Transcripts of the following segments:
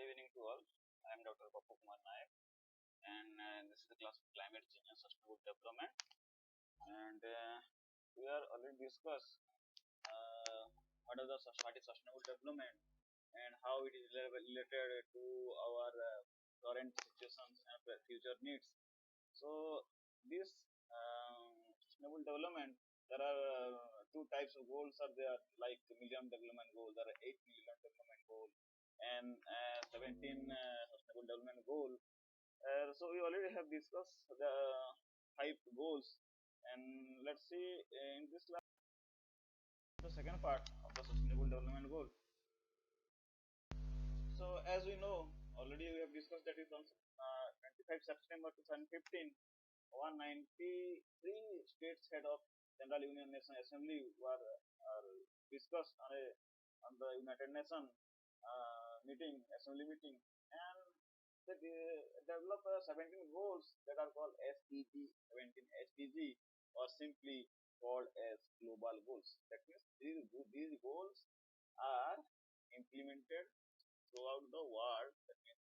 evening to all. I am Dr. Papu Kumar Nayak, and this is the class of climate change and sustainable development. And we are already discussed what are what is sustainable development and how it is related to our current situations and future needs. So this sustainable development, there are two types of goals are there, like Millennium Development Goal. There are 8 Millennium Development Goal and 17 Sustainable Development Goal. So we already have discussed the 5 goals, and let's see in this class the second part of the Sustainable Development Goal. So as we know, already we have discussed that is on 25 September 2015. 193 states head of General Union Nation Assembly were discussed on the United Nations meeting, assembly meeting, and they develop 17 goals that are called SDG 17 SDG, or simply called as global goals. That means these goals are implemented throughout the world. That means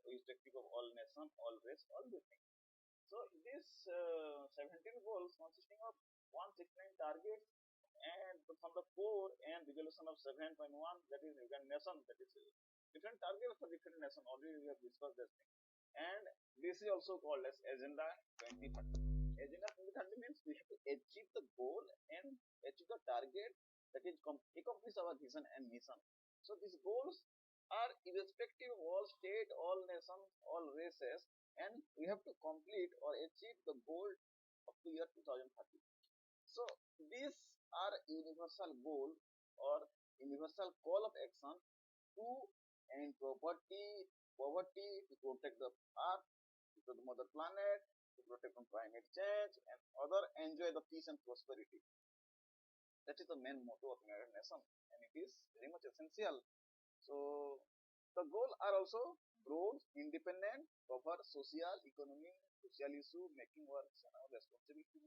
irrespective of all nation, all race, all these things. So this 17 goals consisting of 169 targets and from the core and resolution of 7.1, that is United Nation, that is different targets for different nation. Already we have discussed this thing. And this is also called as Agenda 2030. Agenda 2030 means we have to achieve the goal and achieve the target, that is accomplish our vision and mission. So these goals are irrespective of all state, all nations, all races, and we have to complete or achieve the goal of the year 2030. So these are universal goal or universal call of action to end poverty, to protect the earth, to protect the mother planet, to protect from climate change, and other enjoy the peace and prosperity. That is the main motto of United Nations, and it is very much essential. So the goals are also broad, independent, cover social, economic, social issue, making work and our responsibility.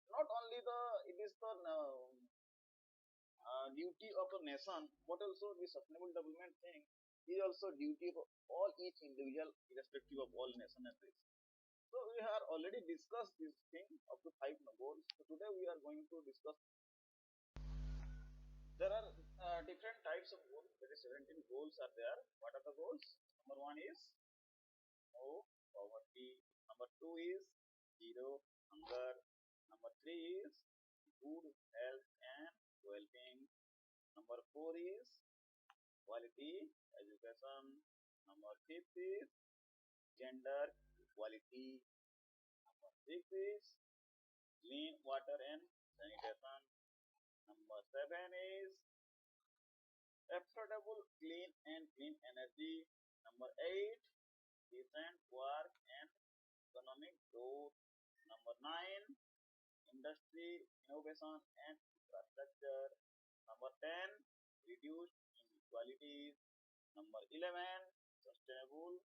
Not only it is the duty of a nation, but also the sustainable development thing is also duty of all each individual, irrespective of all nation and race. So we have already discussed this thing up to 5 goals. So today we are going to discuss. There are different types of goals. There is 17 goals are there. What are the goals? Number 1 is no poverty. Number 2 is zero hunger. Number 3 is good health and well-being. Number 4 is quality education. Number 5 is gender equality. Number 6 is clean water and sanitation. Number 7 is affordable clean energy. Number 8, decent work and economic growth. Number 9, industry, innovation and infrastructure. Number 10, reduced inequalities. Number 11, sustainable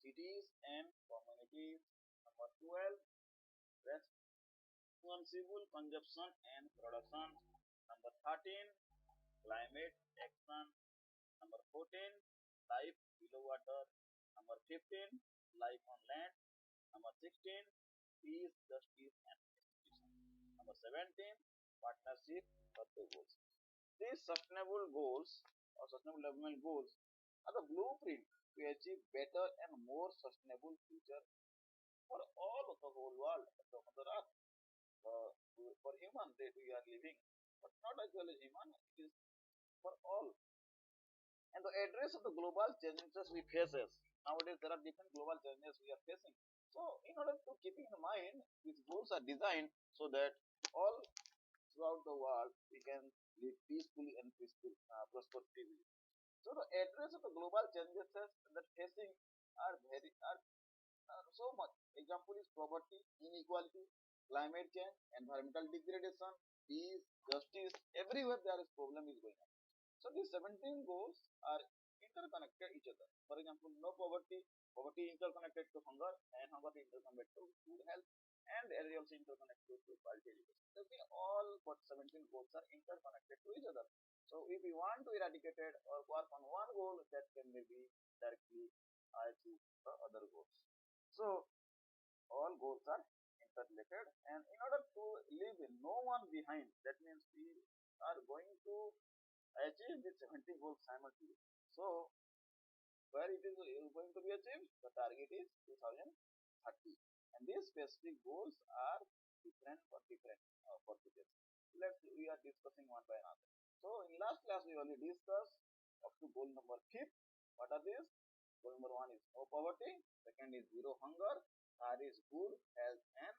cities and communities. Number 12, responsible consumption and production. Number 13, climate action. Number 14, life below water. Number 15, life on land. Number 16, peace, justice, and institution. Number 17, partnership for the goals. These sustainable goals or sustainable development goals are the blueprint to achieve better and more sustainable future for all of the whole world, the Mother Earth, for human that we are living, but not as well as human, it is for all. And the address of the global challenges we faces. Nowadays, there are different global challenges we are facing. So, in order to keep in mind, these goals are designed so that all throughout the world we can live peacefully and prosperously. So, the address of the global challenges that facing are so much. Example is poverty, inequality, climate change, environmental degradation, peace, justice. Everywhere there is problem is going on. So these 17 goals are interconnected each other. For example, no poverty, poverty interconnected to hunger, and hunger interconnected to food health, and there is also interconnected to quality education. So they all what 17 goals are interconnected to each other. So if we want to eradicate it or work on one goal, that can maybe directly achieve the other goals. So all goals are interrelated, and in order to leave no one behind, that means we are going to achieve the 70 goals simultaneously. So where it is going to be achieved, the target is 2030, and these specific goals are different for different purposes. We are discussing one by another. So in last class we only discussed up to goal number 5. What are these? Goal number 1 is no poverty, second is zero hunger, third is good health and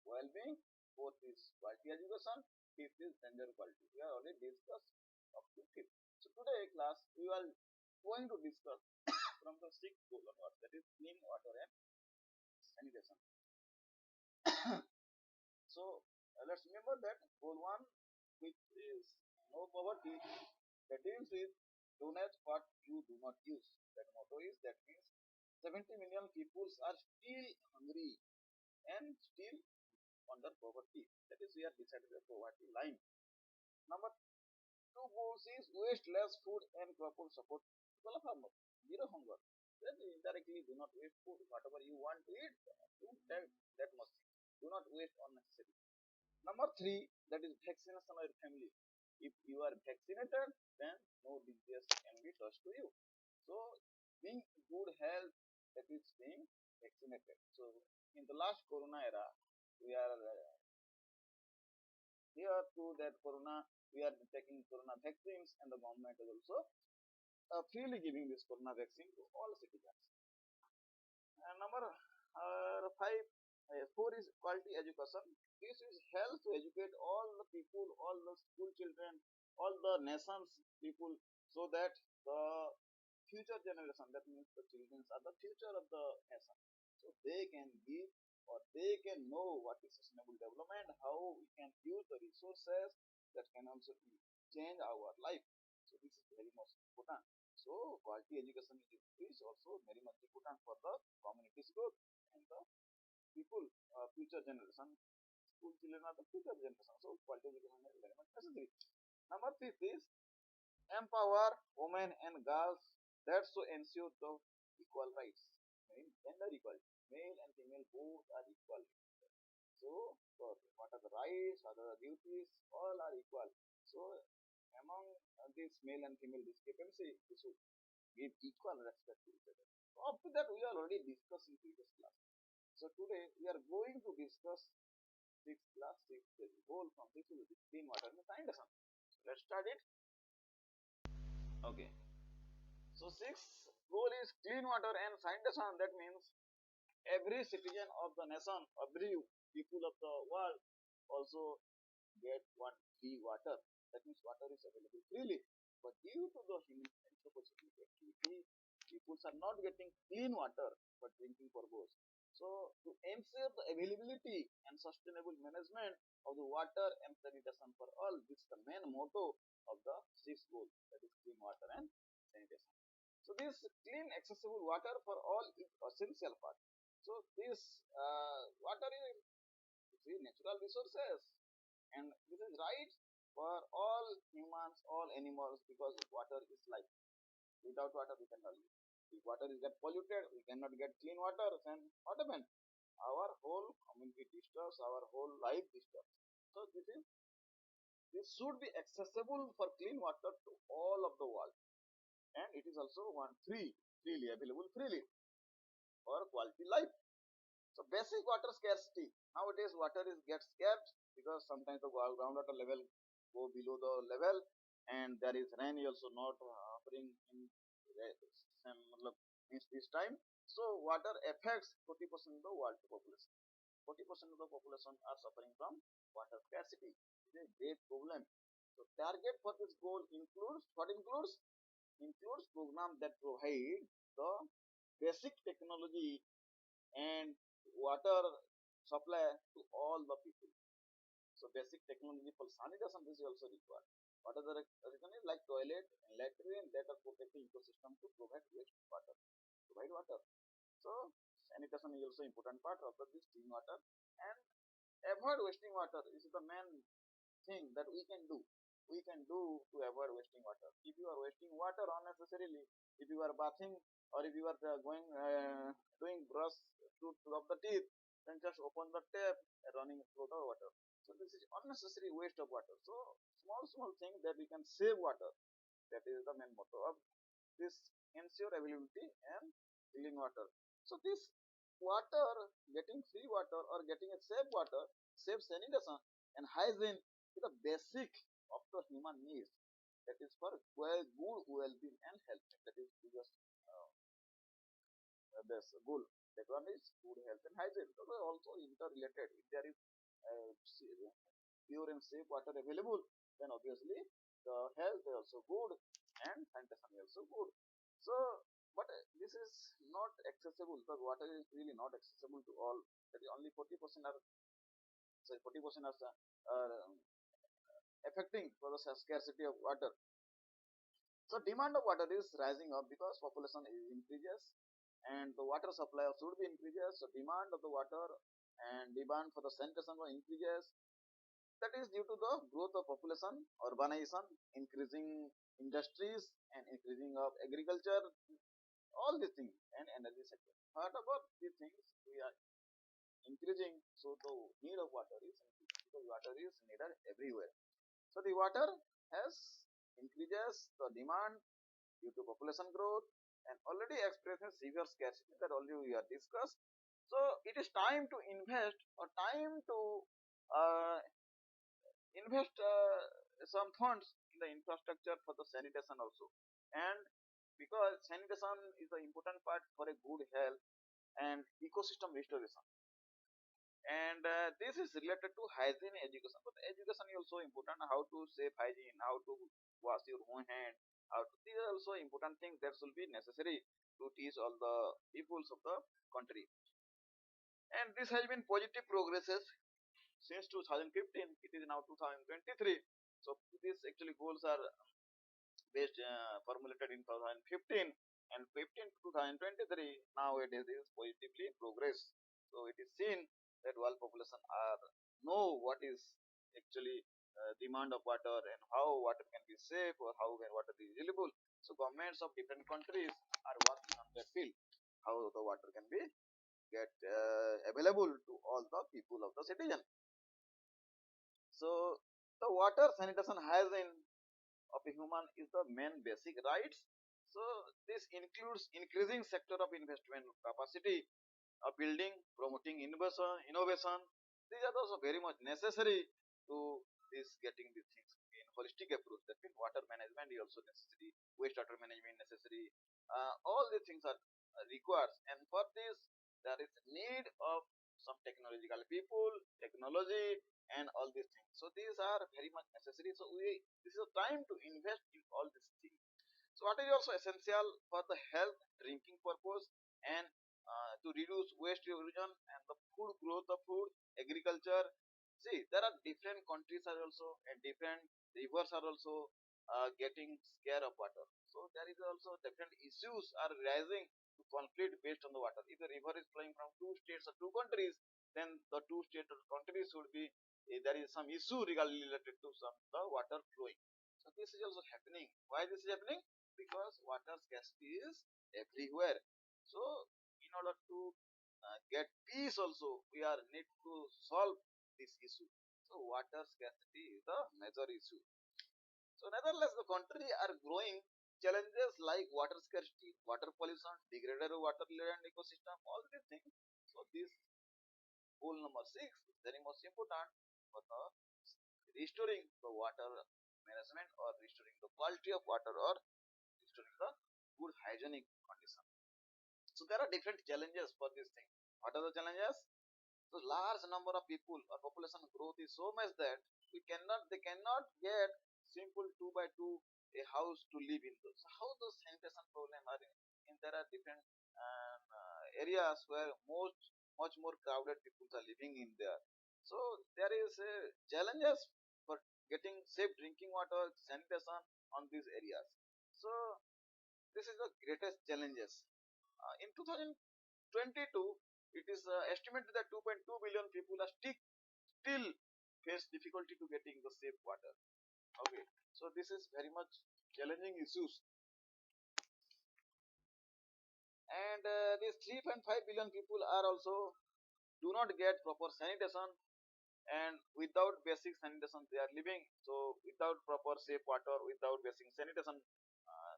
well-being, fourth is quality education, fifth is gender equality. We have already discussed up to fifth. So today class we are going to discuss from the sixth goal onwards, that is clean water and sanitation. So let's remember that goal 1, which is no poverty, that deals with donate what you do not use. That motto is, that means 70 million people are still hungry and still under poverty. That is, we are beside the poverty line. Number 2 goals is waste less food and proper support to the farmers. Zero hunger. That indirectly do not waste food. Whatever you want to eat, you take that much. Do not waste unnecessarily. Number 3, that is vaccination of your family. If you are vaccinated, then no disease can be touched to you. So being good health, that is being vaccinated. So in the last corona era, we are here to that corona, we are taking corona vaccines, and the government is also freely giving this corona vaccine to all citizens. And number 5, 4 is quality education. This is help to educate all the people, all the school children, all the nations people, so that the future generation, that means the children are the future of the nation, so they can give or they can know what is sustainable development, how we can use the resources that can also change our life. So this is very much important. So quality education is also very much important for the community's growth and the people, future generation. School children are the future generation. So quality education is very much necessary. Number 5 is empower women and girls. That's to ensure the equal rights. Gender equality. Male and female both are equal. So what are the rights, what are the duties, all are equal. So among this male and female discrepancy, we should give equal respect to each other. So up to that, we are already discussed in previous class. So today we are going to discuss sixth class, sixth goal from this will be clean water and sanitation. So let's start it. Okay. So sixth goal is clean water and sanitation. That means every citizen of the nation, every people of the world also get one free water. That means water is available freely. But due to the human anthropogenic activity, people are not getting clean water for drinking purpose. So to ensure the availability and sustainable management of the water and sanitation for all, this is the main motto of the sixth goal, that is clean water and sanitation. So this clean accessible water for all is essential part. So this water is natural resources, and this is right for all humans, all animals, because water is life. Without water we cannot live. If water is get polluted, we cannot get clean water, then what happens? Our whole community disturbs, our whole life disturbs. So this should be accessible for clean water to all of the world, and it is also freely available freely for quality life. So basic water scarcity. Nowadays water is gets scarce because sometimes the groundwater level go below the level, and there is rain also not bring in some means this time. So water affects 40% of the world population. 40% of the population are suffering from water scarcity. It is a great problem. So target for this goal includes what includes program that provide the basic technology and water supply to all the people. So basic technology for sanitation is also required. What are the reason is like toilet and latrine that are protecting ecosystem to provide waste water, provide water. So sanitation is also important part of this clean water, and avoid wasting water is the main thing that we can do. we can do to avoid wasting water? If you are wasting water unnecessarily, if you are bathing or if you are going doing brush to rub the teeth, then just open the tap and running through the water. So this is unnecessary waste of water. So small thing that we can save water. That is the main motto of this ensure availability and clean water. So this water, getting free water or getting a safe water, safe sanitation and hygiene is the basic of the human needs. That is for good well-being and health. That is just this goal. That one is good health and hygiene. So they are also interrelated. If there is uh, pure and safe water available, then obviously the health is also good and sanitation is also good. So, but this is not accessible. The water is really not accessible to all. That is only 40% are, sorry, 40% are affecting for the scarcity of water. So demand of water is rising up because population is increases and the water supply should be increases. So demand of the water and demand for the sanitation increases. That is due to the growth of population, urbanization, increasing industries, and increasing of agriculture, all these things, and energy sector. Whatever these things we are increasing, so the need of water is increasing because water is needed everywhere. So the water has increases the demand due to population growth and already expresses severe scarcity that already we have discussed. So it is time to invest or time to uh, invest some funds in the infrastructure for the sanitation also. And because sanitation is the important part for a good health and ecosystem restoration. And this is related to hygiene education. But education is also important. How to save hygiene, how to wash your own hand, how to, these are also important things that will be necessary to teach all the peoples of the country. And this has been positive progresses since 2015. It is now 2023. So these actually goals are based formulated in 2015 and 15 to 2023 nowadays is positively progress. So it is seen that world population are know what is actually demand of water and how water can be safe or how water is available. So governments of different countries are working on that field, how the water can be get available to all the people of the citizen. So the water sanitation hygiene of a human is the main basic rights. So this includes increasing sector of investment capacity of building, promoting innovation. These are also very much necessary to this getting these things in holistic approach. That means water management is also necessary, wastewater management necessary. All these things are required, and for this there is need of some technological people, technology, and all these things. So these are very much necessary. So we this is a time to invest in all these things. So water is also essential for the health, drinking purpose, and to reduce waste erosion and the food growth of food, agriculture. See, there are different countries are also and different rivers are also getting scare of water. So there is also different issues are rising to conflict based on the water. If the river is flowing from two states or two countries, then the two states or countries should be there is some issue regarding related to some the water flowing. So this is also happening. Why this is happening? Because water scarcity is everywhere. So in order to get peace also, we are need to solve this issue. So water scarcity is a major issue. So nevertheless, the country are growing challenges like water scarcity, water pollution, degraded water land ecosystem, all these things. So this goal number six is very much important for the restoring the water management or restoring the quality of water or restoring the good hygienic condition. So there are different challenges for this thing. What are the challenges? So large number of people or population growth is so much that they cannot get simple two by two a house to live in. So how those sanitation problem are in there are different areas where much more crowded people are living in there. So there is challenges for getting safe drinking water, sanitation on these areas. So this is the greatest challenges. In 2022, it is estimated that 2.2 billion people are still face difficulty to getting the safe water. Okay. So this is very much challenging issues. And these 3.5 billion people are also do not get proper sanitation, and without basic sanitation they are living. So without proper safe water, without basic sanitation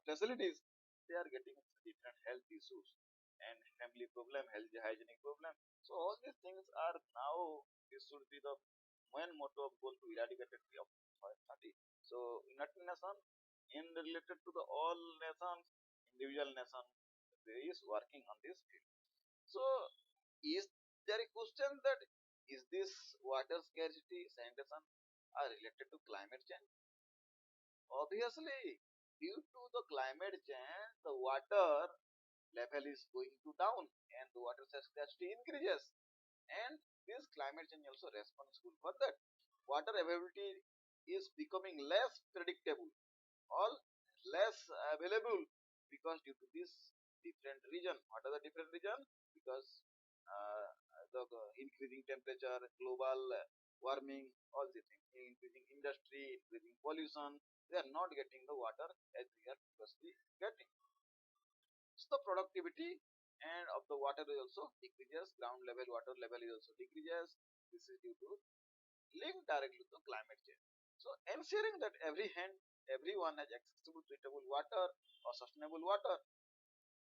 facilities, they are getting different health issues and family problem, health hygienic problem. So all these things are now, this should be the main motto of goal to eradicate it of 30. So United Nations in related to the all nations, individual nation, they is working on this field. So is there a question that is this water scarcity sanitation are related to climate change? Obviously, due to the climate change, the water level is going to down and the water scarcity increases. And this climate change also responsible for that. Water availability is becoming less predictable, all less available, because due to this different region. What are the different region? Because uh, the increasing temperature, global warming, all these things, increasing industry, increasing pollution, they are not getting the water as we are previously getting. So the productivity and of the water is also decreases, ground level water level is also decreases. This is due to linked directly to climate change. So ensuring that everyone has accessible suitable water or sustainable water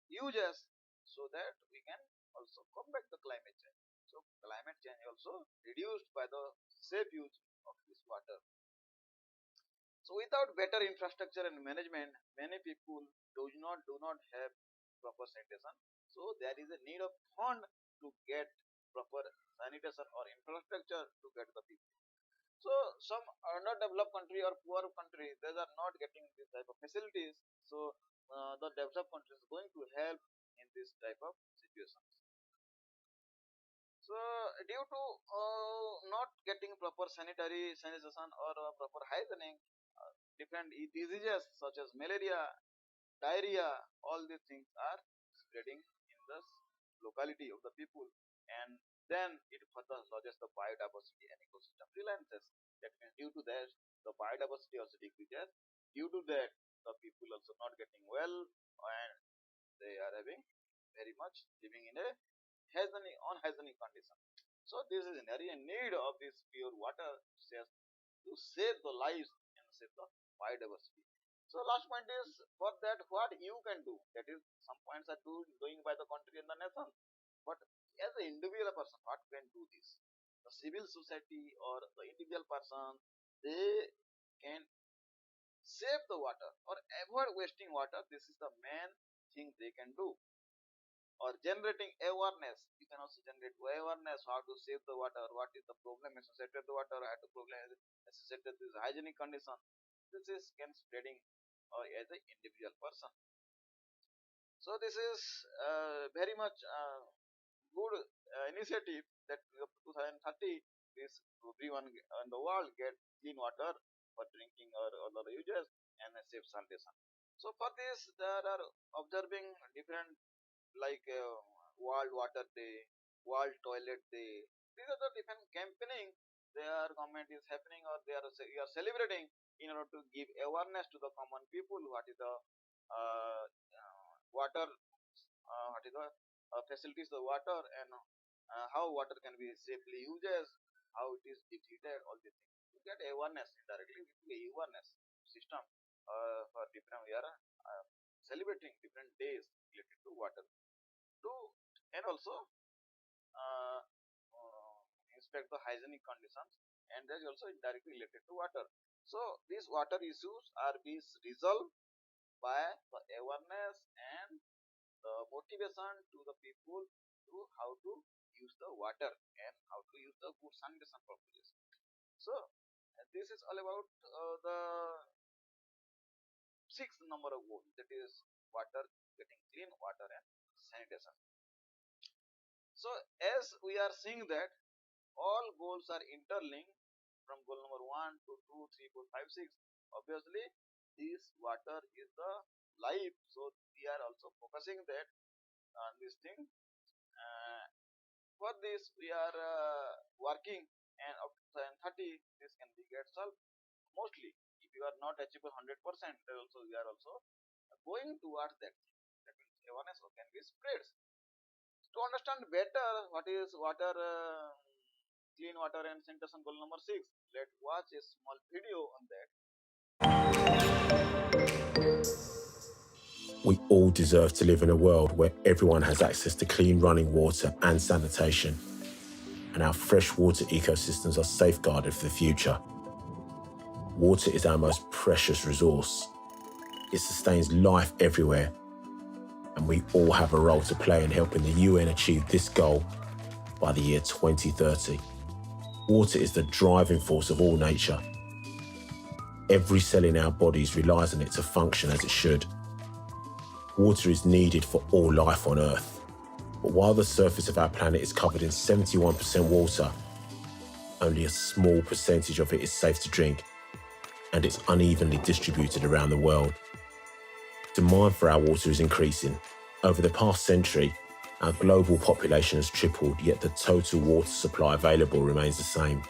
uses, so that we can also combat the climate change. So climate change also reduced by the safe use of this water. So without better infrastructure and management, many people do not have proper sanitation. So there is a need of fund to get proper sanitation or infrastructure to get the people. So some underdeveloped country or poor country, they are not getting this type of facilities. So the developed country is going to help in this type of situations. So due to not getting proper sanitary sanitation or proper hygiene, different diseases such as malaria, diarrhea, all these things are spreading in the locality of the people, and then it further lodges the biodiversity and ecosystem reliances. That means due to that, the biodiversity also decreases. Due to that, the people also not getting well, and they are having very much living in a hygienic, unhygienic condition. So this is an area in need of this pure water to save the lives and save the biodiversity. So last point is for that what you can do. That is, some points are doing by the country and the nation. But as an individual person, what can do this? The civil society or the individual person, they can save the water or avoid wasting water. This is the main thing they can do. Or generating awareness. You can also generate awareness how to save the water, what is the problem associated with the water, how to problem associated with hygienic condition. This is can spreading as an individual person. So this is very much good initiative that 2030 this everyone in the world get clean water for drinking or other uses and a safe sanitation. So for this there are observing different like World Water Day, World Toilet Day. These are the different campaigning their government is happening or you are celebrating in order to give awareness to the common people what is the water, what is the facilities of water, and how water can be safely used, how it is depleted, all these things. To get awareness indirectly with the awareness system for different, we are celebrating different days related to water to, and also uh, inspect the hygienic conditions, and that is also indirectly related to water. So these water issues are being resolved by the awareness and the motivation to the people to how to use the water and how to use the good sanitation purposes. So this is all about the sixth number of goal, that is water, getting clean water and sanitation. So as we are seeing that all goals are interlinked from goal number 1 to 2, 3, 4, 5, 6. Obviously, this water is the life. So we are also focusing that on this thing. Uh, for this, we are working, and up to 30, this can be get solved mostly if you are not achievable 100%, then also we are also going towards that thing. That means awareness can be spread. To understand better what is water, clean water and sanitation goal number 6, let's watch a small video on that. We all deserve to live in a world where everyone has access to clean running water and sanitation, and our freshwater ecosystems are safeguarded for the future. Water is our most precious resource. It sustains life everywhere, and we all have a role to play in helping the UN achieve this goal by the year 2030. Water is the driving force of all nature. Every cell in our bodies relies on it to function as it should. Water is needed for all life on Earth. But while the surface of our planet is covered in 71% water, only a small percentage of it is safe to drink, and it's unevenly distributed around the world. Demand for our water is increasing. Over the past century, our global population has tripled, yet the total water supply available remains the same.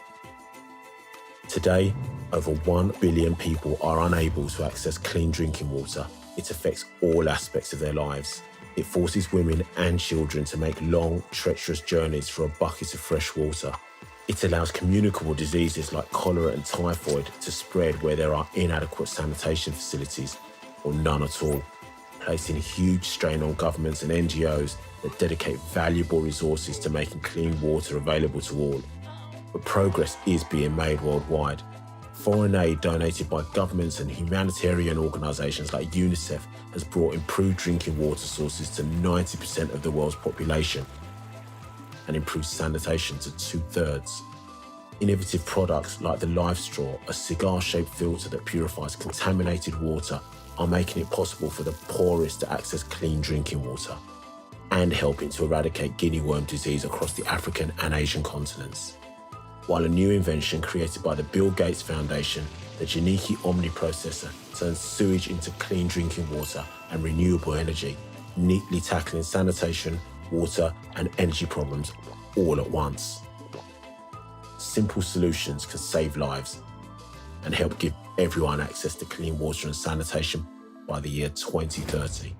Today, over 1 billion people are unable to access clean drinking water. It affects all aspects of their lives. It forces women and children to make long, treacherous journeys for a bucket of fresh water. It allows communicable diseases like cholera and typhoid to spread where there are inadequate sanitation facilities, or none at all, placing huge strain on governments and NGOs that dedicate valuable resources to making clean water available to all. But progress is being made worldwide. Foreign aid donated by governments and humanitarian organisations like UNICEF has brought improved drinking water sources to 90% of the world's population and improved sanitation to 2/3. Innovative products like the Live Straw, a cigar-shaped filter that purifies contaminated water, are making it possible for the poorest to access clean drinking water and helping to eradicate guinea worm disease across the African and Asian continents. While a new invention created by the Bill Gates Foundation, the Janiki Omni processor, turns sewage into clean drinking water and renewable energy, neatly tackling sanitation, water, and energy problems all at once. Simple solutions can save lives and help give everyone access to clean water and sanitation by the year 2030.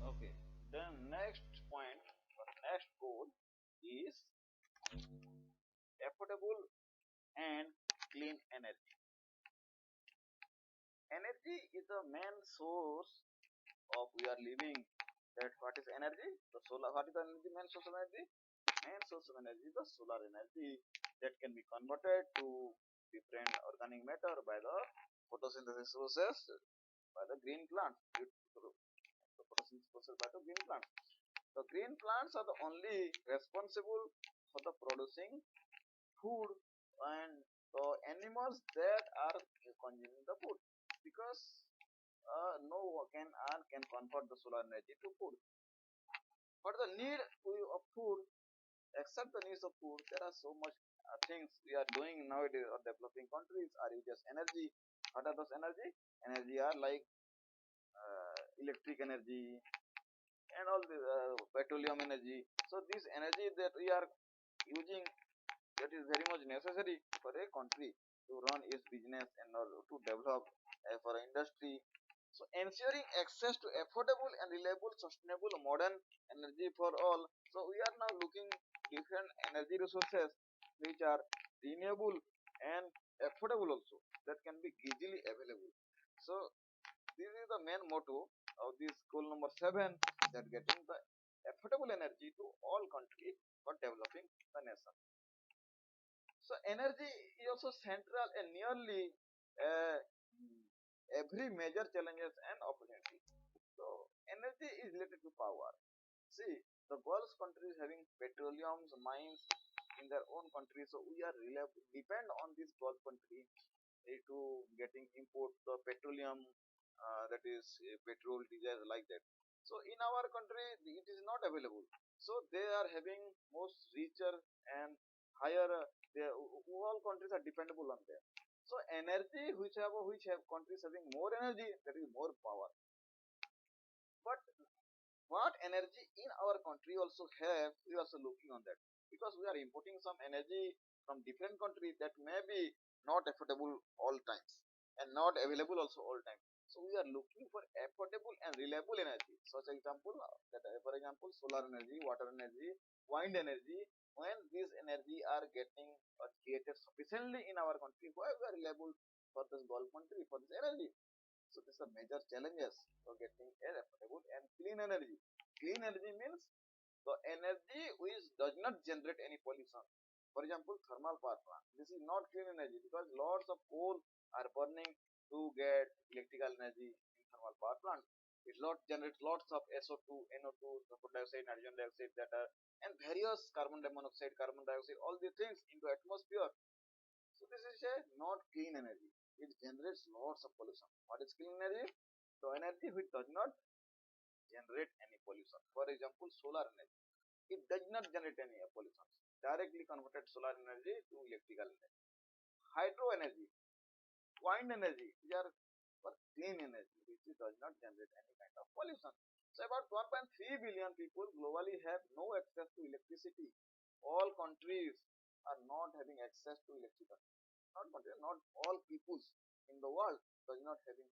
Okay, then next point or next goal is affordable and clean energy. Energy is the main source of we are living. That what is energy? The solar. What is the energy? Main source of energy? Main source of energy is the solar energy that can be converted to different organic matter by the photosynthesis process by the green plants. The photosynthesis process by the green plants. The green plants are the only responsible for the producing food and the animals that are consuming the food, because no can convert the solar energy to food. For the need of food, except the needs of food, there are so much things we are doing nowadays. Or developing countries are just energy. What are those energy? Energy are like electric energy and all the petroleum energy. So this energy that we are using, that is very much necessary for a country to run its business and to develop for industry. So ensuring access to affordable and reliable, sustainable, modern energy for all. So we are now looking different energy resources which are renewable and affordable also, that can be easily available. So this is the main motto of this goal number 7, that getting the affordable energy to all countries for developing the nation. So energy is also central and nearly uh, every major challenges and opportunity. So energy is related to power. See, the Gulf countries having petroleum mines in their own country, so we are depend on this Gulf country to getting import the petroleum, that is petrol, diesel, like that. So in our country it is not available. So they are having most richer and higher all countries are dependable on them. So energy, which have countries having more energy, that is more power. But what energy in our country also have, we also looking on that, because we are importing some energy from different countries that may be not affordable all times and not available also all time. So we are looking for affordable and reliable energy. Such example that for example solar energy, water energy, wind energy. When these energy are getting created sufficiently in our country, why we are reliable for this Gulf country for this energy? So these are major challenges for getting air affordable and clean energy. Clean energy means the energy which does not generate any pollution. For example, thermal power plant. This is not clean energy because lots of coal are burning to get electrical energy in thermal power plant. It generates lots of SO2, NO2, sulfur dioxide, nitrogen dioxide that are and various carbon monoxide, carbon dioxide, all these things into atmosphere. So this is a not clean energy. It generates lots of pollution. What is clean energy? The energy which does not generate any pollution. For example, solar energy. It does not generate any pollution. Directly converted solar energy to electrical energy. Hydro energy, wind energy, these are for clean energy, which does not generate any kind of pollution. So about 1.3 billion people globally have no access to electricity. All countries are not having access to electricity. Not all peoples in the world does not having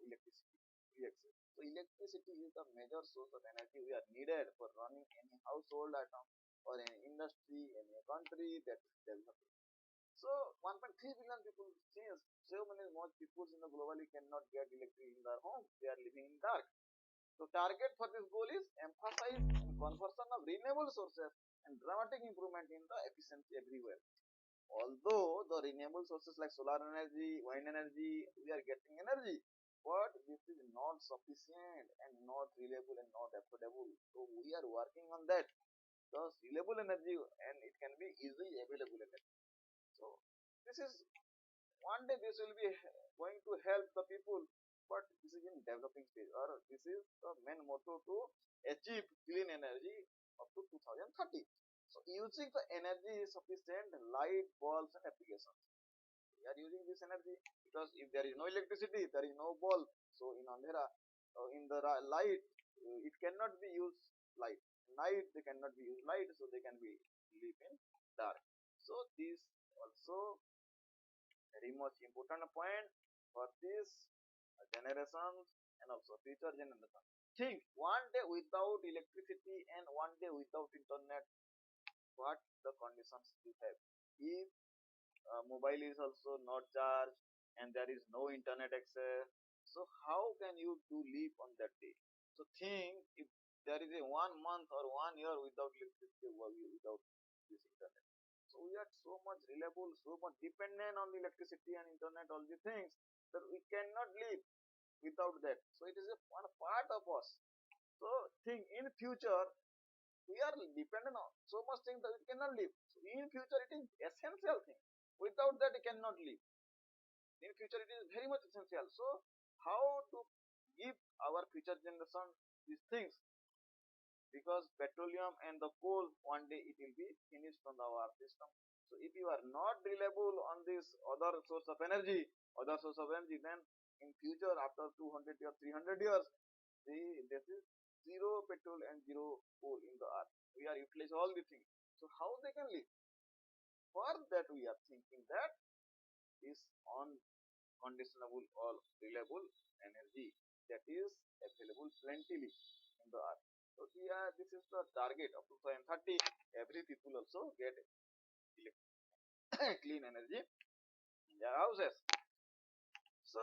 electricity free access. So electricity is the major source of energy we are needed for running any household item or any industry, any country that is developing. So 1.3 billion people, since so many more people in the globally cannot get electricity in their home, they are living in dark. So target for this goal is emphasize in conversion of renewable sources and dramatic improvement in the efficiency everywhere. Although the renewable sources like solar energy, wind energy, we are getting energy, but this is not sufficient and not reliable and not affordable. So we are working on that. The reliable energy and it can be easily available energy. So this is one day this will be going to help the people, but this is in developing stage, or this is the main motto to achieve clean energy up to 2030. So using the energy sufficient light bulbs and applications, we are using this energy because if there is no electricity, there is no bulb. So in andhera, in the light, it cannot be used light. Night they cannot be used light, so they can be live in dark. So this also very much important point for this generations and also future generation. Think one day without electricity and one day without internet, what the conditions you have. If mobile is also not charged and there is no internet access, so how can you do live on that day? So think if there is a 1 month or 1 year without electricity without this internet. So we are so much reliable, so much dependent on the electricity and internet, all the things that we cannot live without that. So it is a one part of us. So think in future we are dependent on so much things that we cannot live. So in future it is essential thing. Without that we cannot live. In future it is very much essential. So how to give our future generation these things? Because petroleum and the coal one day it will be finished from our system. So if you are not reliable on this other source of energy, then in future after 200 years, 300 years, this is zero petrol and zero coal in the earth. We are utilizing all the things. So how they can live? For that we are thinking that is unconditionable or reliable energy that is available plentifully in the earth. So yeah, this is the target of 2030. Every people also get clean energy in their houses. So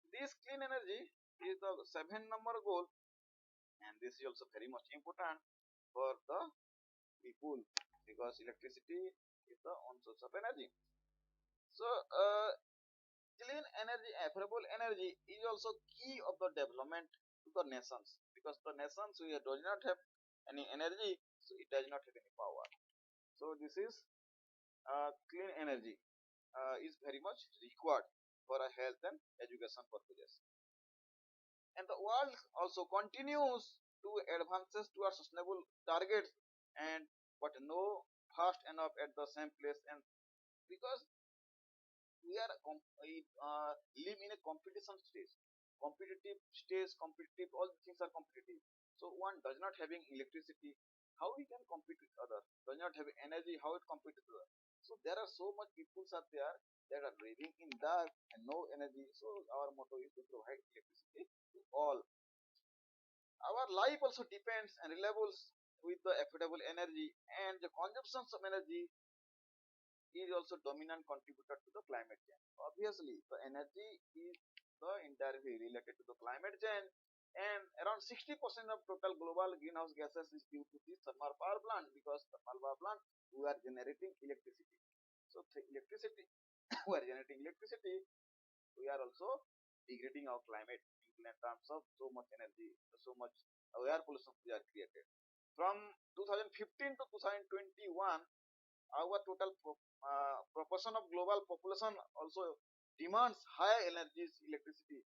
this clean energy is the 7 number goal, and this is also very much important for the people because electricity is the one source of energy. So clean energy, affordable energy is also key of the development to the nations because the nations we does not have any energy, so it does not have any power. So this is clean energy is very much required for a health and education purposes. And the world also continues to advances towards sustainable targets, and but no fast enough at the same place, and because we are live in a competition stage, competitive stage, competitive, all the things are competitive. So one does not having electricity, how we can compete with other? Does not have energy, how it compete with other? So there are so much people are there that are living in dark and no energy. So our motto is to provide electricity to all. Our life also depends and reliables with the affordable energy, and the consumptions of energy is also dominant contributor to the climate change. Obviously, the energy is the indirectly related to the climate change, and around 60% of total global greenhouse gases is due to the thermal power plant, because thermal power plant we are generating electricity. So electricity, we are generating electricity, we are also degrading our climate in terms of so much energy, so much air pollution we are created. From 2015 to 2021, our total proportion of global population also demands high energy electricity,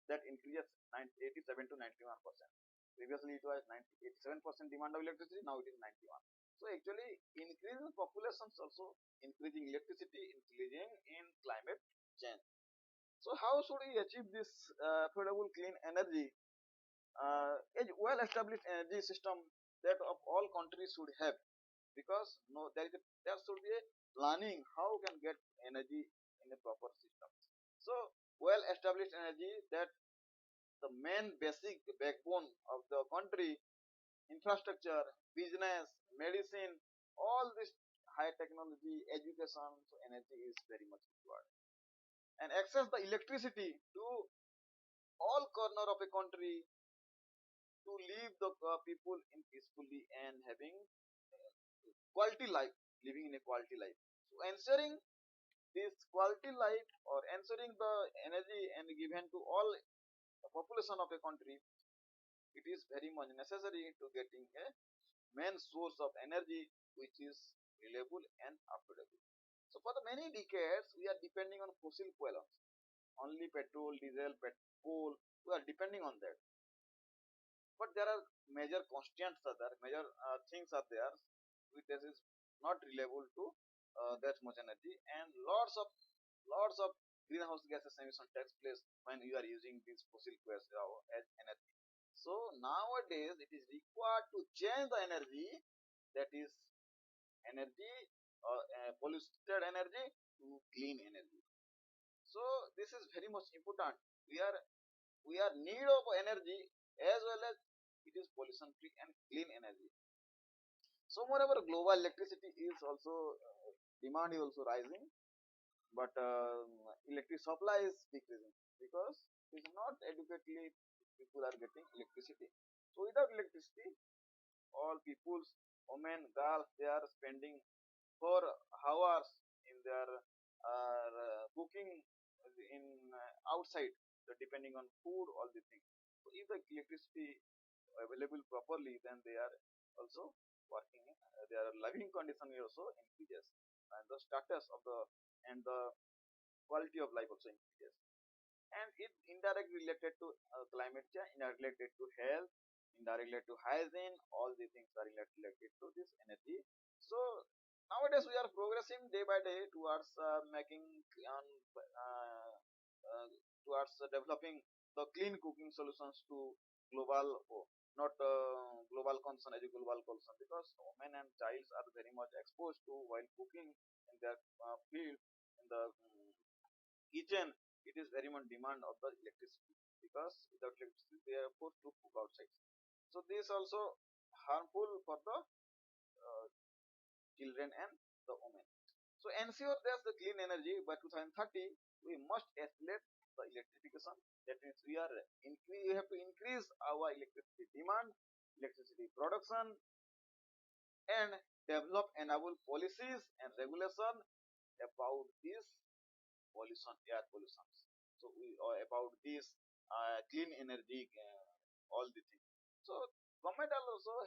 that increases 87 to 91%. Previously it was 87% demand of electricity, now it is 91. So actually increasing populations also increasing electricity, increasing in climate change. So how should we achieve this affordable clean energy? A well established energy system that of all countries should have, because no, there should be a planning how we can get energy in a proper system. So well established energy, that the main basic backbone of the country, infrastructure, business, medicine, all this high technology, education, so energy is very much required. And access the electricity to all corner of a country, to leave the people in peacefully and having quality life, living in a quality life. So ensuring this quality life, or ensuring the energy and given to all the population of a country, it is very much necessary to getting a main source of energy which is reliable and affordable. So for the many decades we are depending on fossil fuel only, petrol, diesel, coal, we are depending on that. But there are major constraints are there, major things are there which is not reliable to that much energy, and lots of greenhouse gases emission takes place when you are using these fossil fuels as energy. So nowadays it is required to change the energy, that is energy, polluted energy, to clean energy. So this is very much important. We are need of energy, as well as it is pollution free and clean energy. So moreover, global electricity is also demand is also rising, but electric supply is decreasing, because it is not adequately people are getting electricity. So without electricity, all peoples, women, girls, they are spending 4 hours in their cooking in outside, so depending on food, all the things. So if the electricity available properly, then they are also working. Their living condition also increases, and the status of the and the quality of life also increases. And it indirectly related to climate change, indirectly related to health, indirectly related to hygiene. All the things are related to this energy. So nowadays we are progressing day by day towards making uh, uh, towards developing the clean cooking solutions to global, not global concern as a global concern, because women and child are very much exposed to while cooking in their field, in the kitchen. It is very much demand of the electricity, because without electricity they are forced to cook outside. So this also harmful for the uh, children and the women. So ensure there's the clean energy by 2030. We must escalate the electrification. That means we have to increase our electricity demand, electricity production, and develop enable policies and regulation about this pollution, air pollution. So we are about this clean energy, all the things. So government are also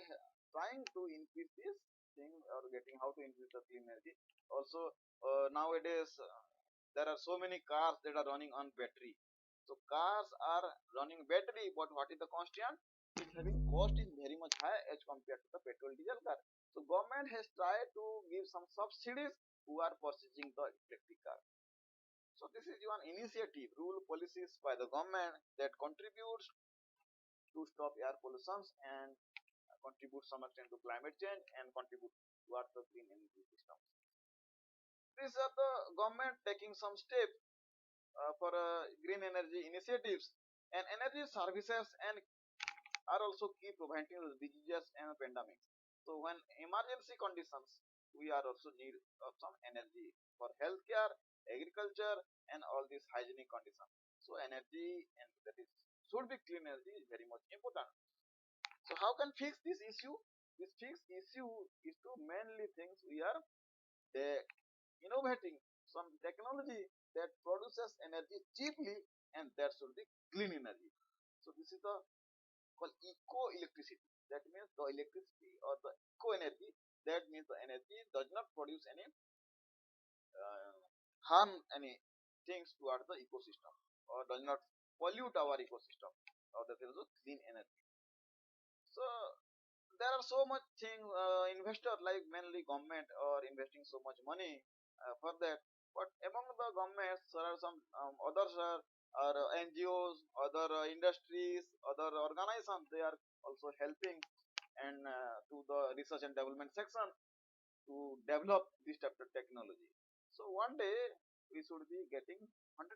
trying to increase this thing, or getting how to increase the clean energy. Also nowadays there are so many cars that are running on battery. So cars are running battery, but what is the constraint? Its having cost is very much high as compared to the petrol diesel car. So government has tried to give some subsidies who are purchasing the electric car. So this is one initiative, rule policies by the government that contributes to stop air pollution and contribute some extent to climate change and contribute towards the green energy system. These are the government taking some steps for green energy initiatives, and energy services and are also key preventing diseases and pandemics. So when emergency conditions, we are also need of some energy for healthcare, agriculture, and all these hygienic conditions. So energy and that is should be clean energy is very much important. So how can fix this issue? This fix issue is to mainly things we are innovating some technology that produces energy cheaply and that should be clean energy. So this is the called eco electricity. That means the electricity or the eco energy. That means the energy does not produce any uh, harm any things towards the ecosystem or does not pollute our ecosystem or that is a clean energy. So there are so much thing investor like mainly government are investing so much money for that. But among the governments, there are some others are NGOs, other industries, other organizations. They are also helping and to the research and development section to develop this type of technology. So one day we should be getting 100%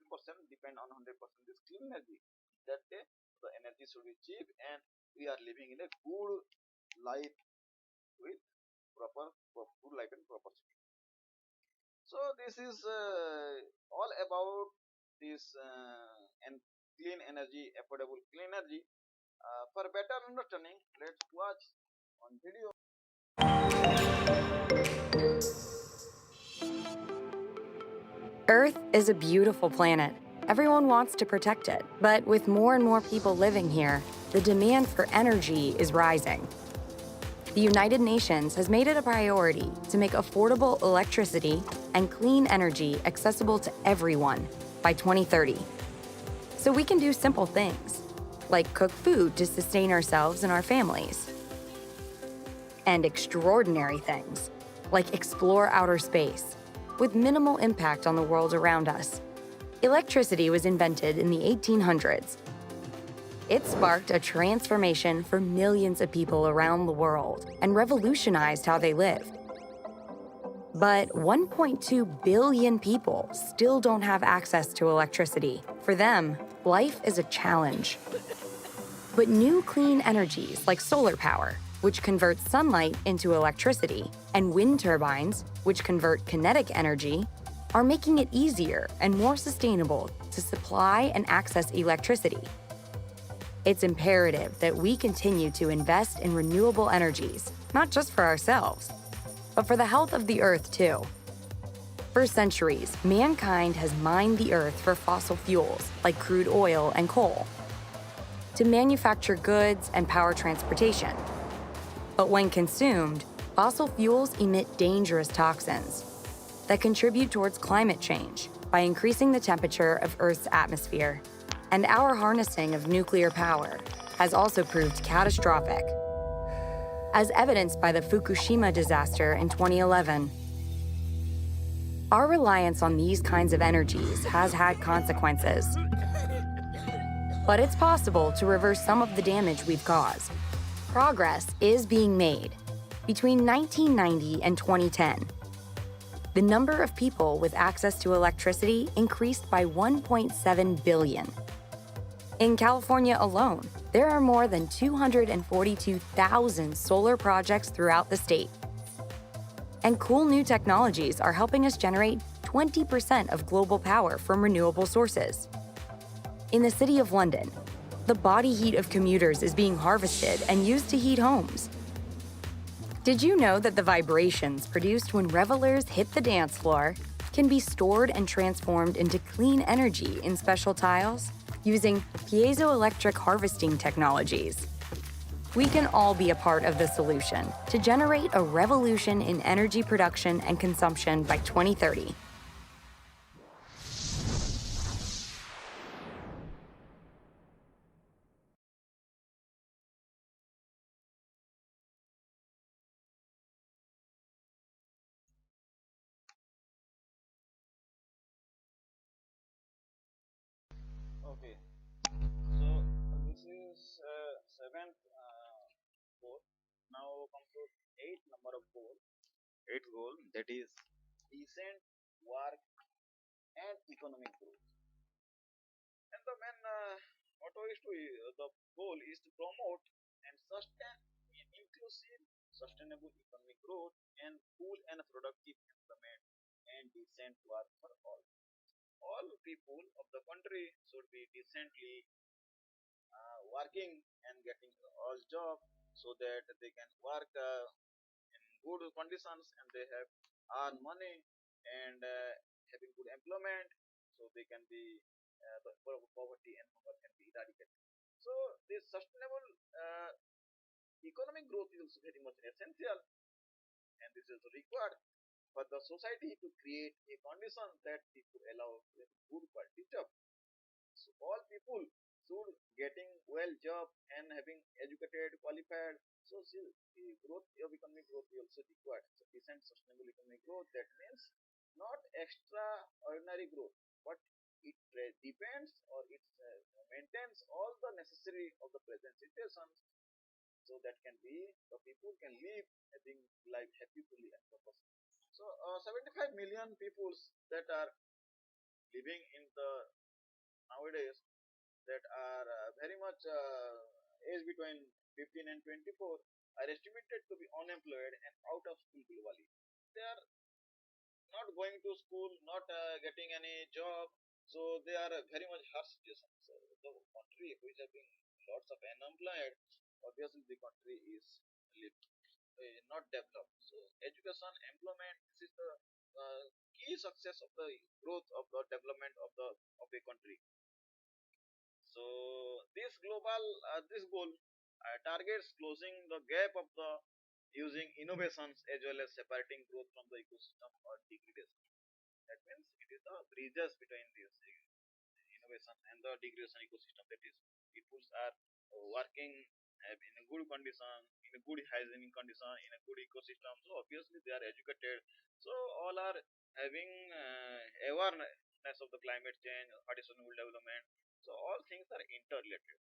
depend on 100% this clean energy. That day the energy should be cheap and we are living in a good life with proper good life and proper security. So this is all about this and clean energy, affordable clean energy. For better understanding, let's watch on video. Earth is a beautiful planet. Everyone wants to protect it, but with more and more people living here, the demand for energy is rising. The United Nations has made it a priority to make affordable electricity and clean energy accessible to everyone by 2030. So we can do simple things, like cook food to sustain ourselves and our families, and extraordinary things, like explore outer space, with minimal impact on the world around us. Electricity was invented in the 1800s. It sparked a transformation for millions of people around the world and revolutionized how they lived. But 1.2 billion people still don't have access to electricity. For them, life is a challenge. But new clean energies like solar power, which converts sunlight into electricity, and wind turbines, which convert kinetic energy, are making it easier and more sustainable to supply and access electricity. It's imperative that we continue to invest in renewable energies, not just for ourselves, but for the health of the Earth too. For centuries, mankind has mined the Earth for fossil fuels like crude oil and coal to manufacture goods and power transportation. But when consumed, fossil fuels emit dangerous toxins that contribute towards climate change by increasing the temperature of Earth's atmosphere. And our harnessing of nuclear power has also proved catastrophic, as evidenced by the Fukushima disaster in 2011. Our reliance on these kinds of energies has had consequences. But it's possible to reverse some of the damage we've caused. Progress is being made. Between 1990 and 2010, the number of people with access to electricity increased by 1.7 billion. In California alone, there are more than 242,000 solar projects throughout the state. And cool new technologies are helping us generate 20% of global power from renewable sources. In the City of London, the body heat of commuters is being harvested and used to heat homes. Did you know that the vibrations produced when revelers hit the dance floor can be stored and transformed into clean energy in special tiles using piezoelectric harvesting technologies? We can all be a part of the solution to generate a revolution in energy production and consumption by 2030. is seventh goal. Now come to eighth number of goal. Eighth goal, that is decent work and economic growth. And the main motto is to the goal is to promote and sustain inclusive, sustainable economic growth and full and productive employment and decent work for all. All people of the country should be decently working and getting all job so that they can work in good conditions and they have earn money and having good employment so they can be the poverty and hunger can be eradicated. So this sustainable economic growth is also very much essential and this is required for the society to create a condition that people allow good quality job. So all people should getting well job and having educated, qualified. So see, the growth of economic growth is also required. So decent sustainable economic growth that means not extraordinary growth, but it depends or it maintains all the necessary of the present situations so that can be the people can live having life happily and purposefully. So 75 million peoples that are living in the nowadays that are very much age between 15 and 24 are estimated to be unemployed and out of school globally. They are not going to school, not getting any job, so they are very much harsh situation. So the country which having lots of unemployed, obviously the country is not developed. So education, employment, this is the key success of the growth of the development of a country. So this goal targets closing the gap of the using innovations as well as separating growth from the ecosystem or degradation. That means it is the bridges between this innovation and the degradation ecosystem. That is, people are working in a good condition, in a good hygienic condition, in a good ecosystem. So obviously they are educated. So all are having awareness of the climate change, what is sustainable development. So all things are interrelated.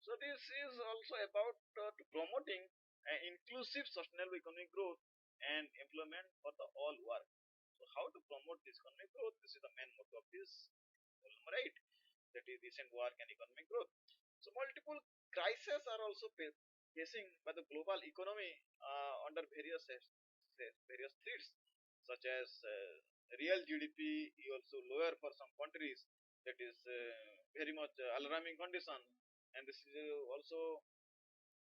So this is also about to promoting inclusive sustainable economic growth and employment for the all work. So how to promote this economic growth? This is the main motto of this column, right? That is decent work and economic growth. So multiple crises are also facing by the global economy under various threats, such as real GDP is also lower for some countries. That is very much alarming condition, and this is also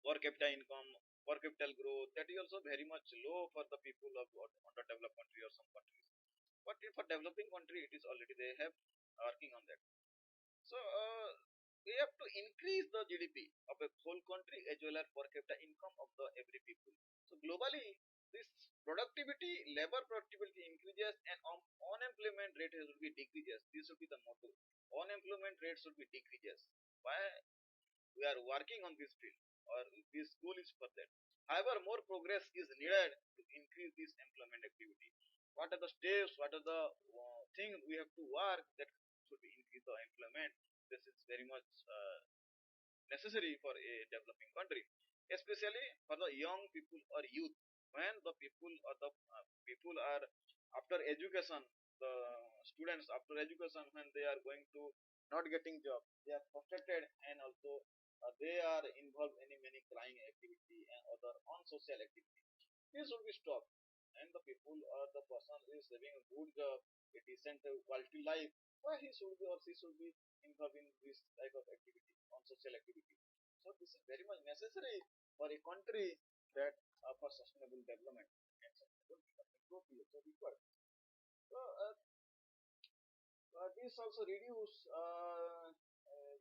per capita income, per capital growth. That is also very much low for the people of underdeveloped country or some countries. But for developing country, it is already they have working on that. So we have to increase the GDP of a whole country as well as per capita income of the every people. So globally, this productivity, labor productivity increases and unemployment rate will be decreases. This should be the motto. Unemployment rate should be decreases. Why we are working on this field or this goal is for that. However, more progress is needed to increase this employment activity. What are the steps? What are the things we have to work that should be increase the employment? This is very much necessary for a developing country, especially for the young people or youth. When the people are after education, the students after education, when they are going to not getting job, they are frustrated and also they are involved in many crime activity and other unsocial activity. This should be stopped, and the people or the person is having a good job, a decent quality life. Why he should be or she should be involved in this type of activity, on social activity. So this is very much necessary for a country that for sustainable development and sustainable economic growth is also required. So this also reduce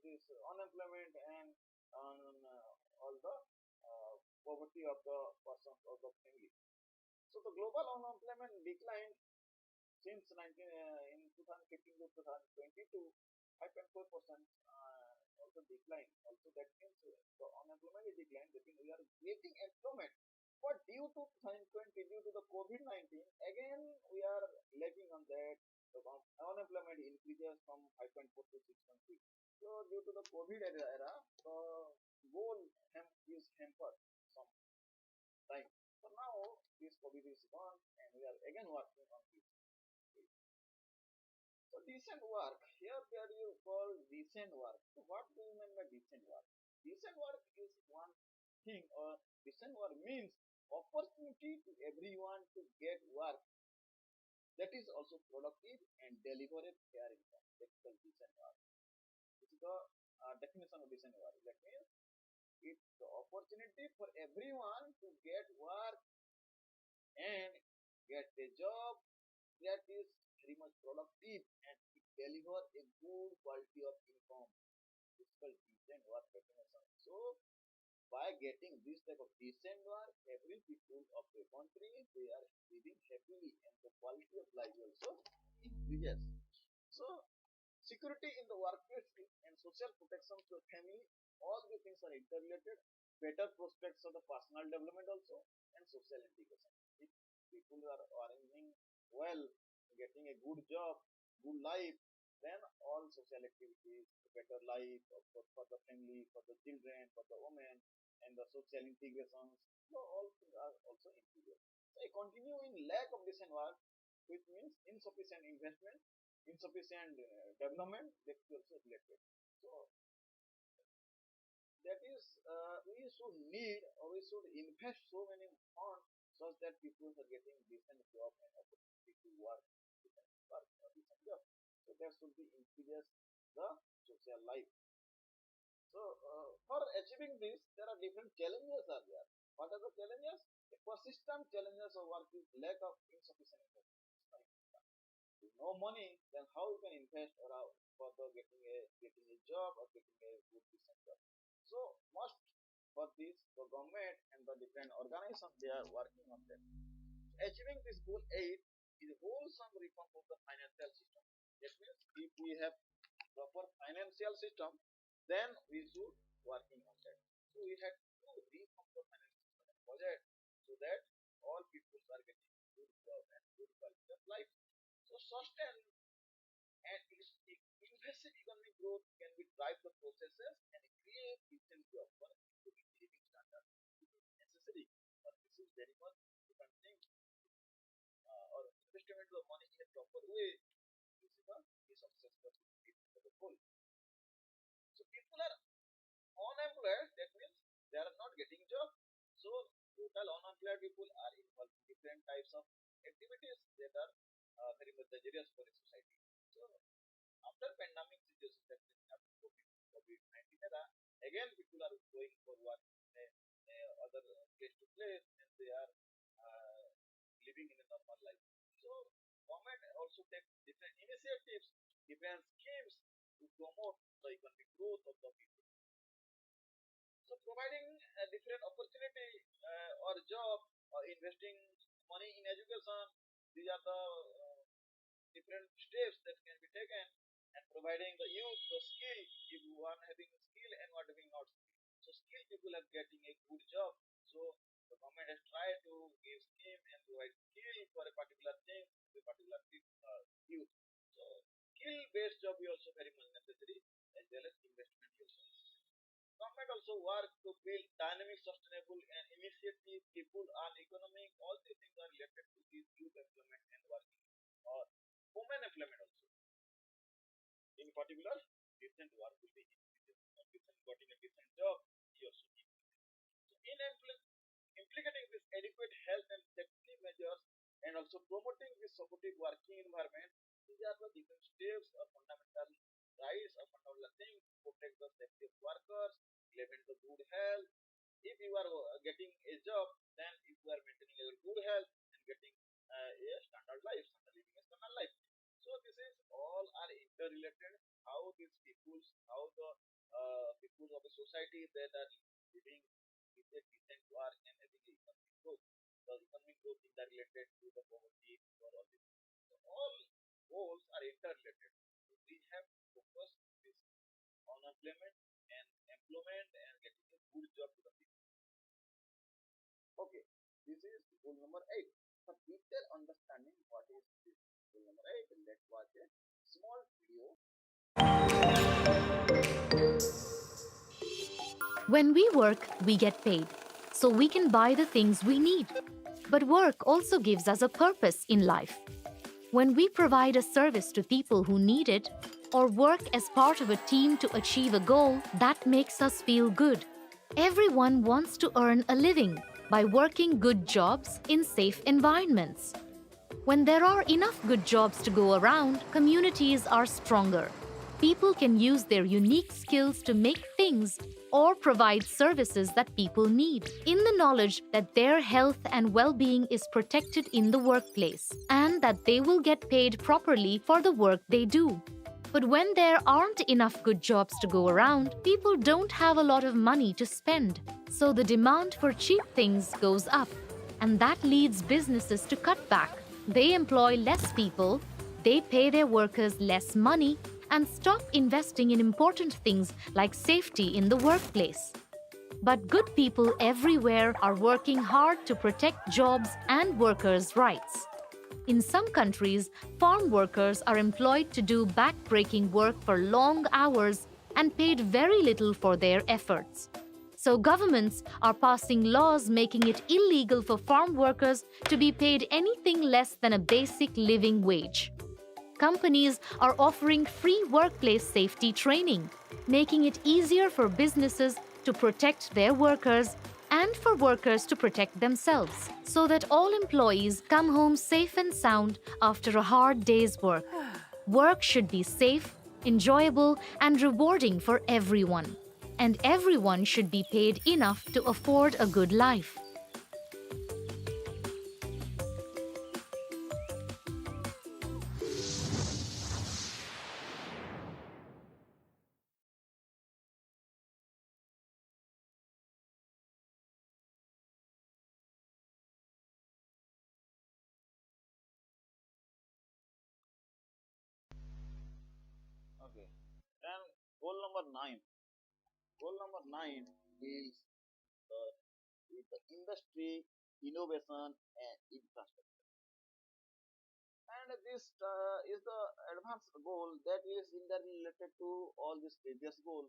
this unemployment and all the poverty of the persons of the family. So the global unemployment declined since in 2015 to 2022, 5.4% also decline. Also that means the unemployment is declined. That means we are getting employment. But due to 2020, due to the COVID-19, again we are lagging on that. the unemployment increases from 5.4 to 6.3. So due to the COVID era, the goal is hampered some time. So now this COVID is gone and we are again working on this. So decent work, here there you call decent work. So what do you mean by decent work? Decent work is one thing, or decent work means opportunity to everyone to get work that is also productive and deliver a fair income. That's called decent work. This is the definition of decent work. That means it's the opportunity for everyone to get work and get a job that is very much productive and it deliver a good quality of income. This is called decent work definition. So by getting this type of decent work, every people of the country they are living happily and the quality of life also increases. So security in the workplace and social protection to the family, all the things are interrelated. Better prospects of the personal development also and social integration. If people are earning well, getting a good job, good life, then all social activities, better life for the family, for the children, for the women, and the social integrations, so all things are also included. So a continuing lack of decent work, which means insufficient investment, insufficient development, that is also related. So that is, we should need or we should invest so many funds such that people are getting decent job and opportunity to work, decent work or decent job. So that should be increases the social life. So for achieving this, there are different challenges are there. What are the challenges? The persistent challenges of work is lack of insufficient investment. No money, then how you can invest around for the getting a job or getting a good decent job. So must for this the government and the different organizations they are working on that. Achieving this goal 8 is a wholesome reform of the financial system. That means if we have proper financial system, then we should working on that. So we had to reform the financial system and budget so that all people are getting good job and good quality of life. So sustain and inclusive economic growth can be drive the processes and create decent job for improving living standard. This is necessary, but this is very much important thing. Or investment of money in a proper way. This is the key success for the goal. So people are unemployed. That means they are not getting job. So total unemployed people are involved in different types of activities that are very much dangerous for a society. So after pandemic situation, that is after COVID-19 era, again people are going for work other place to place and they are uh, living in a normal life. So government also take different initiatives, different schemes to promote the economic growth of the people. So providing a different opportunity or job or investing money in education, these are the different steps that can be taken and providing the youth the skill if one having skill and one having not skill. So skilled people are getting a good job. So the government has tried to give scheme and provide skill for a particular thing, to a particular youth. So skill based job is also very much necessary as well as investment is also necessary. Government also work to build dynamic, sustainable and initiative, people and economic, all these things are related to this youth employment and working or women employment also. In particular, decent work will be increased. Decent getting a decent job, he also increases. So in implicating this adequate health and safety measures and also promoting this supportive working environment, these are the different steps or fundamental rights or fundamental things to protect the safety of workers, level the good health. If you are getting a job, then if you are maintaining a good health and getting a standard life, standard living a standard life. So this is all are interrelated. How these peoples, how the people of the society that are living with a decent work and having a economic growth. The economic growth is related to the poverty or all this. So all goals are interrelated. So we have to focus this on employment and employment and getting a good job to the people. Okay, this is goal number 8. For detailed understanding what is this goal number 8. Let's watch a small video. When we work, we get paid, so we can buy the things we need. But work also gives us a purpose in life. When we provide a service to people who need it, or work as part of a team to achieve a goal, that makes us feel good. Everyone wants to earn a living by working good jobs in safe environments. When there are enough good jobs to go around, communities are stronger. People can use their unique skills to make things or provide services that people need, in the knowledge that their health and well being is protected in the workplace and that they will get paid properly for the work they do. But when there aren't enough good jobs to go around, people don't have a lot of money to spend. So the demand for cheap things goes up, and that leads businesses to cut back. They employ less people, they pay their workers less money, and stop investing in important things like safety in the workplace. But good people everywhere are working hard to protect jobs and workers' rights. In some countries, farm workers are employed to do back-breaking work for long hours and paid very little for their efforts. So governments are passing laws making it illegal for farm workers to be paid anything less than a basic living wage. Companies are offering free workplace safety training, making it easier for businesses to protect their workers and for workers to protect themselves, so that all employees come home safe and sound after a hard day's work. Work should be safe, enjoyable, and rewarding for everyone. And everyone should be paid enough to afford a good life. Okay. Then goal number 9. Goal number 9 is uh, with the industry, innovation, and infrastructure. And this is the advanced goal that is interrelated to all these previous goals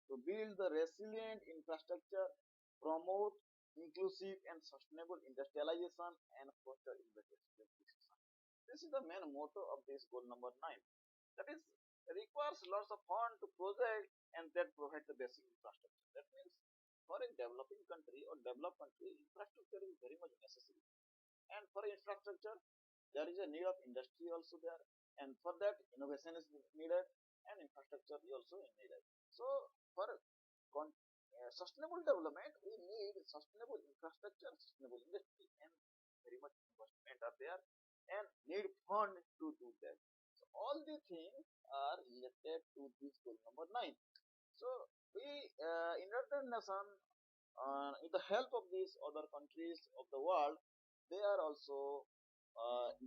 to build the resilient infrastructure, promote inclusive and sustainable industrialization, and foster investment. This is the main motto of this goal number 9. That is, requires lots of fund to project and that provide the basic infrastructure. That means for a developing country or developed country, infrastructure is very much necessary. And for infrastructure, there is a need of industry also there, and for that innovation is needed, and infrastructure is also needed. So for sustainable development, we need sustainable infrastructure, sustainable industry, and very much investment are there, and need fund to do that. So all these things are related to this goal number 9. So we United Nations, with the help of these other countries of the world, they are also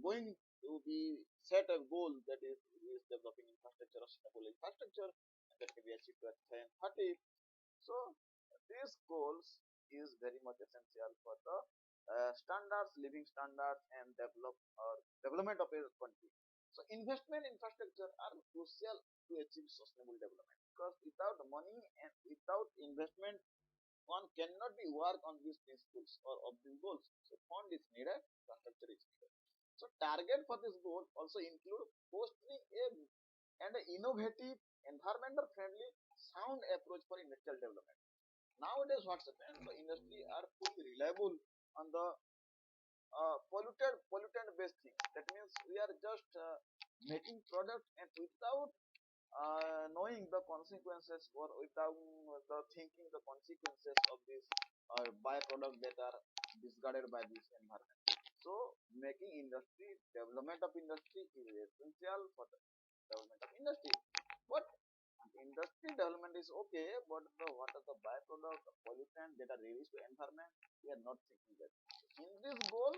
going to be set a goal that is developing infrastructure, sustainable infrastructure, and that can be achieved by 2030. So these goals is very much essential for the standards, living standards, and development of a country. So investment infrastructure are crucial to achieve sustainable development, because without money and without investment, one cannot be work on these principles or of these goals. So fund is needed, infrastructure is needed. So target for this goal also include fostering a and an innovative, environmental friendly, sound approach for industrial development. Nowadays, what's happened? The industry are fully reliable on the pollutant based thing. That means we are just making product and without knowing the consequences or without the thinking the consequences of this byproduct that are discarded by this environment. So making industry, development of industry is essential for the development of industry. But industry development is okay, but what are the byproduct, the pollutant that are released to environment? We are not thinking that. In this goal,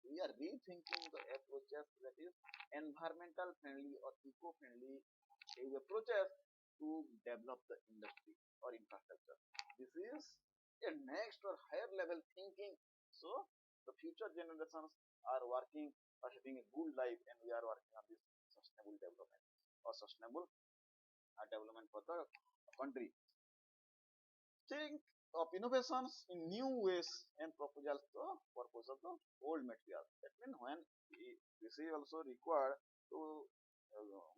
we are rethinking the approaches that is environmental friendly or eco-friendly approaches to develop the industry or infrastructure. This is a next or higher level thinking. So the future generations are working are having a good life, and we are working on this sustainable development or sustainable development for the country. Think of innovations in new ways and proposals the purpose of the old material. That means when this is also required to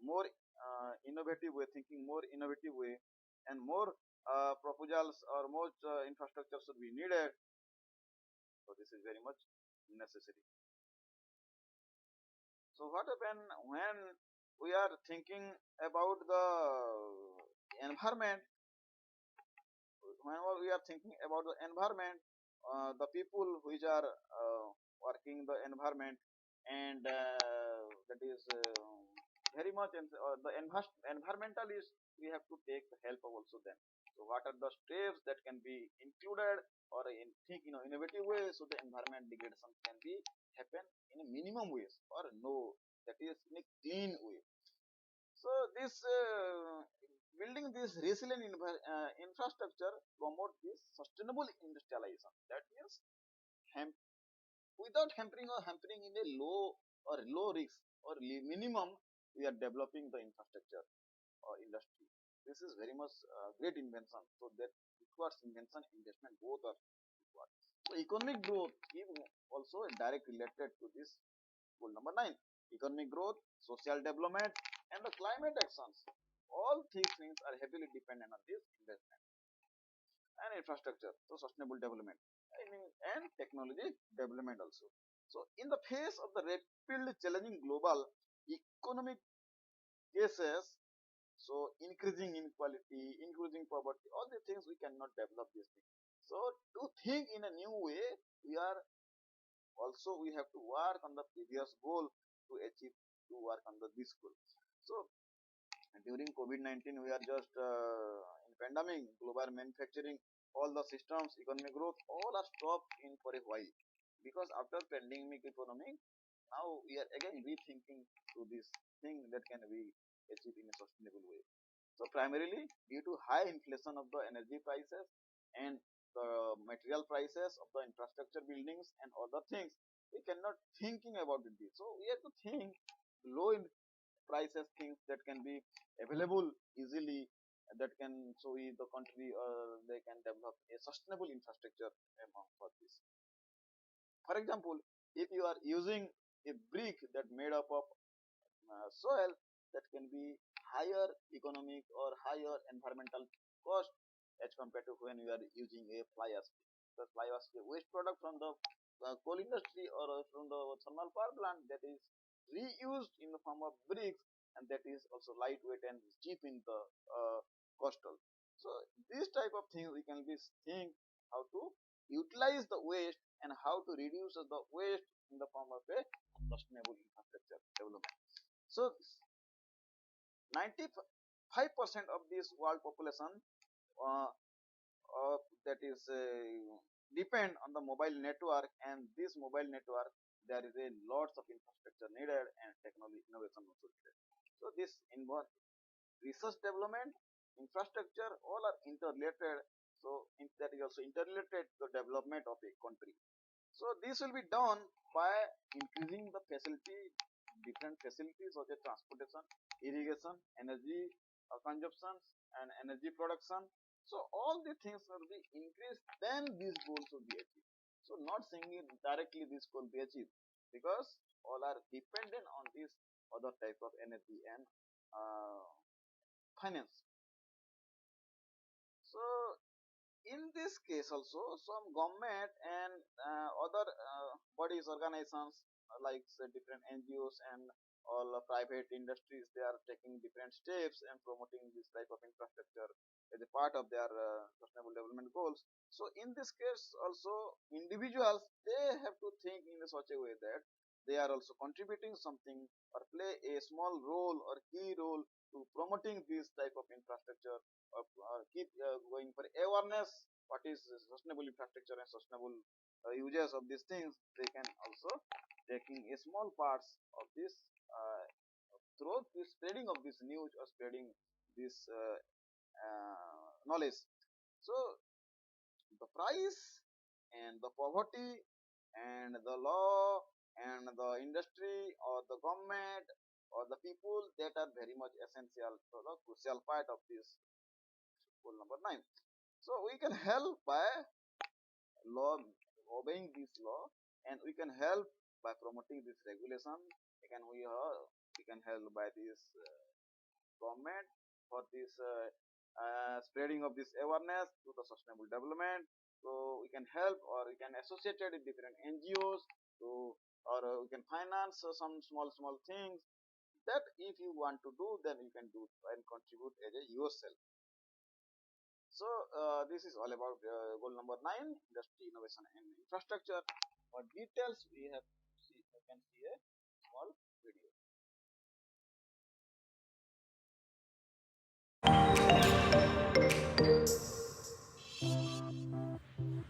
more innovative way, thinking more innovative way, and more proposals or more infrastructure should be needed. So this is very much necessary. So what happen when we are thinking about the environment? Whenever we are thinking about the environment, the people which are working the environment, and that is very much the environmentalists, we have to take the help of also them. So what are the steps that can be included or think innovative ways so the environment degradation can be happen in a minimum ways or no, that is in a clean way. So this building this resilient infrastructure promote this sustainable industrialization. That means ham- without hampering in a low risk or minimum, we are developing the infrastructure or industry. This is very much great invention. So that requires invention, investment, both are required. So economic growth is also direct related to this goal number 9. Economic growth, social development, and the climate actions. All these things are heavily dependent on this investment and infrastructure. So sustainable development, I mean, and technology development also. So in the face of the rapidly challenging global economic cases, so increasing inequality, increasing poverty, all the things we cannot develop these things. So to think in a new way, we have to work on the previous goal to achieve to work on this goal. So during COVID-19, we are just in pandemic, global manufacturing, all the systems, economic growth, all are stopped in for a while, because after pandemic economy, now we are again rethinking to this thing that can be achieved in a sustainable way. So primarily due to high inflation of the energy prices and the material prices of the infrastructure buildings and other things, we cannot thinking about this. So we have to think low in prices things that can be available easily, that can so we, the country they can develop a sustainable infrastructure among for this. For example, if you are using a brick that made up of soil, that can be higher economic or higher environmental cost as compared to when you are using a fly ash. Because fly ash is a waste product from the coal industry or from the thermal power plant that is reused in the form of bricks, and that is also lightweight and cheap in the costal. So this type of things we can be think how to utilize the waste and how to reduce the waste in the form of a sustainable infrastructure development. So 95% of this world population uh, that is depend on the mobile network, and this mobile network there is a lots of infrastructure needed and technology innovation also needed. So this involve research development, infrastructure, all are interrelated. So that is also interrelated to the development of a country. So this will be done by increasing the facility, different facilities of the transportation, irrigation, energy consumption, and energy production. So all the things will be increased, then these goals will be achieved. So not saying it directly this will be achieved, because all are dependent on this other type of energy and uh, finance. So in this case also, some government and other bodies, organizations like different NGOs and all private industries, they are taking different steps and promoting this type of infrastructure as a part of their sustainable development goals. So in this case also, individuals, they have to think in such a way that they are also contributing something or play a small role or key role to promoting this type of infrastructure, or keep going for awareness what is sustainable infrastructure and sustainable uses of these things. They can also taking a small parts of this through the spreading of this news or spreading this knowledge. So the price and the poverty and the law and the industry or the government or the people that are very much essential for the crucial part of this goal number 9. So we can help by law, obeying this law, and we can help by promoting this regulation. We can help by this government for this spreading of this awareness to the sustainable development. So we can help or we can associate it with different NGOs to, or we can finance some small things that if you want to do, then you can do and contribute as a yourself. So this is all about goal number 9, industry, innovation and infrastructure. For details, we have you can see a small video.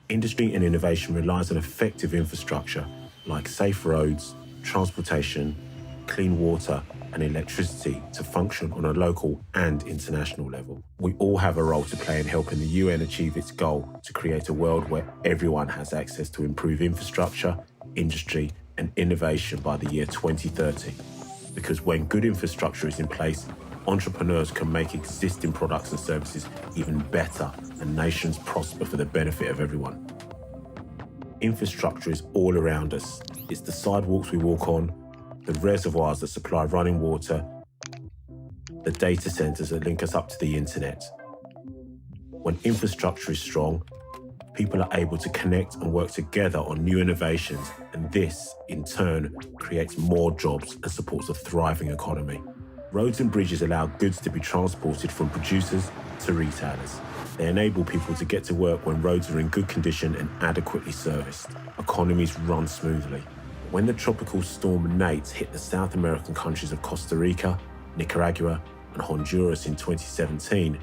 Industry and innovation relies on effective infrastructure like safe roads, transportation, clean water, and electricity to function on a local and international level. We all have a role to play in helping the UN achieve its goal to create a world where everyone has access to improved infrastructure, industry, and innovation by the year 2030. Because when good infrastructure is in place, entrepreneurs can make existing products and services even better and nations prosper for the benefit of everyone. Infrastructure is all around us. It's the sidewalks we walk on, the reservoirs that supply running water, the data centers that link us up to the internet. When infrastructure is strong, people are able to connect and work together on new innovations, and this, in turn, creates more jobs and supports a thriving economy. Roads and bridges allow goods to be transported from producers to retailers. They enable people to get to work when roads are in good condition and adequately serviced. Economies run smoothly. When the tropical storm Nate hit the South American countries of Costa Rica, Nicaragua, and Honduras in 2017,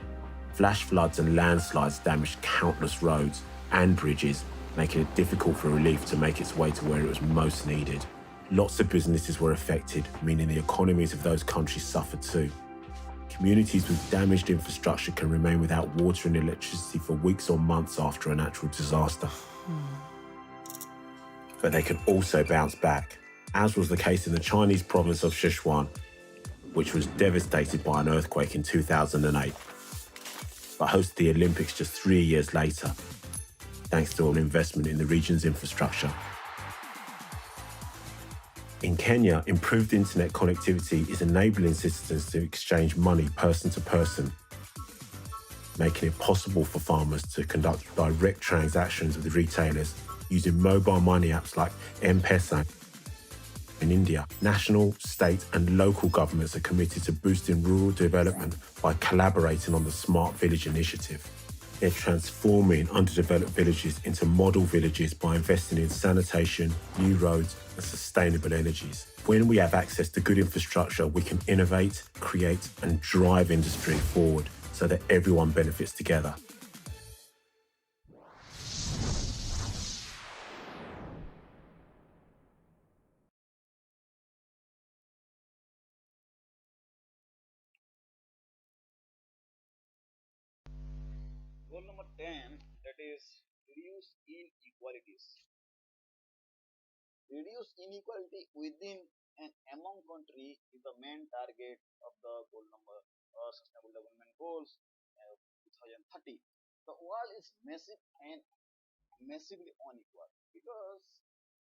flash floods and landslides damaged countless roads and bridges, making it difficult for relief to make its way to where it was most needed. Lots of businesses were affected, meaning the economies of those countries suffered too. Communities with damaged infrastructure can remain without water and electricity for weeks or months after a natural disaster. But they can also bounce back, as was the case in the Chinese province of Sichuan, which was devastated by an earthquake in 2008, but hosted the Olympics just 3 years later, thanks to an investment in the region's infrastructure. In Kenya, improved internet connectivity is enabling citizens to exchange money person to person, making it possible for farmers to conduct direct transactions with retailers using mobile money apps like M-Pesa. In India, national, state and local governments are committed to boosting rural development by collaborating on the Smart Village initiative. They're transforming underdeveloped villages into model villages by investing in sanitation, new roads, and sustainable energies. When we have access to good infrastructure, we can innovate, create, and drive industry forward so that everyone benefits together. Goal number 10, that is reduce inequalities. Reduce inequality within and among country is the main target of the goal number sustainable development goals 2030. The world is massive and massively unequal because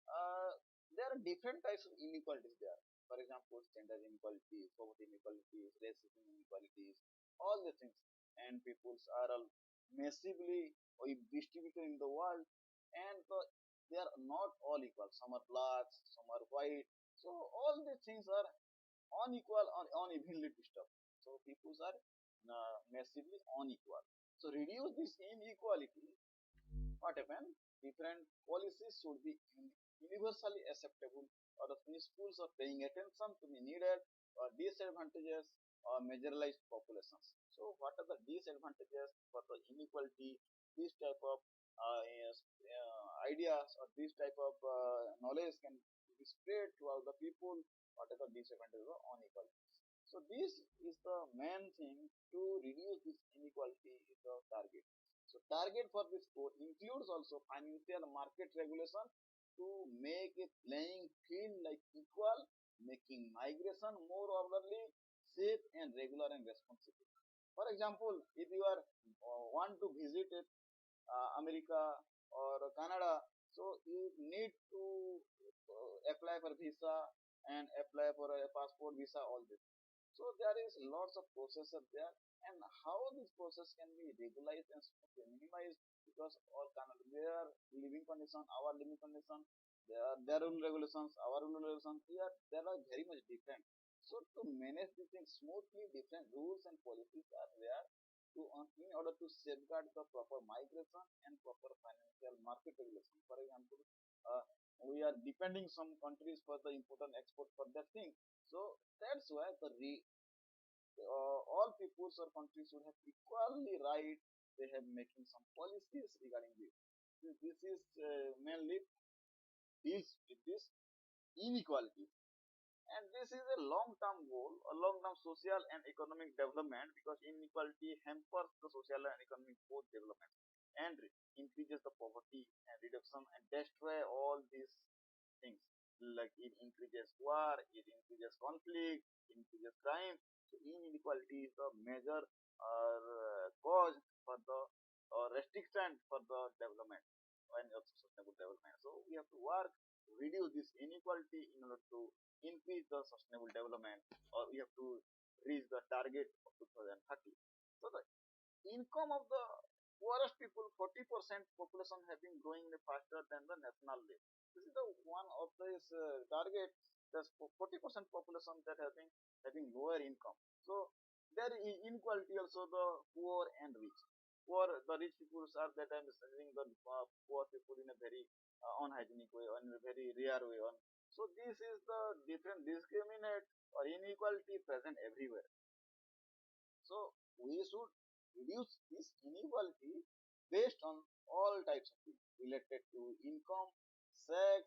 uh, there are different types of inequalities there. For example, gender inequalities, poverty inequalities, racism inequalities, all the things. And peoples are all massively distributed in the world, and they are not all equal. Some are black, some are white. So all these things are unequal or unevenly distributed. So peoples are massively unequal. So reduce this inequality. What happen? Different policies should be universally acceptable, or the schools are paying attention to the needed or disadvantages or marginalized populations. So what are the disadvantages for the inequality? This type of yes, ideas or this type of knowledge can be spread throughout the people. What are the disadvantages of inequalities? So this is the main thing to reduce this inequality is the target. So target for this code includes also financial market regulation to make a playing field like equal, making migration more orderly, safe and regular and responsible. For example, if you are want to visit America or Canada, so you need to apply for visa and apply for a passport visa, all this. So there is lots of processes there, and how this process can be regularized and minimized, because all kind of their living condition, our living condition, their rule regulations, our rule regulations, they are very much different. So to manage these things smoothly, different rules and policies are there to in order to safeguard the proper migration and proper financial market regulation. For example, uh, we are depending some countries for the important export for that thing. So that's why all peoples or countries should have equally right. They have making some policies regarding this. This is mainly deals with this inequality, and this is a long-term goal, a long-term social and economic development, because inequality hampers the social and economic both development and increases the poverty and reduction and destroy all these things, like it increases war, it increases conflict, increases crime. So inequality is the major cause for the restriction for the development and also sustainable development. So we have to work to reduce this inequality in order to increase the sustainable development, or we have to reach the target of 2030. So the income of the poorest people, 40% population have been growing faster than the national rate. This is the one of this target. There's 40% population that have been having lower income. So there is inequality also, the poor and rich. Poor, the rich people are that time serving the poor people in a very unhygienic way or in a very rare way. So this is the different discriminate or inequality present everywhere. So we should reduce this inequality based on all types of things related to income, sex,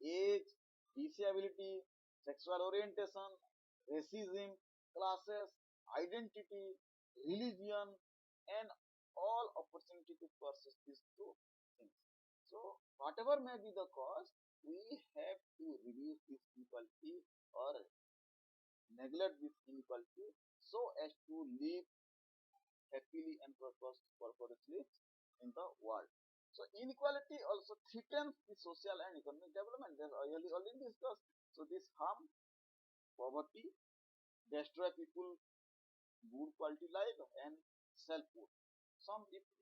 age, disability, sexual orientation, racism, classes, identity, religion, and all opportunity to pursue these two things. So whatever may be the cause, we have to reduce this inequality or neglect this inequality so as to live happily and prosperously in the world. So inequality also threatens the social and economic development. As I already discussed. So this harm poverty, destroy people good quality life and self-worth.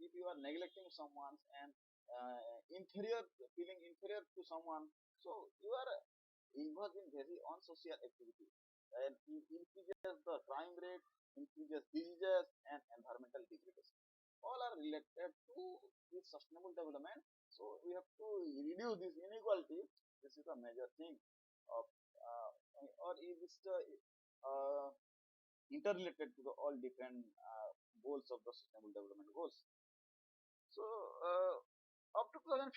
If you are neglecting someone and inferior, feeling inferior to someone, so you are involved in very unsocial activity, and it increases the crime rate, increases diseases and environmental degradation. All are related to this sustainable development. So we have to reduce this inequality. This is a major thing of or is this interrelated to the all different goals of the sustainable development goals. So up to 2015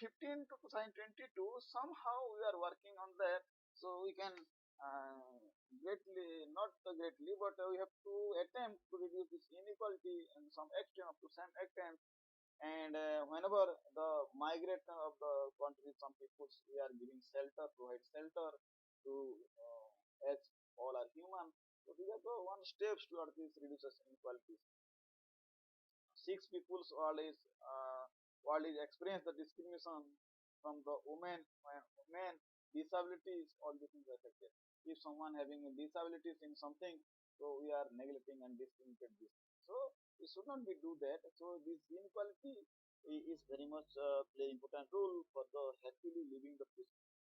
to 2022, somehow we are working on that. So we can greatly, not greatly, but we have to attempt to reduce this inequality in some extent, up to some extent. And whenever the migration of the country, some people we are giving shelter, provide shelter to as all are human. So these are the one steps towards this reduces inequalities. Six people's world is experience the discrimination from the women, when men, disabilities, all these things are affected. If someone having disabilities in something, so we are neglecting and discriminating this. So we should not be do that. So this inequality is very much play important role for the happily living the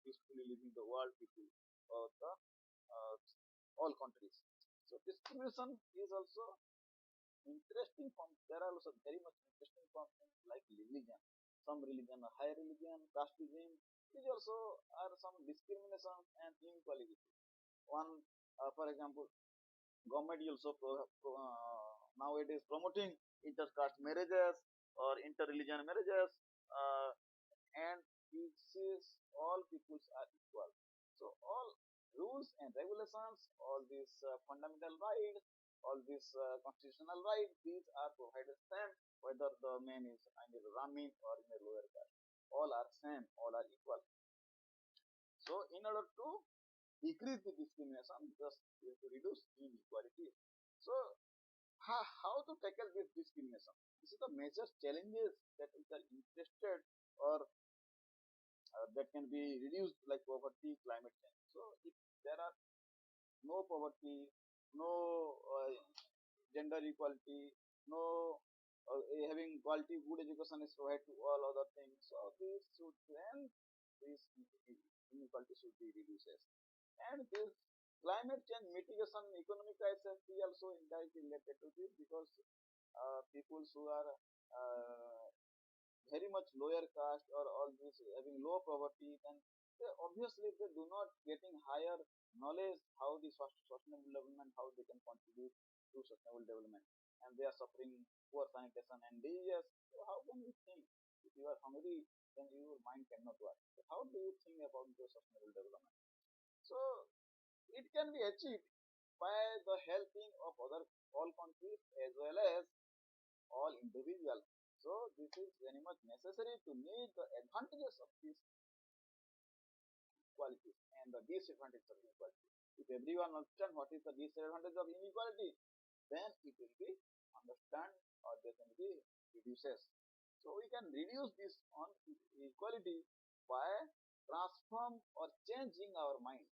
peacefully living the world people or the uh, all countries. So discrimination is also interesting forms. There are also very much interesting forms like religion. Some religion, a high religion, casteism. These also are some discrimination and inequality. One, for example, government also nowadays promoting intercaste marriages or interreligion marriages, and this is all peoples are equal. So all rules and regulations, all these fundamental rights, all these constitutional rights, these are provided same whether the man is in a Ramin or in a lower caste. All are same, all are equal. So in order to decrease the discrimination, just we have to reduce inequality. So how to tackle this discrimination? This is the major challenges that we are interested or that can be reduced, like poverty, climate change. So if there are no poverty, no gender equality, no having quality good education is provided to all other things. So this should then this inequality should be reduced. And this climate change mitigation, economic crisis, we also indirectly related to this, because people who are very much lower caste or all this having low poverty, then obviously they do not getting higher knowledge how the sustainable development, how they can contribute to sustainable development, and they are suffering poor sanitation and diseases. So how can we think? If you are hungry, then your mind cannot work. So how do you think about the sustainable development? So it can be achieved by the helping of other all countries as well as all individuals. So this is very much necessary to meet the advantages of these qualities and the disadvantages of inequality. If everyone understands what is the disadvantage of inequality, then it will be understand or they can be reduces. So we can reduce this on inequality by transform or changing our mind.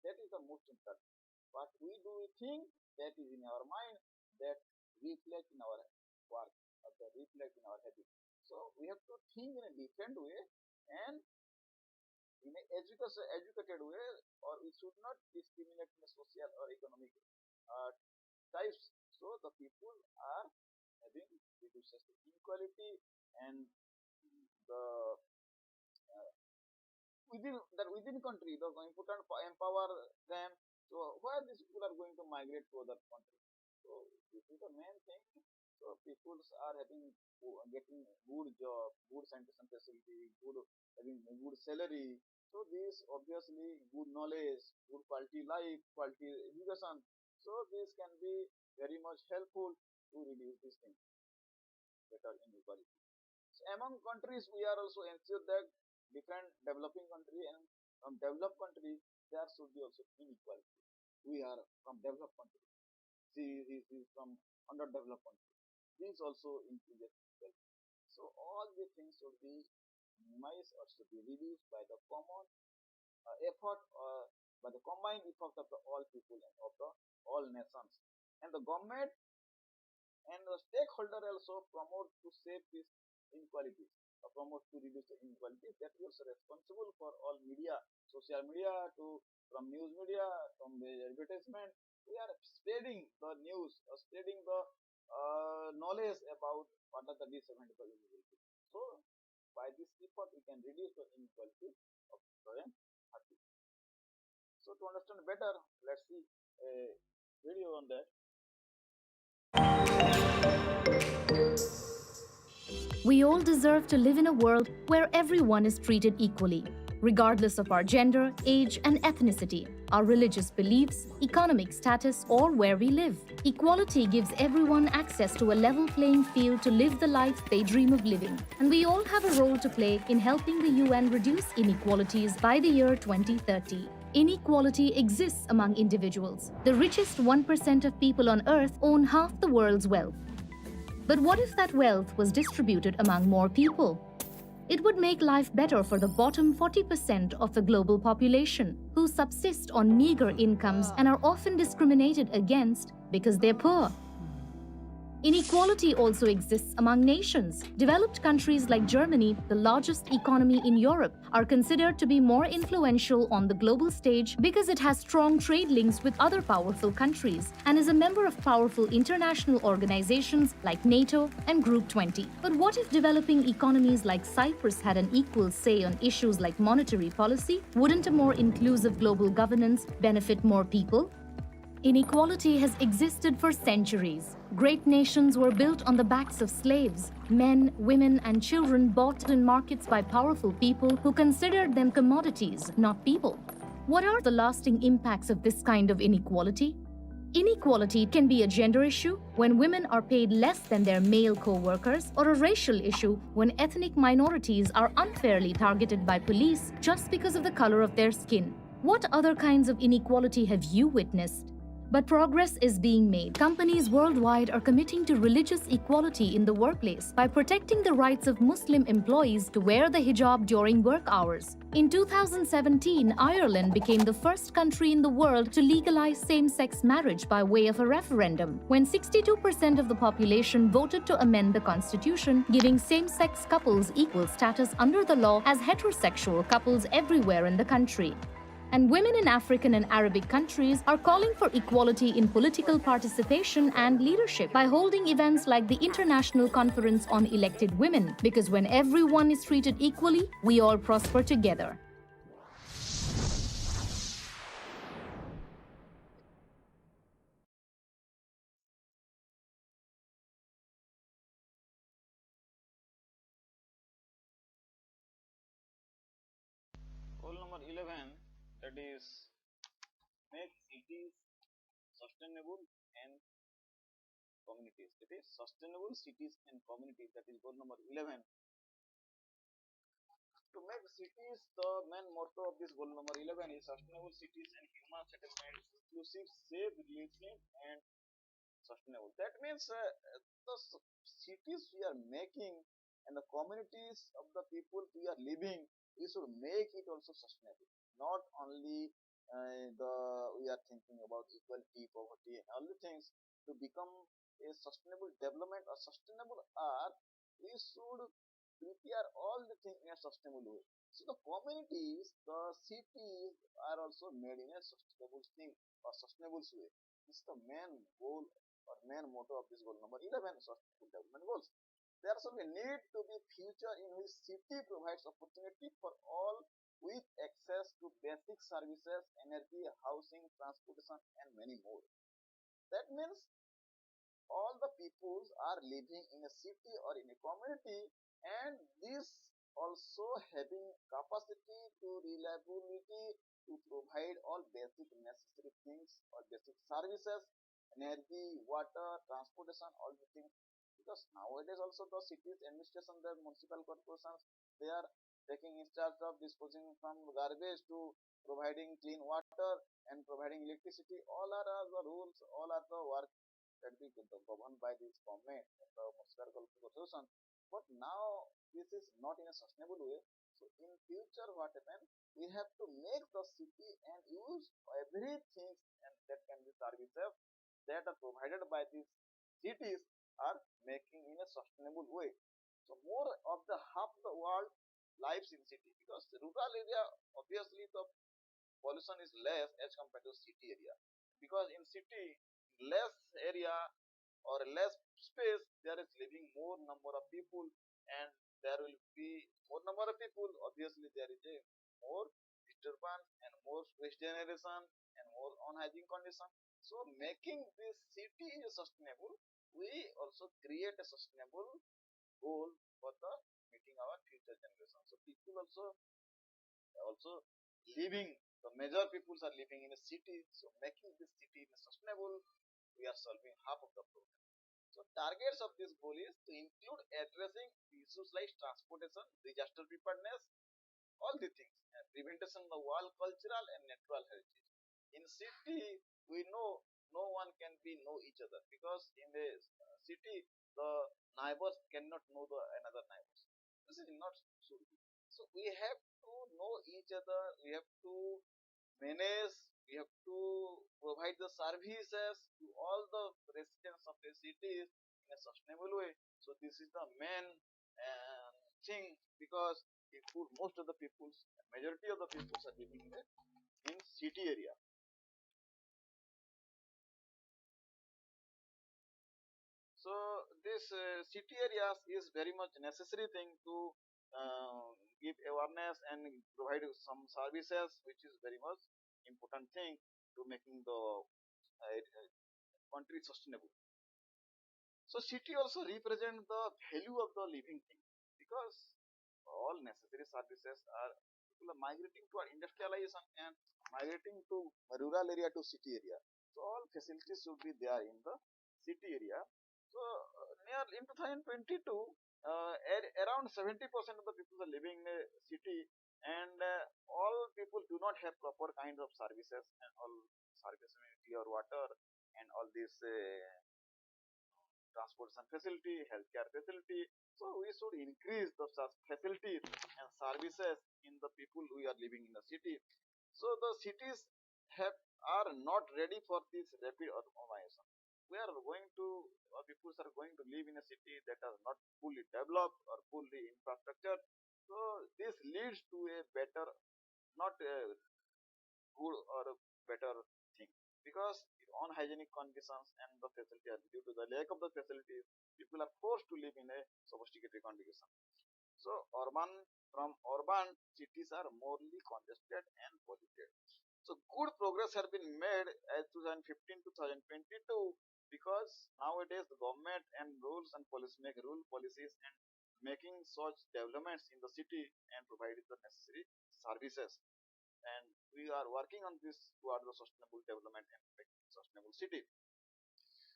That is the most important. What we do, we think, that is in our mind, that reflect in our work or that reflect in our habit. So we have to think in a different way and in an educated way, or we should not discriminate in a social or economic types. So the people are having reduces the inequality and the within country, the important empower them. So where these people are going to migrate to other countries? So this is the main thing. So people are getting good job, good sanitation facility, having good salary. So this obviously good knowledge, good quality life, quality education. So this can be very much helpful to reduce this thing, better inequality. So among countries, we are also ensure that different developing country and from developed country there should be also inequality. We are from developed country. She is from underdeveloped country. This also includes equality. So all these things should be minimized or should be reduced by the common effort or by the combined effort of the all people and of the all nations. And the government and the stakeholder also promote to save this inequality or promote to reduce the inequality. That is also responsible for all media, social media, to from news media, from the advertisement. We are spreading the news or spreading the knowledge about what are the disadvantages of inequality. So by this effort, we can reduce the inequality of 2030. So to understand better, let's see a video on that. We all deserve to live in a world where everyone is treated equally, regardless of our gender, age, and ethnicity, our religious beliefs, economic status, or where we live. Equality gives everyone access to a level playing field to live the life they dream of living. And we all have a role to play in helping the UN reduce inequalities by the year 2030. Inequality exists among individuals. The richest 1% of people on Earth own half the world's wealth. But what if that wealth was distributed among more people? It would make life better for the bottom 40% of the global population, who subsist on meager incomes and are often discriminated against because they're poor. Inequality also exists among nations. Developed countries like Germany, the largest economy in Europe, are considered to be more influential on the global stage because it has strong trade links with other powerful countries and is a member of powerful international organizations like NATO and Group 20. But what if developing economies like Cyprus had an equal say on issues like monetary policy? Wouldn't a more inclusive global governance benefit more people? Inequality has existed for centuries. Great nations were built on the backs of slaves. Men, women, and children bought in markets by powerful people who considered them commodities, not people. What are the lasting impacts of this kind of inequality? Inequality can be a gender issue when women are paid less than their male co workers, or a racial issue when ethnic minorities are unfairly targeted by police just because of the color of their skin. What other kinds of inequality have you witnessed? But progress is being made. Companies worldwide are committing to religious equality in the workplace by protecting the rights of Muslim employees to wear the hijab during work hours. In 2017, Ireland became the first country in the world to legalize same-sex marriage by way of a referendum, when 62% of the population voted to amend the constitution, giving same-sex couples equal status under the law as heterosexual couples everywhere in the country. And women in African and Arabic countries are calling for equality in political participation and leadership by holding events like the International Conference on Elected Women, because when everyone is treated equally, we all prosper together. Goal number 11, that is make cities sustainable and communities. It is sustainable cities and communities. That is goal number 11. To make cities, the main motto of this goal number 11 is sustainable cities and human settlement, inclusive, safe, resilient, and sustainable. That means the cities we are making and the communities of the people we are living, we should make it also sustainable. Not only the we are thinking about equality, poverty, and all the things. To become a sustainable development or sustainable earth, we should prepare all the things in a sustainable way. So the communities, the cities are also made in a sustainable thing or sustainable way. This is the main goal or main motto of this goal number 11, sustainable development goals. There should be need to be future in which city provides opportunity for all with access to basic services, energy, housing, transportation, and many more. That means all the peoples are living in a city or in a community, and this also having capacity to reliability to provide all basic necessary things or basic services, energy, water, transportation, all the things. Because nowadays also the cities administration, the municipal corporations, they are taking in charge of disposing from garbage to providing clean water and providing electricity. All are the rules, all are the work that be governed by this government and the municipal corporation. But now this is not in a sustainable way. So in future, what happen? We have to make the city and use everything and that can be services that are provided by these cities are making in a sustainable way. So more of the half the world lives in city, because rural area obviously the pollution is less as compared to city area, because in city less area or less space there is living more number of people, and there will be more number of people, obviously there is a more disturbance and more waste generation and more unhygiene condition. So making this city sustainable, we also create a sustainable goal for the meeting our future generation. So people also living, the major peoples are living in a city, so making this city sustainable, we are solving half of the problem. So targets of this goal is to include addressing issues like transportation, disaster preparedness, all the things, and prevention of world cultural and natural heritage. In city, we know no one can be know each other, because in the city the neighbors cannot know the another neighbors. This is not true. So we have to know each other, we have to manage, we have to provide the services to all the residents of the cities in a sustainable way. So this is the main thing, because people, most of the peoples, majority of the peoples are living in city area. So this city areas is very much necessary thing to give awareness and provide some services, which is very much important thing to making the country sustainable. So city also represent the value of the living thing, because all necessary services are, people are migrating to industrialization and migrating to rural area to city area. So all facilities should be there in the city area. So near in 2022, around 70% of the people are living in a city, and all people do not have proper kinds of services and all services, clear water and all these transportation facility, healthcare facility. So we should increase the facilities and services in the people who are living in the city. So the cities are not ready for this rapid urbanization. We are going to, people are going to live in a city that are not fully developed or fully infrastructure. So this leads to a better, not a good or a better thing, because unhygienic conditions and the facility are due to the lack of the facilities, people are forced to live in a sophisticated condition. So from urban cities are morely congested and polluted. So good progress has been made as 2015 to 2022, because nowadays the government and rules and policies make rule policies and making such developments in the city and providing the necessary services. And we are working on this towards the sustainable development and making sustainable city.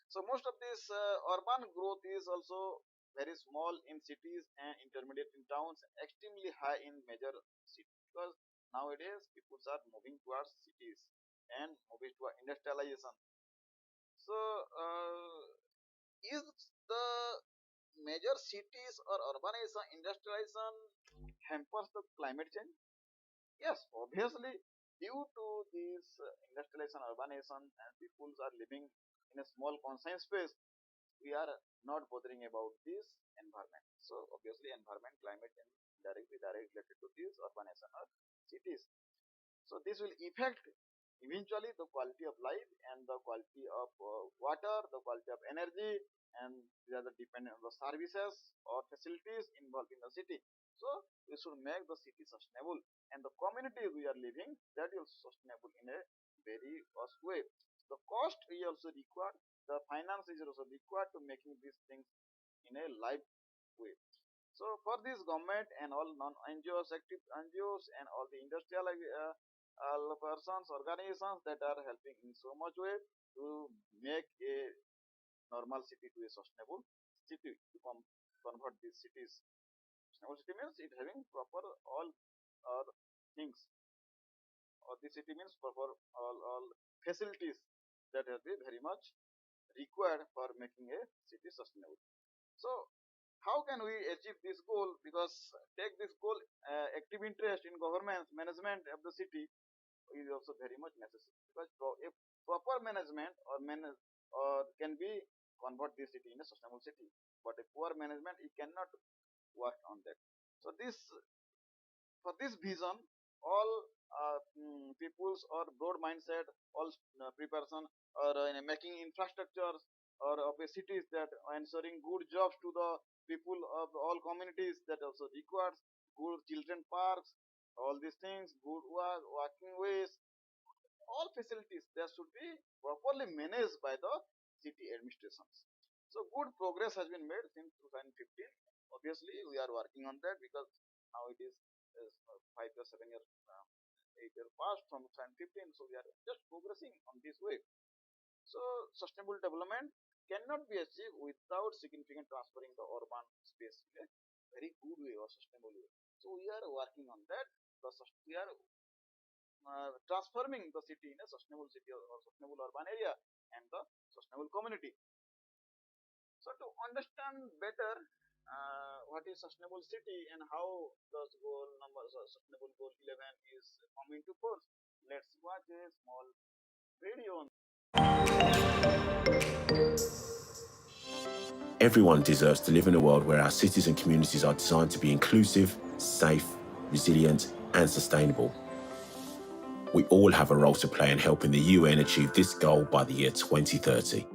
So most of this urban growth is also very small in cities and intermediate in towns, extremely high in major cities, because nowadays people are moving towards cities and moving toward industrialization. So is the major cities or urbanization, industrialization hampers the climate change? Yes, obviously, due to this industrialization, urbanization, and people are living in a small confined space, we are not bothering about this environment. So obviously, environment, climate change directly related to this urbanization or cities. So this will affect eventually the quality of life and the quality of water, the quality of energy, and they are dependent on the services or facilities involved in the city. So we should make the city sustainable, and the community we are living, that is sustainable in a very vast way. The cost is also required, the finance is also required to making these things in a live way. So for this, government and all non-NGOs, active NGOs, and all the industrial persons, organizations that are helping in so much way to make a normal city to a sustainable city, to convert these cities. Sustainable city means it having proper all things, or the city means proper all facilities that are very much required for making a city sustainable. So how can we achieve this goal? Because take this goal, active interest in government management of the city is also very much necessary, because if proper management or can be convert this city in a sustainable city, but a poor management, it cannot work on that. So this, for this vision, all peoples or broad mindset, all preparation or making infrastructures or of a cities that are ensuring good jobs to the people of all communities, that also requires good children parks, all these things, good walking ways, all facilities that should be properly managed by the city administrations. So good progress has been made since 2015. Obviously, we are working on that, because now it is 5 years, 7 years, 8 years past from 2015. So we are just progressing on this way. So sustainable development cannot be achieved without significant transferring the urban space in a very good way or sustainable way. So we are working on that. We are transforming the city in a sustainable city or sustainable urban area and the sustainable community. So to understand better what is sustainable city and how the goal number sustainable goal 11 is coming to force, let's watch a small video. Everyone deserves to live in a world where our cities and communities are designed to be inclusive, safe, resilient, and sustainable. We all have a role to play in helping the UN achieve this goal by the year 2030.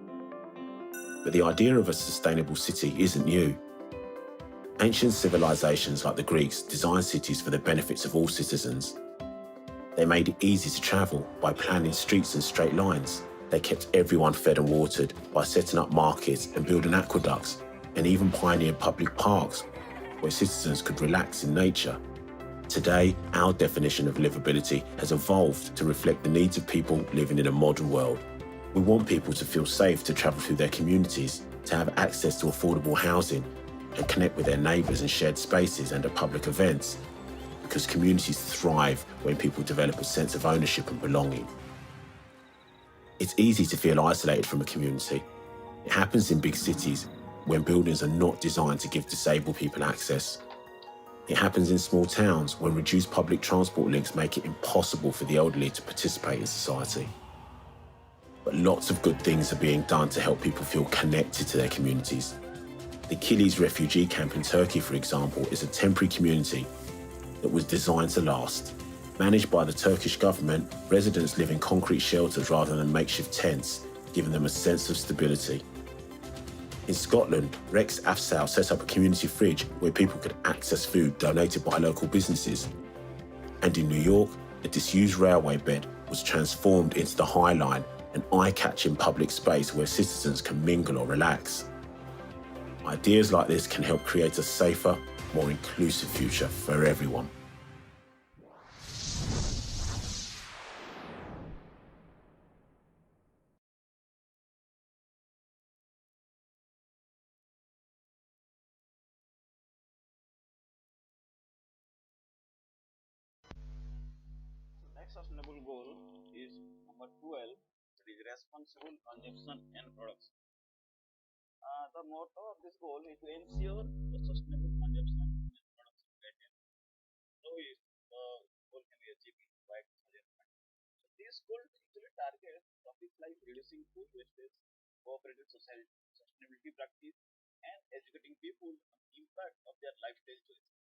But the idea of a sustainable city isn't new. Ancient civilizations like the Greeks designed cities for the benefits of all citizens. They made it easy to travel by planning streets in straight lines. They kept everyone fed and watered by setting up markets and building aqueducts, and even pioneered public parks where citizens could relax in nature. Today, our definition of livability has evolved to reflect the needs of people living in a modern world. We want people to feel safe to travel through their communities, to have access to affordable housing, and connect with their neighbours in shared spaces and at public events, because communities thrive when people develop a sense of ownership and belonging. It's easy to feel isolated from a community. It happens in big cities when buildings are not designed to give disabled people access. It happens in small towns when reduced public transport links make it impossible for the elderly to participate in society. But lots of good things are being done to help people feel connected to their communities. The Kilis refugee camp in Turkey, for example, is a temporary community that was designed to last. Managed by the Turkish government, residents live in concrete shelters rather than makeshift tents, giving them a sense of stability. In Scotland, Rex Afsal set up a community fridge where people could access food donated by local businesses. And in New York, a disused railway bed was transformed into the High Line, an eye-catching public space where citizens can mingle or relax. Ideas like this can help create a safer, more inclusive future for everyone. Next sustainable goal is number 12, that is responsible consumption and production. The motto of this goal is to ensure the sustainable consumption and production guidelines. So is the goal can be achieved by 2020. So this goal actually targets topics like reducing food wastage, cooperative social sustainability practice, and educating people on the impact of their lifestyle choices.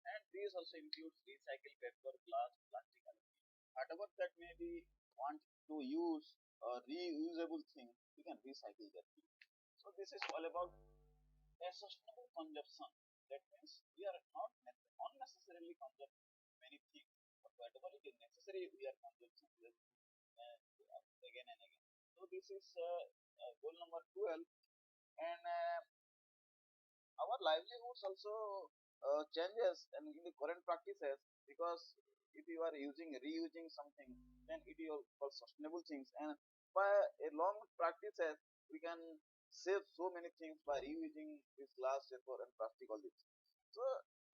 And these also includes recycled paper, glass, plastic, aluminum. Whatever that may be want to use a reusable thing, you can recycle that thing. So this is all about a sustainable consumption. That means we are not unnecessarily consuming many things, but whatever it is necessary, we are consuming them again and again. So this is goal number 12, and our livelihoods also changes and in the current practices, because if you are reusing something, then it is called sustainable things, and by a long practices we can save so many things by reusing this glass, paper, and plastic, all this. So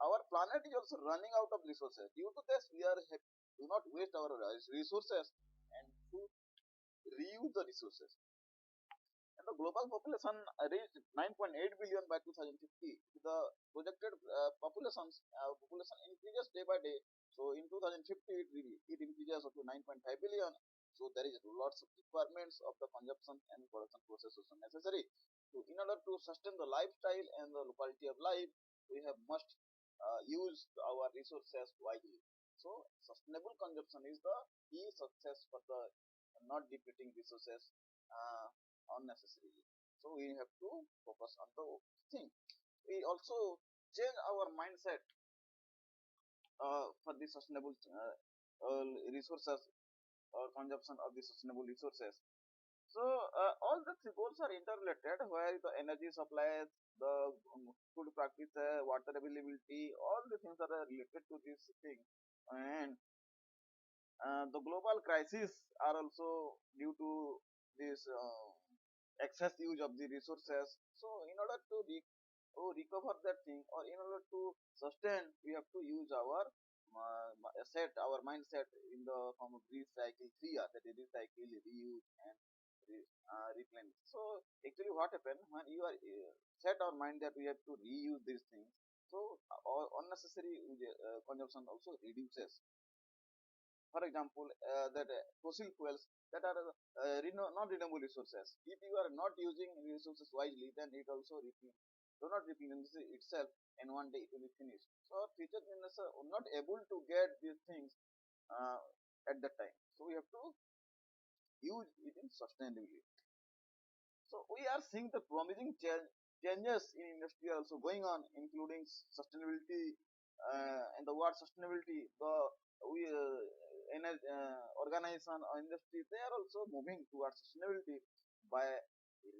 our planet is also running out of resources. Due to this, we are do not waste our resources and to reuse the resources. And the global population reached 9.8 billion by 2050. The projected population increases day by day. So in 2050, it increases up to 9.5 billion. So there is lots of requirements of the consumption and production processes necessary. So in order to sustain the lifestyle and the quality of life, we have must use our resources wisely. So sustainable consumption is the key success for the not depleting resources unnecessarily. So we have to focus on the thing. We also change our mindset for the sustainable resources or consumption of the sustainable resources. So all the three goals are interrelated, where the energy supplies, the food practice, water availability, all the things are related to this thing. And the global crisis are also due to this excess use of the resources. So in order to recover that thing, or in order to sustain, we have to use our our mindset in the form of recycle 3R, that is recycle, reuse, and replenish. So actually what happens when you are set our mind that we have to reuse these things, so unnecessary consumption also reduces. For example, that fossil fuels that are non-renewable resources. If you are not using resources wisely, then it also do not replenish itself, and one day it will be finished. So future generation are not able to get these things uh, at that time. So we have to use it in sustainably. So we are seeing the promising changes in industry also going on, including sustainability, and the word sustainability. The we organization or industry, they are also moving towards sustainability by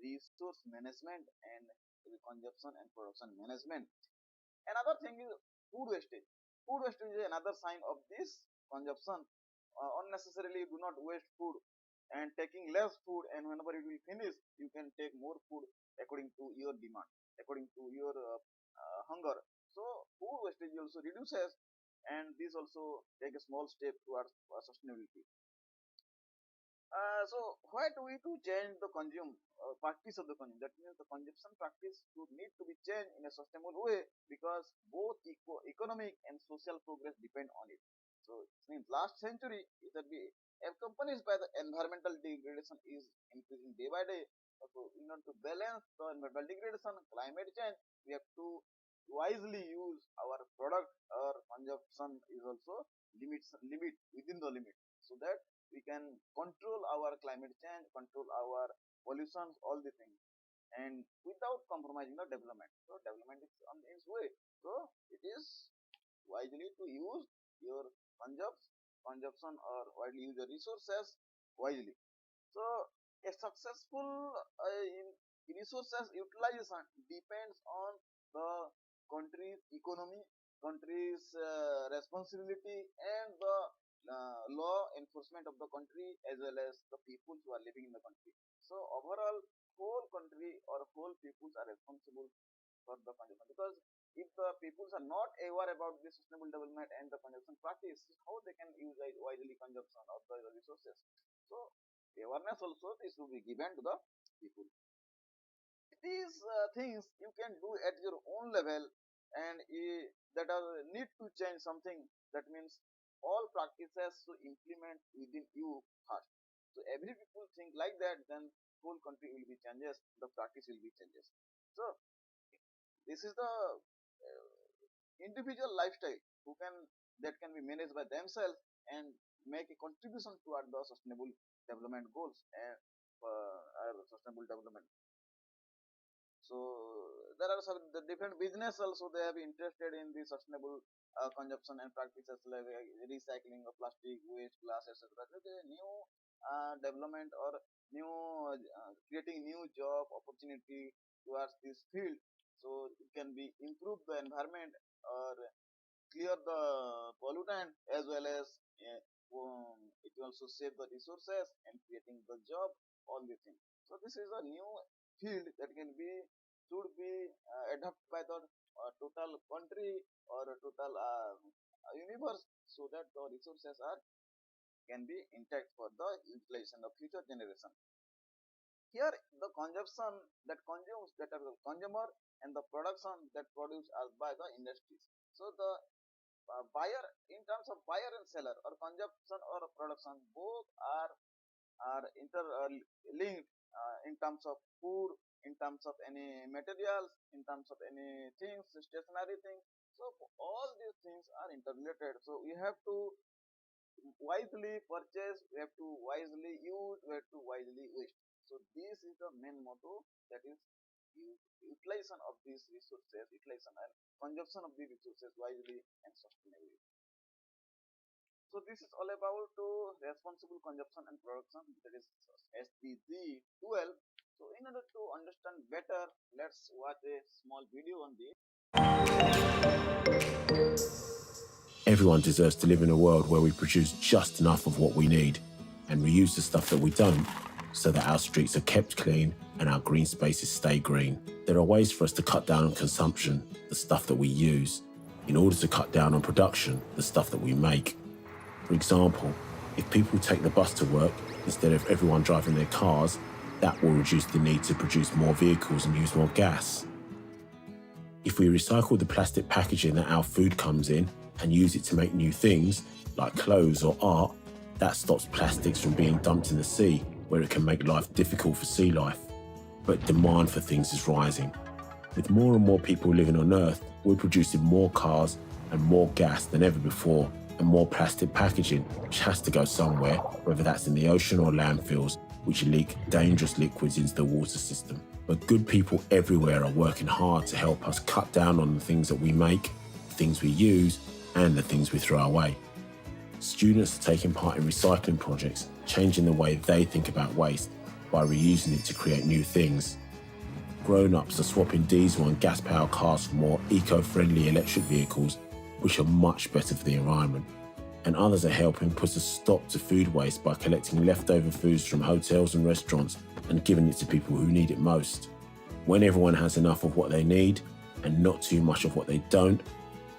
resource management and consumption and production management. Another thing is food wastage. Food wastage is another sign of this consumption. Unnecessarily do not waste food, and taking less food, and whenever it will finish, you can take more food according to your demand, according to your hunger. So food wastage also reduces, and this also take a small step towards sustainability. So why do we to change the practice of the consume? That means the consumption practice would need to be changed in a sustainable way, because both economic and social progress depend on it. So since last century, that we accompanied by the environmental degradation is increasing day by day. So in order to balance the environmental degradation, climate change, we have to wisely use our product. Our consumption is also limit within the limit, so that we can control our climate change, control our pollutions, all the things, and without compromising the development. So development is on its way. So it is wisely to use your consumption, or widely use your resources wisely. So a successful resources utilization depends on the country's economy, country's responsibility, and the law enforcement of the country, as well as the people who are living in the country. So overall, whole country or whole peoples are responsible for the consumption, because if the peoples are not aware about the sustainable development and the consumption practice, how they can use wisely consumption of the resources. So awareness also is to be given to the people. These things you can do at your own level, and that are need to change something. That means all practices to implement within you first. So every people think like that, then whole country will be changes, the practice will be changes. So this is the individual lifestyle who can that can be managed by themselves and make a contribution toward the sustainable development goals and sustainable development. So there are some the different business also, they have interested in the sustainable consumption and practices like recycling of plastic waste, glass, etc. The new development or new creating new job opportunity towards this field. So it can be improve the environment or clear the pollutant, as well as it also save the resources and creating the job, all the things. So this is a new field that should be adopted by the total country or total universe, so that the resources can be intact for the utilization of future generation. Here the consumption that consumes, that are the consumer, and the production that produced are by the industries. So the buyer, in terms of buyer and seller, or consumption or production, both are interlinked in terms of food, in terms of any materials, in terms of any things, stationary things. So all these things are interrelated. So we have to wisely purchase, we have to wisely use, we have to wisely waste. So this is the main motto, that is utilization of these resources, utilization and consumption of the resources wisely and sustainably. So this is all about responsible consumption and production, that is SDG 12. So in order to understand better, let's watch a small video on this. Everyone deserves to live in a world where we produce just enough of what we need and reuse the stuff that we don't, so that our streets are kept clean and our green spaces stay green. There are ways for us to cut down on consumption, the stuff that we use, in order to cut down on production, the stuff that we make. For example, if people take the bus to work instead of everyone driving their cars, that will reduce the need to produce more vehicles and use more gas. If we recycle the plastic packaging that our food comes in and use it to make new things, like clothes or art, that stops plastics from being dumped in the sea, where it can make life difficult for sea life. But demand for things is rising. With more and more people living on Earth, we're producing more cars and more gas than ever before, and more plastic packaging, which has to go somewhere, whether that's in the ocean or landfills, which leak dangerous liquids into the water system. But good people everywhere are working hard to help us cut down on the things that we make, the things we use, and the things we throw away. Students are taking part in recycling projects, changing the way they think about waste by reusing it to create new things. Grown-ups are swapping diesel and gas-powered cars for more eco-friendly electric vehicles, which are much better for the environment. and others are helping put a stop to food waste by collecting leftover foods from hotels and restaurants and giving it to people who need it most. When everyone has enough of what they need and not too much of what they don't,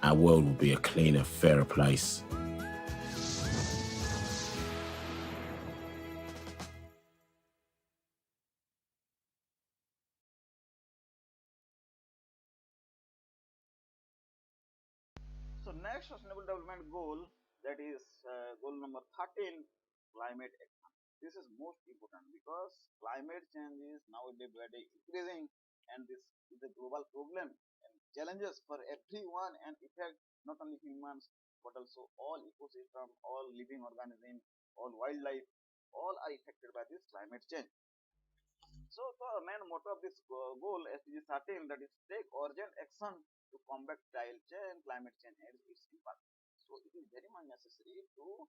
our world will be a cleaner, fairer place. So next sustainable development goal, that is goal number 13, climate action. This is most important because climate change is nowadays by day increasing, and this is a global problem and challenges for everyone and affect not only humans but also all ecosystem, all living organisms, all wildlife, all are affected by this climate change. So the main motto of this goal SDG 13, that is take urgent action to combat climate change and its impact. So it is very much necessary to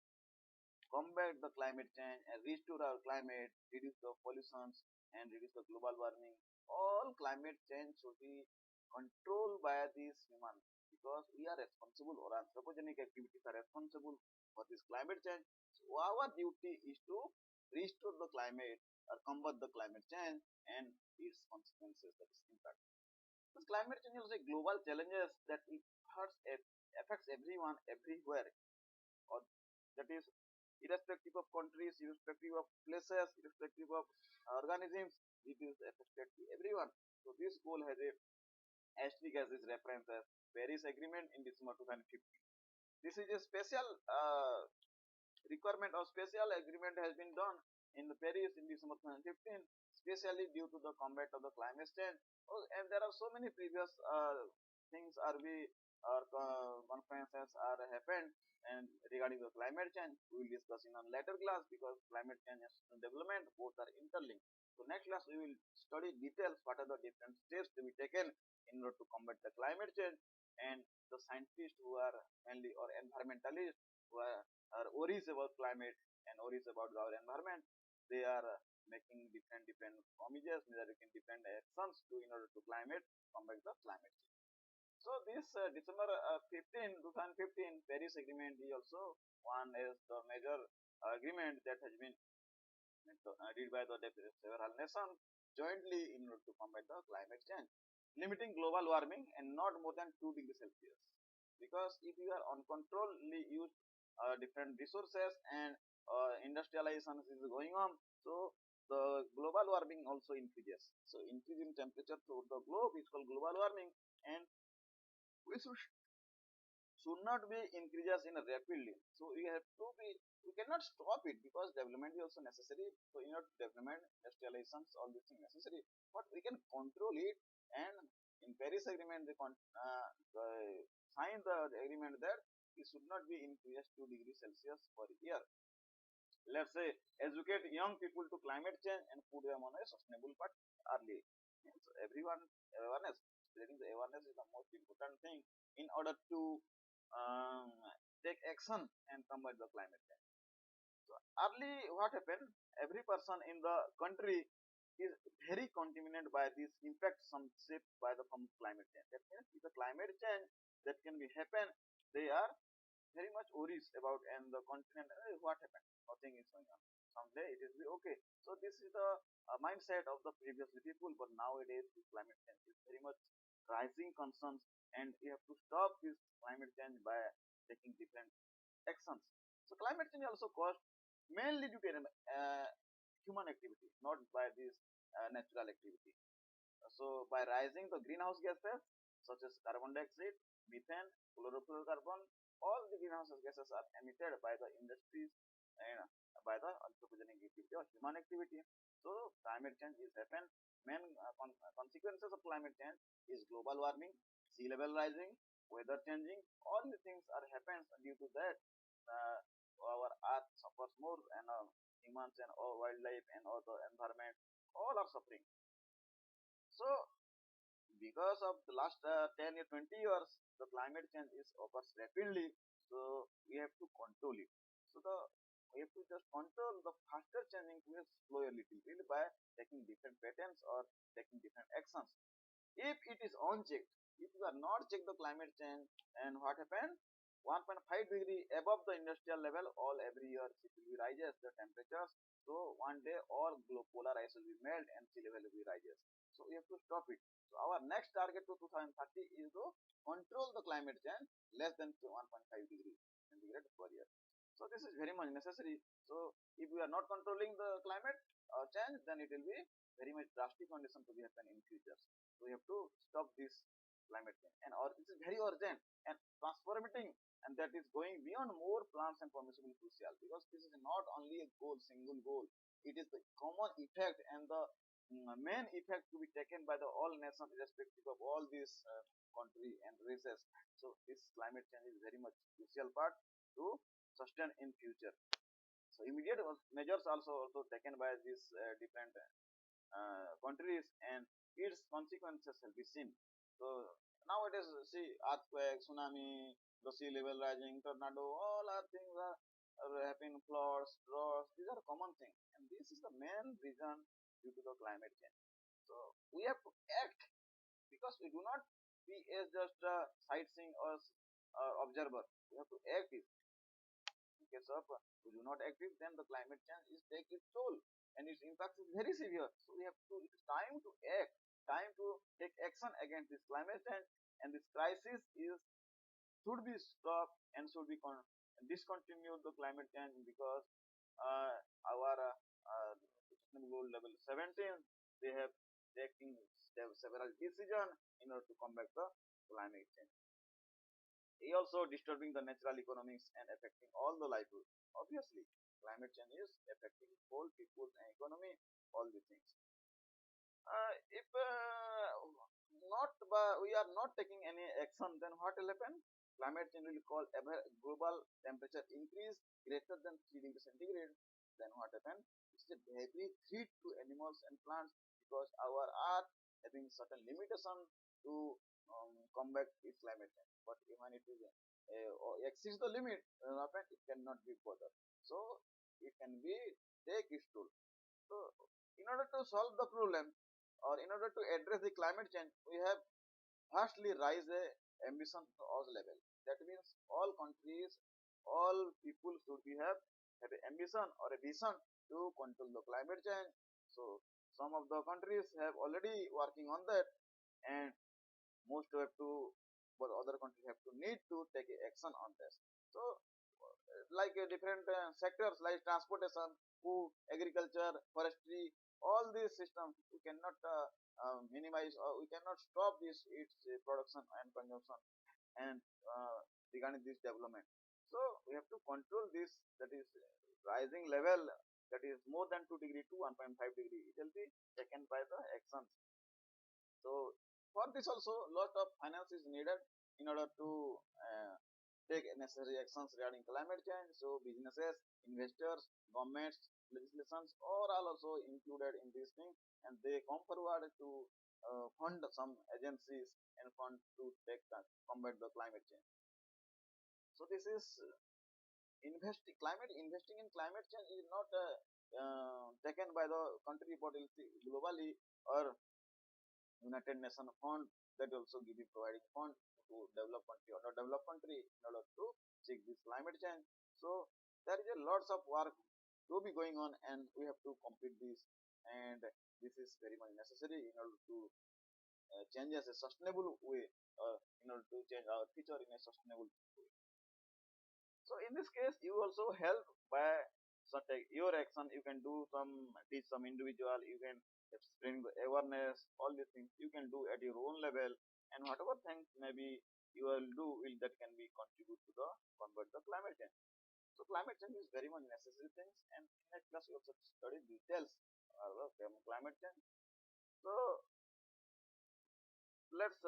combat the climate change and restore our climate, reduce the pollutions and reduce the global warming. All climate change should be controlled by these humans because we are responsible, or anthropogenic activities are responsible for this climate change. So our duty is to restore the climate or combat the climate change and its consequences, that is impact. Because climate change is a global challenges that it hurts, affects everyone everywhere, or that is irrespective of countries, irrespective of places, irrespective of organisms, it is affected to everyone. So this goal has a asterisk as its reference as Paris Agreement in December 2015. This is a special requirement or special agreement has been done in the Paris in December 2015, especially due to the combat of the climate change. Oh, and there are so many previous things are we conferences are happened and regarding the climate change we will discuss in a later class, because climate change and development both are interlinked. So next class we will study details what are the different steps to be taken in order to combat the climate change, and the scientists who are mainly or environmentalists who are worries about climate and worries about our environment, they are making different promises, they are making different actions to in order to climate combat the climate change. So this December 15, 2015 Paris Agreement is also one is the major agreement that has been did by the several nations jointly in order to combat the climate change, limiting global warming and not more than 2 degrees Celsius. Because if you are uncontrollably use different resources and industrialization is going on, so the global warming also increases. So increase in temperature throughout the globe is called global warming, and we should not be increases in a rapidly. So we have to be, we cannot stop it because development is also necessary. So in order to development, industrializations, all these things necessary, but we can control it. And in Paris Agreement, sign the agreement that it should not be increased 2 degrees Celsius per year. Let's say educate young people to climate change and put them on a sustainable path early. So everyone awareness, spreading the awareness is the most important thing in order to um, take action and combat the climate change. So early what happened, every person in the country is very contaminated by this impact some shaped by the from climate change. That means if the climate change that can be happen, they are very much worries about and the continent, what happened, nothing is going on, someday it will be okay. So this is the mindset of the previous people, but nowadays this climate change is very much rising concerns, and we have to stop this climate change by taking different actions. So climate change also caused mainly due to human activity, not by this natural activity. So by rising the greenhouse gases such as carbon dioxide, methane, chlorofluorocarbon, all the greenhouse gases are emitted by the industries and by the anthropogenic activity or human activity. So climate change is happen. Main consequences of climate change is global warming, sea level rising, weather changing. All the things are happens due to that. Uh, our earth suffers more, and humans and all wildlife and all the environment all are suffering. So because of the last 10 or 20 years, the climate change is occurs rapidly, so we have to control it. So we have to just control the faster changing to a slower little bit by taking different patterns or taking different actions. If it is unchecked, if you are not check the climate change, and what happens, 1.5 degree above the industrial level, all every year it will be rises the temperatures. So one day all polar ice will be melt and sea level will be rises. So we have to stop it. So our next target to 2030 is to control the climate change less than 1.5 degree centigrade per year. So this is very much necessary. So if we are not controlling the climate change, then it will be very much drastic condition to be happen in future. So we have to stop this climate change, and this is very urgent and transformating, and that is going beyond more plants and permissible crucial, because this is not only a goal, single goal. It is the common effect and the main effect to be taken by the all nations irrespective of all these country and races. So this climate change is very much crucial part to sustain in future. So immediate measures also taken by these different countries, and its consequences will be seen. So nowadays, see, earthquake, tsunami, the sea level rising, tornado, all are things are happening, floods, droughts. These are common things, and this is the main reason due to the climate change. So we have to act, because we do not be as just a sightseeing or observer. We have to act it. In case of we do not act it, then the climate change is take its toll, and its impact is very severe. So we have to, it is time to act, time to take action against this climate change, and this crisis is should be stopped and should be discontinued the climate change, because our sustainable goal level 17, they have taking several decisions in order to combat the climate change. It also disturbing the natural economics and affecting all the livelihood. Obviously, climate change is affecting whole people's economy, all these things. If not we are not taking any action, then what will happen? Climate change will cause global temperature increase greater than 3 degrees centigrade. Then what happen? It's a heavy threat to animals and plants, because our earth having certain limitation to combat its climate change. But when it is exceeds the limit, it cannot be bothered. So it can be take its toll. So in order to solve the problem, or in order to address the climate change, we have vastly raised the ambition to all level. That means all countries, all people should be have an ambition or a vision to control the climate change. So some of the countries have already working on that, and most have to, but other countries have to need to take action on this. So like different sectors like transportation, food, agriculture, forestry, all these systems we cannot minimize, or we cannot stop this its production and consumption, and regarding this development. So we have to control this, that is rising level, that is more than 2 degree to 1.5 degree. It will be taken by the actions. So for this also lot of finance is needed in order to take necessary actions regarding climate change. So businesses, investors, governments, legislations, all are also included in this thing, and they come forward to fund some agencies and fund to take combat the climate change. So this is investing in climate change is not taken by the country, but globally, or United Nations fund that also give you providing fund to develop country or not develop country in order to check this climate change. So there is a lots of work to be going on, and we have to complete this, and this is very much necessary in order to change as a sustainable way, in order to change our future in a sustainable way. So in this case, you also help by your action. You can do some, teach some individual, you can bring the awareness, all these things you can do at your own level, and whatever things maybe you will do that can be contribute to the combat the climate change. So climate change is very much necessary things, and in that class we also study details of climate change. So let's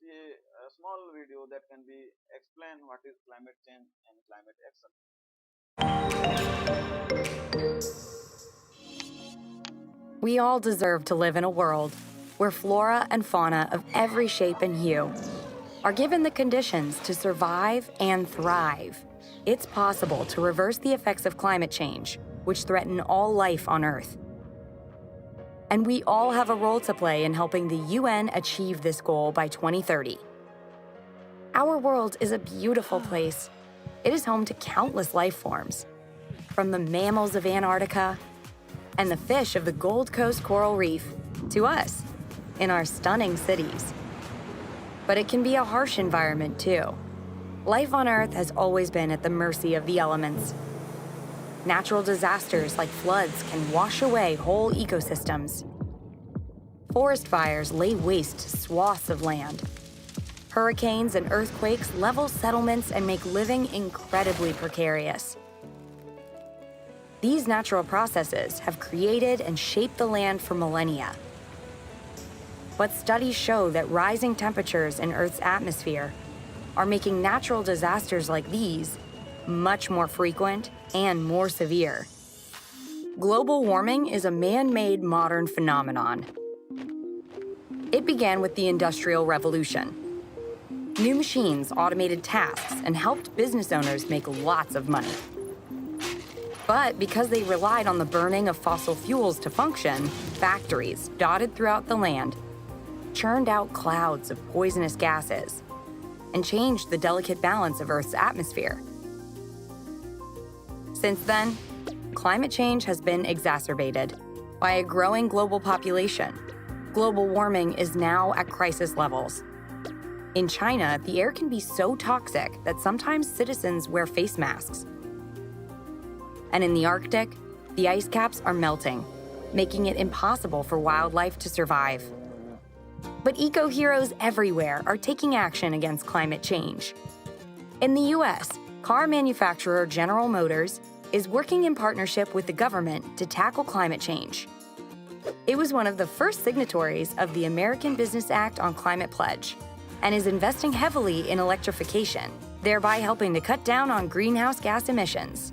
see a small video that can be explain what is climate change and climate action. We all deserve to live in a world where flora and fauna of every shape and hue are given the conditions to survive and thrive. It's possible to reverse the effects of climate change, which threaten all life on Earth. And we all have a role to play in helping the UN achieve this goal by 2030. Our world is a beautiful place. It is home to countless life forms, from the mammals of Antarctica and the fish of the Gold Coast coral reef to us in our stunning cities. But it can be a harsh environment too. Life on Earth has always been at the mercy of the elements. Natural disasters like floods can wash away whole ecosystems. Forest fires lay waste swaths of land. Hurricanes and earthquakes level settlements and make living incredibly precarious. These natural processes have created and shaped the land for millennia. But studies show that rising temperatures in Earth's atmosphere are making natural disasters like these much more frequent and more severe. Global warming is a man-made modern phenomenon. It began with the Industrial Revolution. New machines automated tasks and helped business owners make lots of money. But because they relied on the burning of fossil fuels to function, factories dotted throughout the land churned out clouds of poisonous gases and changed the delicate balance of Earth's atmosphere. Since then, climate change has been exacerbated by a growing global population. Global warming is now at crisis levels. In China, the air can be so toxic that sometimes citizens wear face masks. And in the Arctic, the ice caps are melting, making it impossible for wildlife to survive. But eco-heroes everywhere are taking action against climate change. In the US, car manufacturer General Motors is working in partnership with the government to tackle climate change. It was one of the first signatories of the American Business Act on Climate Pledge and is investing heavily in electrification, thereby helping to cut down on greenhouse gas emissions.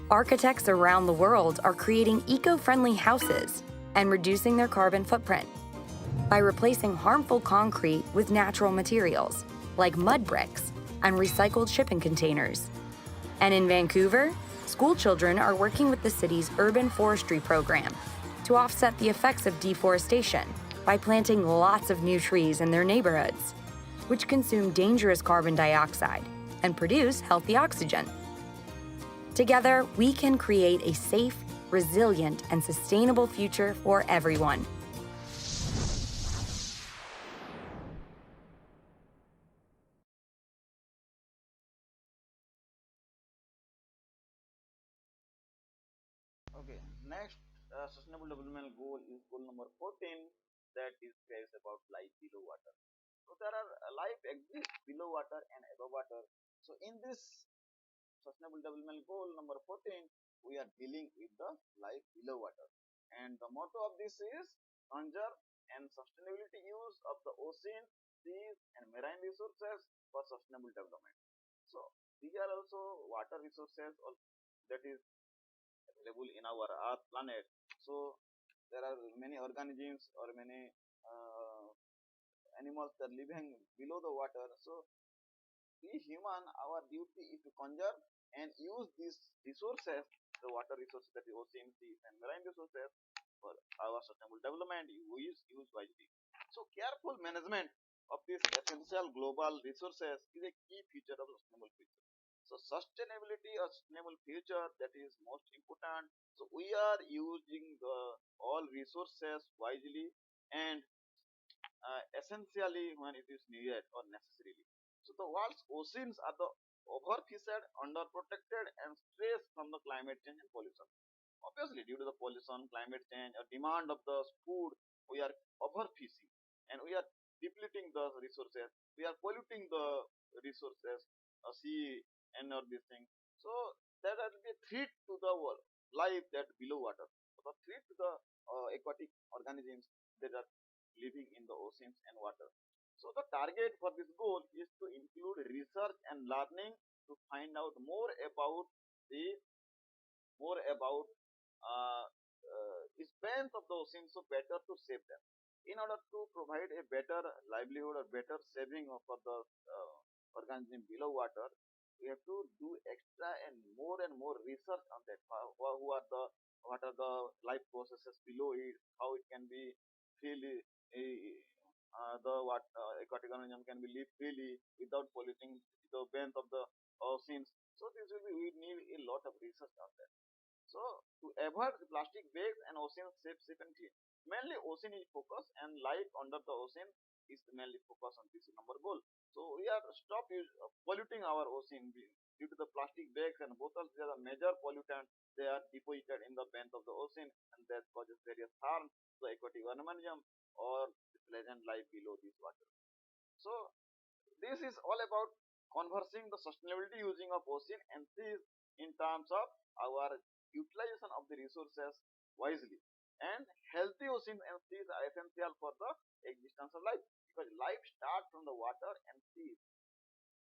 Architects around the world are creating eco-friendly houses and reducing their carbon footprint by replacing harmful concrete with natural materials like mud bricks and recycled shipping containers. And in Vancouver, school children are working with the city's urban forestry program to offset the effects of deforestation by planting lots of new trees in their neighborhoods, which consume dangerous carbon dioxide and produce healthy oxygen. Together, we can create a safe, resilient, and sustainable future for everyone. Okay, next sustainable development goal is goal number 14, that is about life below water. So there are life exists below water and above water. So in this sustainable development goal number 14, we are dealing with the life below water. And the motto of this is conserve and sustainability use of the ocean, seas and marine resources for sustainable development. So these are also water resources that is available in our earth planet. So there are many organisms or many animals that living below the water. So we human, our duty is to conserve and use these resources, the water resources, that is ocean, seas and marine resources, for our sustainable development. We use wisely. So careful management of these essential global resources is a key feature of sustainable future. So sustainability or sustainable future, that is most important. So we are using the all resources wisely and essentially when it is needed or necessarily. So the world's oceans are the overfished, underprotected, and stressed from the climate change and pollution. Obviously, due to the pollution, climate change, or demand of the food, we are overfishing and we are depleting the resources. We are polluting the resources, sea, and all these things. So there will be a threat to the world, life that below water. So the threat to the aquatic organisms that are living in the oceans and water. So the target for this goal is to include research and learning to find out the more about strength of the oceans, so better to save them. In order to provide a better livelihood or better saving for the organism below water, we have to do extra and more research on that. Who are the what are the life processes below it? How it can be feel aquatic organism can be live freely without polluting the banks of the oceans. So this will be, we need a lot of research on that. So to avoid the plastic bags and ocean safe and clean. Mainly ocean is focus and life under the ocean is mainly focus on this number goal. So we are polluting our ocean due to the plastic bags and bottles. They are a major pollutant. They are deposited in the bed of the ocean and that causes various harm to the aquatic organism or the pleasant life below this water. So this is all about conversing the sustainability using of ocean and seas in terms of our utilization of the resources wisely. And healthy ocean and seas are essential for the existence of life because life starts from the water and seas.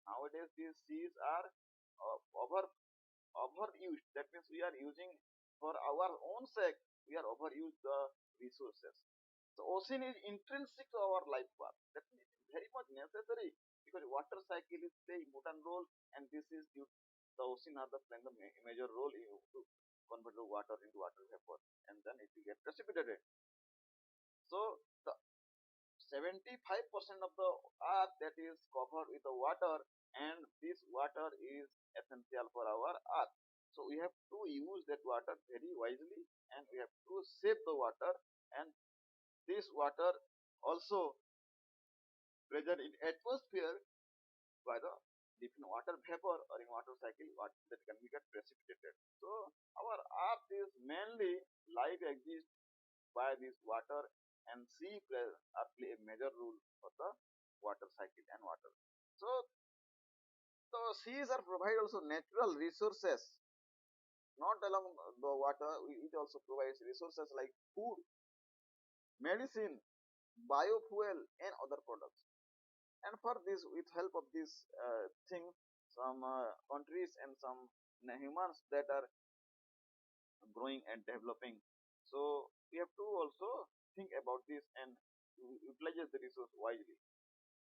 Nowadays, these seas are overused. That means we are using for our own sake. We are overused the resources. So ocean is intrinsic to our life path. That means it is very much necessary because water cycle is play important role, and this is due the ocean are the playing the major role in to convert the water into water vapor, and then it will get precipitated. So the 75% of the earth that is covered with the water, and this water is essential for our earth. So we have to use that water very wisely, and we have to save the water, and this water also present in atmosphere by the different water vapor or in water cycle what that can be get precipitated. So our earth is mainly life exists by this water, and play a major role for the water cycle and water. So the seas are provide also natural resources not along the water. It also provides resources like food, medicine, biofuel and other products. And for this, with help of this thing, some countries and some humans that are growing and developing, so we have to also think about this and utilize the resource wisely.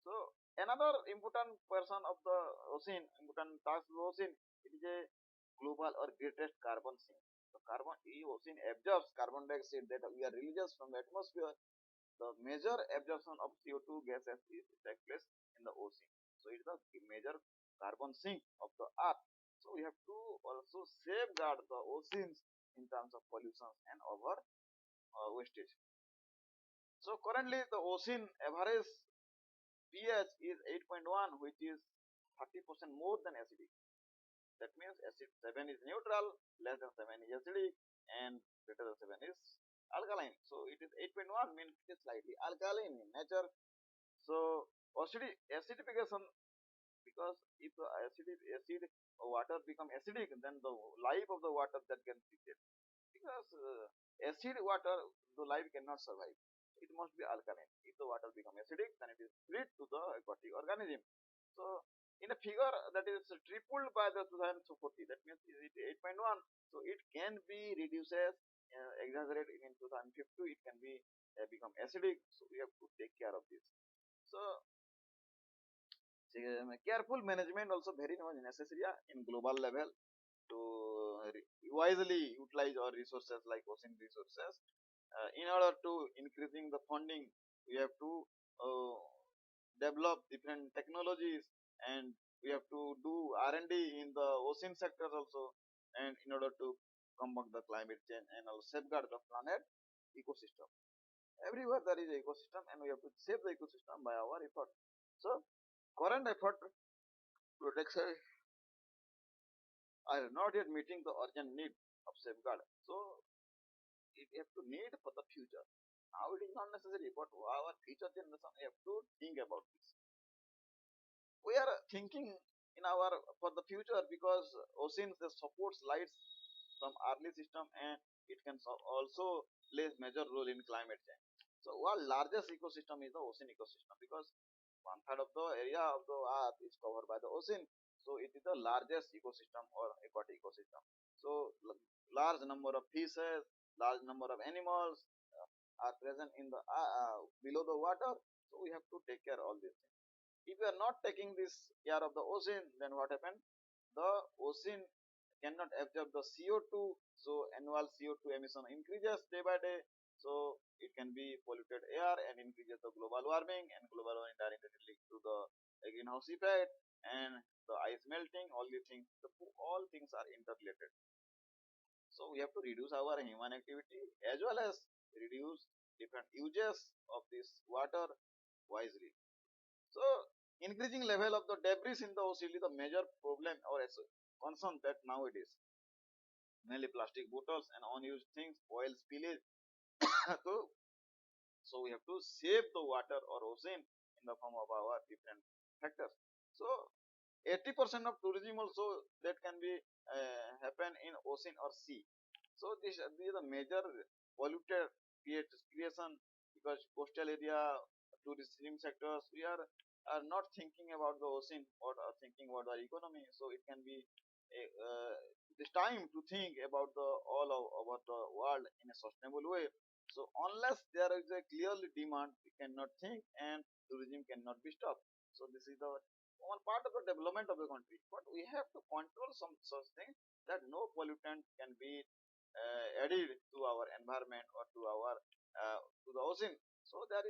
So another important person of the ocean, important task of the ocean, it is a global or greatest carbon sink. So carbon ocean absorbs carbon dioxide that we are releases from the atmosphere. The major absorption of CO2 gases is takes place in the ocean. So it is a major carbon sink of the earth. So we have to also safeguard the oceans in terms of pollution and over wastage. So currently the ocean average pH is 8.1, which is 30% more than acidic. That means acid 7 is neutral, less than 7 is acidic, and greater than 7 is alkaline. So it is 8.1 means it is slightly alkaline in nature. So acidification, because if the acid water become acidic, then the life of the water that can be dead. Because acid water, the life cannot survive. It must be alkaline. If the water become acidic, then it is threat to the aquatic organism. So in a figure that is tripled by the 2040, that means it is 8.1. So it can be reduces, exaggerated in 2050. It can be become acidic. So we have to take care of this. So careful management also very much necessary in global level to wisely utilize our resources like ocean resources. In order to increasing the funding, we have to uh, develop different technologies, and we have to do R&D in the ocean sector also, and in order to combat the climate change and also safeguard the planet ecosystem. Everywhere there is an ecosystem, and we have to save the ecosystem by our effort. So current effort protection are not yet meeting the urgent need of safeguard. So it have to need for the future. Now it is not necessary, but our future generation have to think about this. We are thinking in our for the future because oceans they supports lights from early system, and it can also plays major role in climate change. So our largest ecosystem is the ocean ecosystem because one third of the area of the earth is covered by the ocean. So it is the largest ecosystem or aquatic ecosystem. So large number of fishes, large number of animals are present in the below the water. So we have to take care of all these things. If we are not taking this care of the ocean, then what happens? The ocean cannot absorb the CO2, so annual CO2 emission increases day by day. So it can be polluted air and increases the global warming, and global warming directly leads to the greenhouse effect and the ice melting. All things are interrelated. So we have to reduce our human activity as well as reduce different uses of this water wisely. So increasing level of the debris in the ocean is the major problem or concern that nowadays. Mainly plastic bottles and unused things, oil spillage. So we have to save the water or ocean in the form of our different factors. So 80% of tourism also that can be happen in ocean or sea. So these are the major polluted creation, because coastal area, tourism sectors, we are not thinking about the ocean or are thinking about our economy. So it can be it is time to think about the all of about the world in a sustainable way. So unless there is a clearly demand, we cannot think, and tourism cannot be stopped. So this is the one part of the development of the country. But we have to control some such things that no pollutant can be added to our environment or to our to the ocean. So there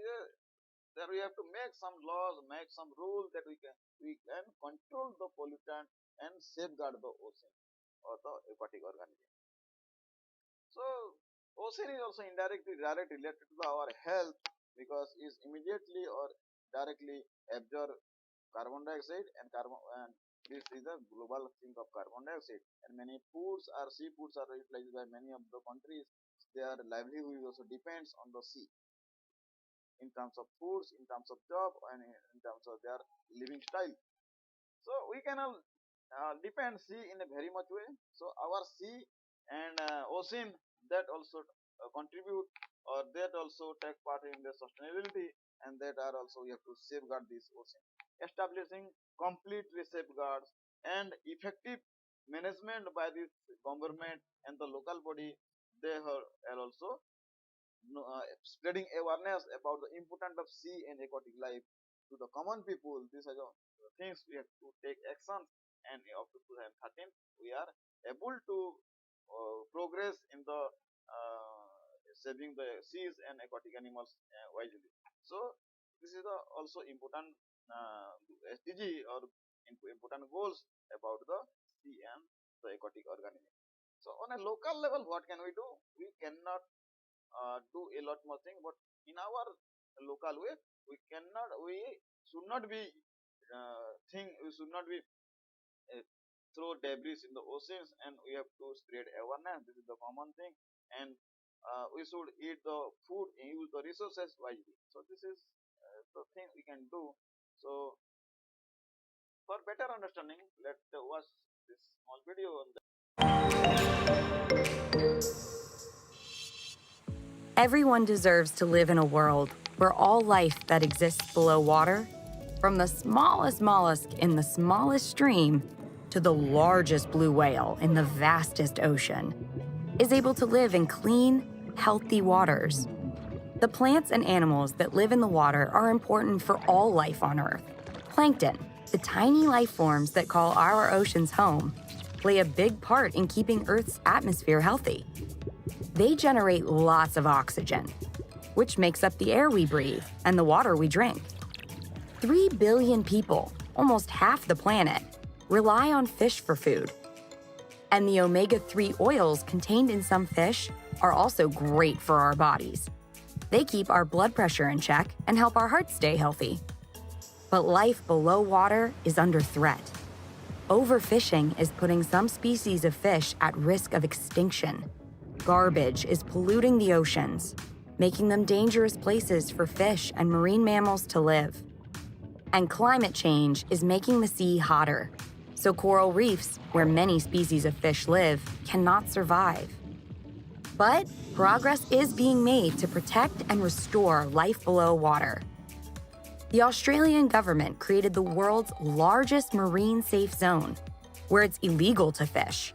we have to make some laws, make some rules that we can control the pollutant and safeguard the ocean or the aquatic organism. So ocean is also indirectly related to our health, because it immediately or directly absorb carbon dioxide and this is a global sink of carbon dioxide, and many seafoods are utilized by many of the countries. Their livelihood also depends on the sea, in terms of foods, in terms of job, and in terms of their living style. So we can all depend sea in a very much way. So our sea and ocean that also contribute, or that also take part in the sustainability, and that are also we have to safeguard this ocean. Establishing complete safeguards and effective management by this government and the local body, they are also spreading awareness about the importance of sea and aquatic life to the common people. These are the things we have to take action, and up to 2013 we are able to progress in the saving the seas and aquatic animals wisely. So this is the also important SDG or important goals about the sea and the aquatic organism. So on a local level, what can we do? We cannot do a lot more thing, but in our local way, we should not be we should not be throw debris in the oceans, and we have to spread awareness. This is the common thing, and we should eat the food and use the resources wisely. So this is the thing we can do. So for better understanding, let's watch this small video on that. Everyone deserves to live in a world where all life that exists below water, from the smallest mollusk in the smallest stream to the largest blue whale in the vastest ocean, is able to live in clean, healthy waters. The plants and animals that live in the water are important for all life on Earth. Plankton, the tiny life forms that call our oceans home, play a big part in keeping Earth's atmosphere healthy. They generate lots of oxygen, which makes up the air we breathe and the water we drink. 3 billion people, almost half the planet, rely on fish for food. And the omega-3 oils contained in some fish are also great for our bodies. They keep our blood pressure in check and help our hearts stay healthy. But life below water is under threat. Overfishing is putting some species of fish at risk of extinction. Garbage is polluting the oceans, making them dangerous places for fish and marine mammals to live. And climate change is making the sea hotter, so coral reefs, where many species of fish live, cannot survive. But progress is being made to protect and restore life below water. The Australian government created the world's largest marine safe zone, where it's illegal to fish,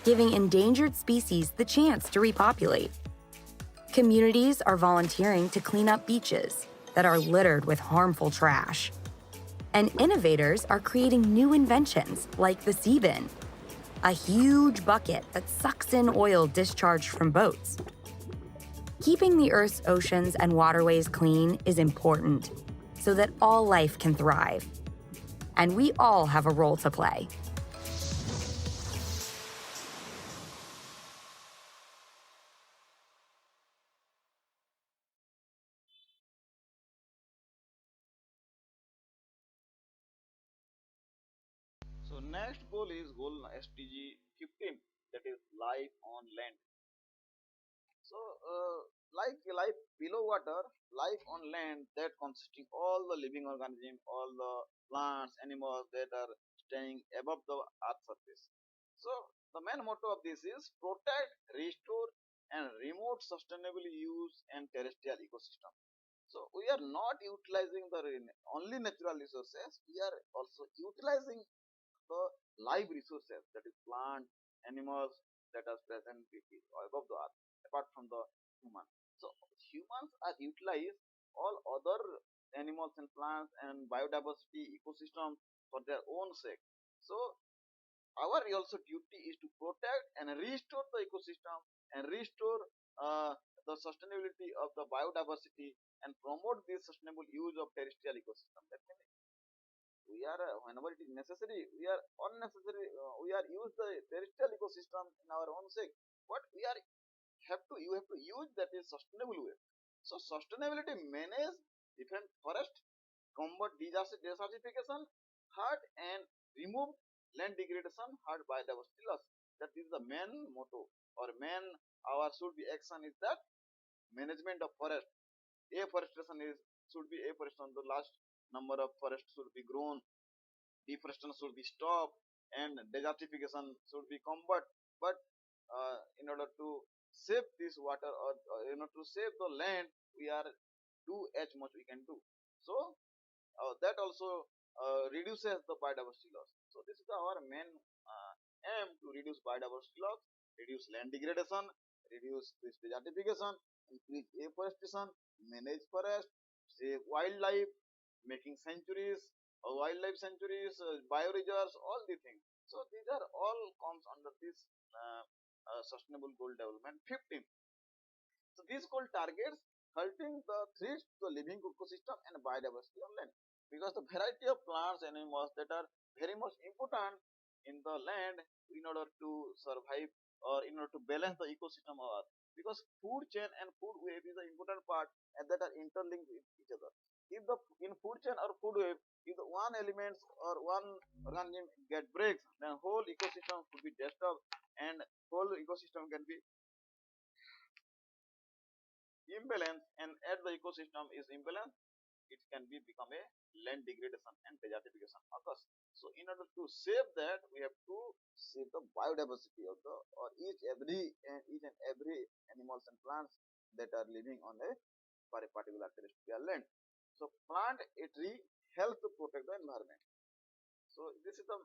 giving endangered species the chance to repopulate. Communities are volunteering to clean up beaches that are littered with harmful trash. And innovators are creating new inventions like the Sea Bin, a huge bucket that sucks in oil discharged from boats. Keeping the Earth's oceans and waterways clean is important so that all life can thrive. And we all have a role to play. So next goal is goal SDG 15, that is life on land. So like life below water, life on land, that consisting all the living organisms, all the plants, animals that are staying above the earth surface. So the main motto of this is protect, restore and remote sustainable use and terrestrial ecosystem. So we are not utilizing the only natural resources, we are also utilizing the live resources, that is plant, animals that are present above the earth, apart from the human. So humans are utilized all other animals and plants and biodiversity ecosystem for their own sake. So our also duty is to protect and restore the ecosystem and restore the sustainability of the biodiversity and promote the sustainable use of terrestrial ecosystem. That means we are whenever it is necessary, we are unnecessary, we are use the terrestrial ecosystem in our own sake, but we are have to you have to use that is sustainable way. So sustainability manage different forest, combat disaster desertification, hurt and remove land degradation, hurt biodiversity loss. That is the main motto or main our should be action is that management of forest. Afforestation is should be afforestation, the last number of forests should be grown, deforestation should be stopped and desertification should be combat. But in order to save this water or in order to save the land, we are do as much we can do. So that also reduces the biodiversity loss. So this is our main aim, to reduce biodiversity loss, reduce land degradation, reduce this desertification, increase afforestation, manage forest, save wildlife, making sanctuaries, wildlife sanctuaries, bioreserves, all the things. So these are all comes under this sustainable goal development 15. So this goal targets halting the threats to the living ecosystem and biodiversity on land, because the variety of plants and animals that are very much important in the land in order to survive or in order to balance the ecosystem of Earth. Because food chain and food web is an important part and that are interlinked with each other. If the in food chain or food web, if the one element or one organism get breaks, then whole ecosystem could be disturbed and whole ecosystem can be imbalance, and as the ecosystem is imbalanced, it can be become a land degradation and desertification occurs. So in order to save that, we have to save the biodiversity of the or each and every animals and plants that are living on a for a particular terrestrial land. So plant a tree helps to protect the environment. So this is the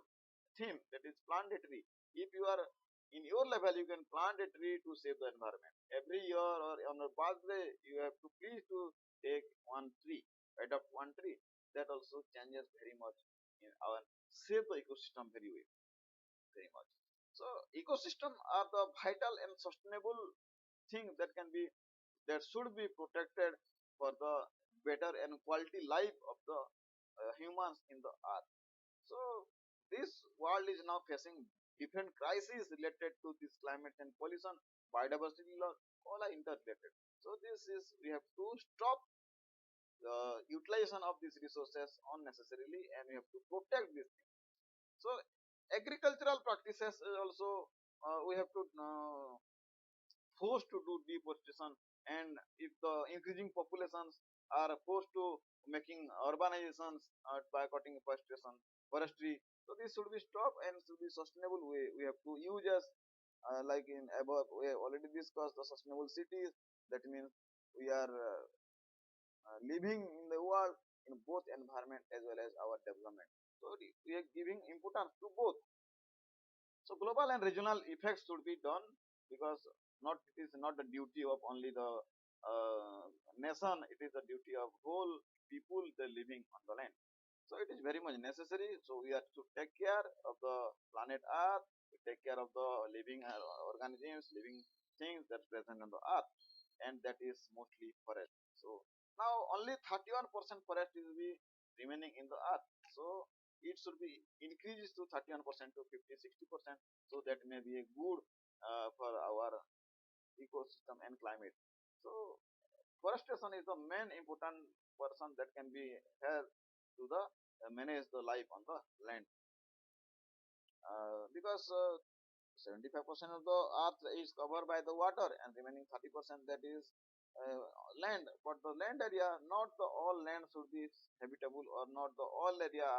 theme, that is plant a tree. If you are in your level, you can plant a tree to save the environment. Every year or on your birthday, you have to please to take one tree, adopt one tree. That also changes very much in our save the ecosystem very much. So ecosystem are the vital and sustainable things that can be that should be protected for the better and quality life of the humans in the earth. So this world is now facing different crises related to this climate and pollution, biodiversity loss, all are interrelated. So this is we have to stop the utilization of these resources unnecessarily and we have to protect this thing. So agricultural practices is also we have to forced to do deforestation, and if the increasing populations are forced to making urbanizations by cutting forestation forestry, so this should be stopped and should be sustainable way. We have to use as like in above we have already discussed the sustainable cities. That means we are living in the world in both environment as well as our development. So we are giving importance to both. So global and regional effects should be done, because not it is not the duty of only the nation, it is the duty of whole people they living on the land. So it is very much necessary. So we have to take care of the planet earth, to take care of the living organisms, living things that present on the earth. and that is mostly forest. So now only 31% forest will be remaining in the earth. So it should be increased to 31% to 50-60%. So that may be a good for our ecosystem and climate. So forestation is the main important person that can be help to the manage the life on the land, because 75% of the earth is covered by the water and remaining 30% that is uh, land. But the land area, not the all land should be habitable, or not the all area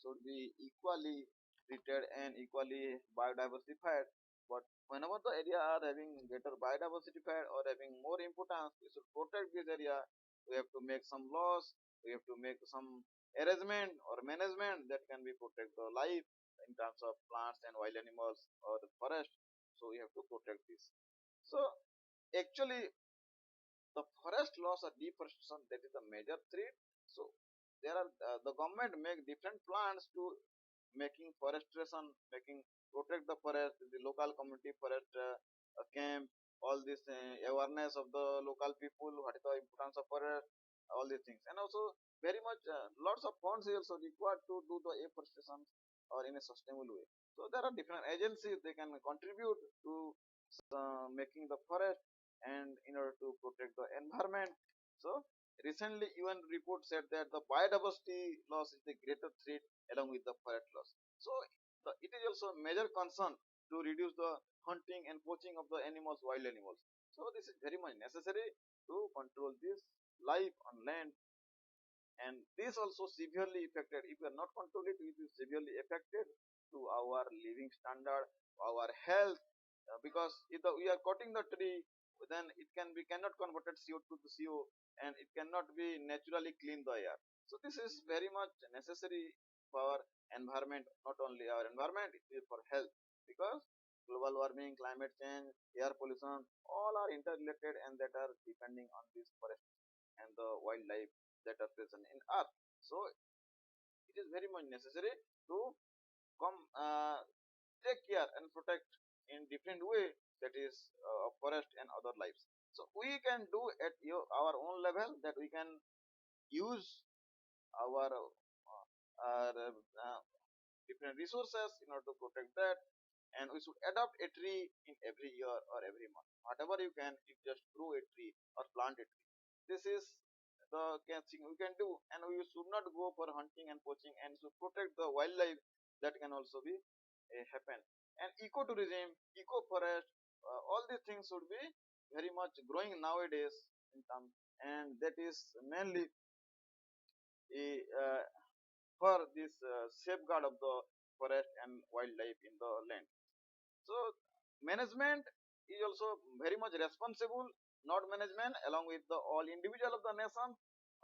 should be equally treated and equally biodiversified. But whenever the area are having greater biodiversified or having more importance, we should protect this area. We have to make some laws, we have to make some arrangement or management that can be protect the life in terms of plants and wild animals or the forest. So we have to protect this. So actually the forest loss or deforestation, that is a major threat. So there are the government make different plans to making forestation, making protect the forest, the local community forest camp, all this awareness of the local people, what is the importance of forest, all these things. And also very much lots of funds is also required to do the afforestation or in a sustainable way. So there are different agencies, they can contribute to making the forest and in order to protect the environment. So recently UN report said that the biodiversity loss is the greater threat along with the forest loss. So it is also a major concern to reduce the hunting and poaching of the animals, wild animals. So this is very much necessary to control this life on land. And this also severely affected, if we are not controlling it, it is severely affected to our living standard, our health, because if we are cutting the tree, then it cannot convert CO2 to CO, and it cannot be naturally clean the air. So this is very much necessary for our environment, not only our environment, it is for health, because global warming, climate change, air pollution, all are interrelated and that are depending on this forest and the wildlife that are present in earth. So it is very much necessary to come take care and protect in different way, that is forest and other lives. So we can do at our own level, that we can use our different resources in order to protect that, and we should adopt a tree in every year or every month. Whatever you can, you just grow a tree or plant a tree. This is the thing we can do, and we should not go for hunting and poaching, and should protect the wildlife. That can also be happen. And ecotourism, eco-forest, all these things should be very much growing nowadays in terms, and that is mainly for this safeguard of the forest and wildlife in the land. So management is also very much responsible, not management, along with the all individual of the nation.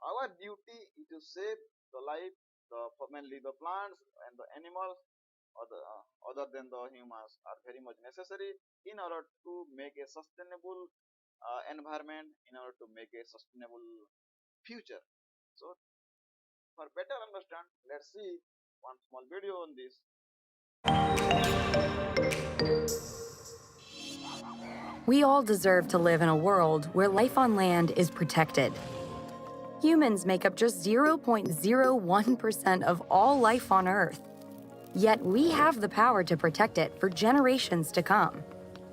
Our duty is to save the life, mainly the plants and the animals, other than the humans, are very much necessary in order to make a sustainable environment, in order to make a sustainable future. So for better understand, let's see one small video on this. We all deserve to live in a world where life on land is protected. Humans make up just 0.01% of all life on Earth. Yet we have the power to protect it for generations to come.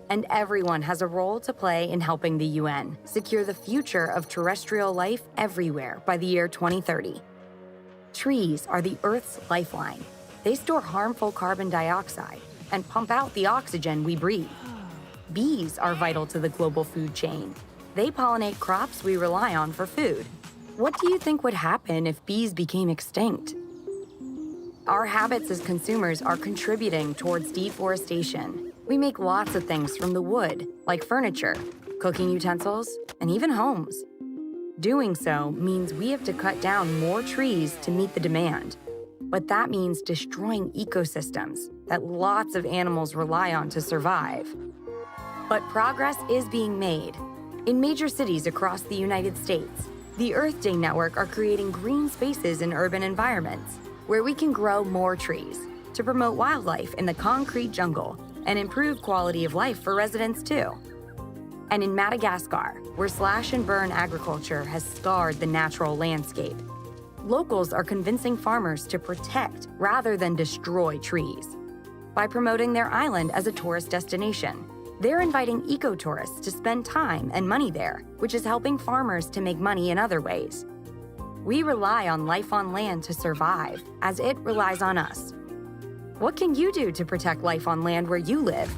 And everyone has a role to play in helping the UN secure the future of terrestrial life everywhere by the year 2030. Trees are the Earth's lifeline. They store harmful carbon dioxide and pump out the oxygen we breathe. Bees are vital to the global food chain. They pollinate crops we rely on for food. What do you think would happen if bees became extinct? Our habits as consumers are contributing towards deforestation. We make lots of things from the wood, like furniture, cooking utensils, and even homes. Doing so means we have to cut down more trees to meet the demand. But that means destroying ecosystems that lots of animals rely on to survive. But progress is being made. In major cities across the United States, the Earth Day Network are creating green spaces in urban environments where we can grow more trees to promote wildlife in the concrete jungle and improve quality of life for residents too. And in Madagascar, where slash and burn agriculture has scarred the natural landscape, locals are convincing farmers to protect rather than destroy trees. By promoting their island as a tourist destination, they're inviting ecotourists to spend time and money there, which is helping farmers to make money in other ways. We rely on life on land to survive, as it relies on us. What can you do to protect life on land where you live?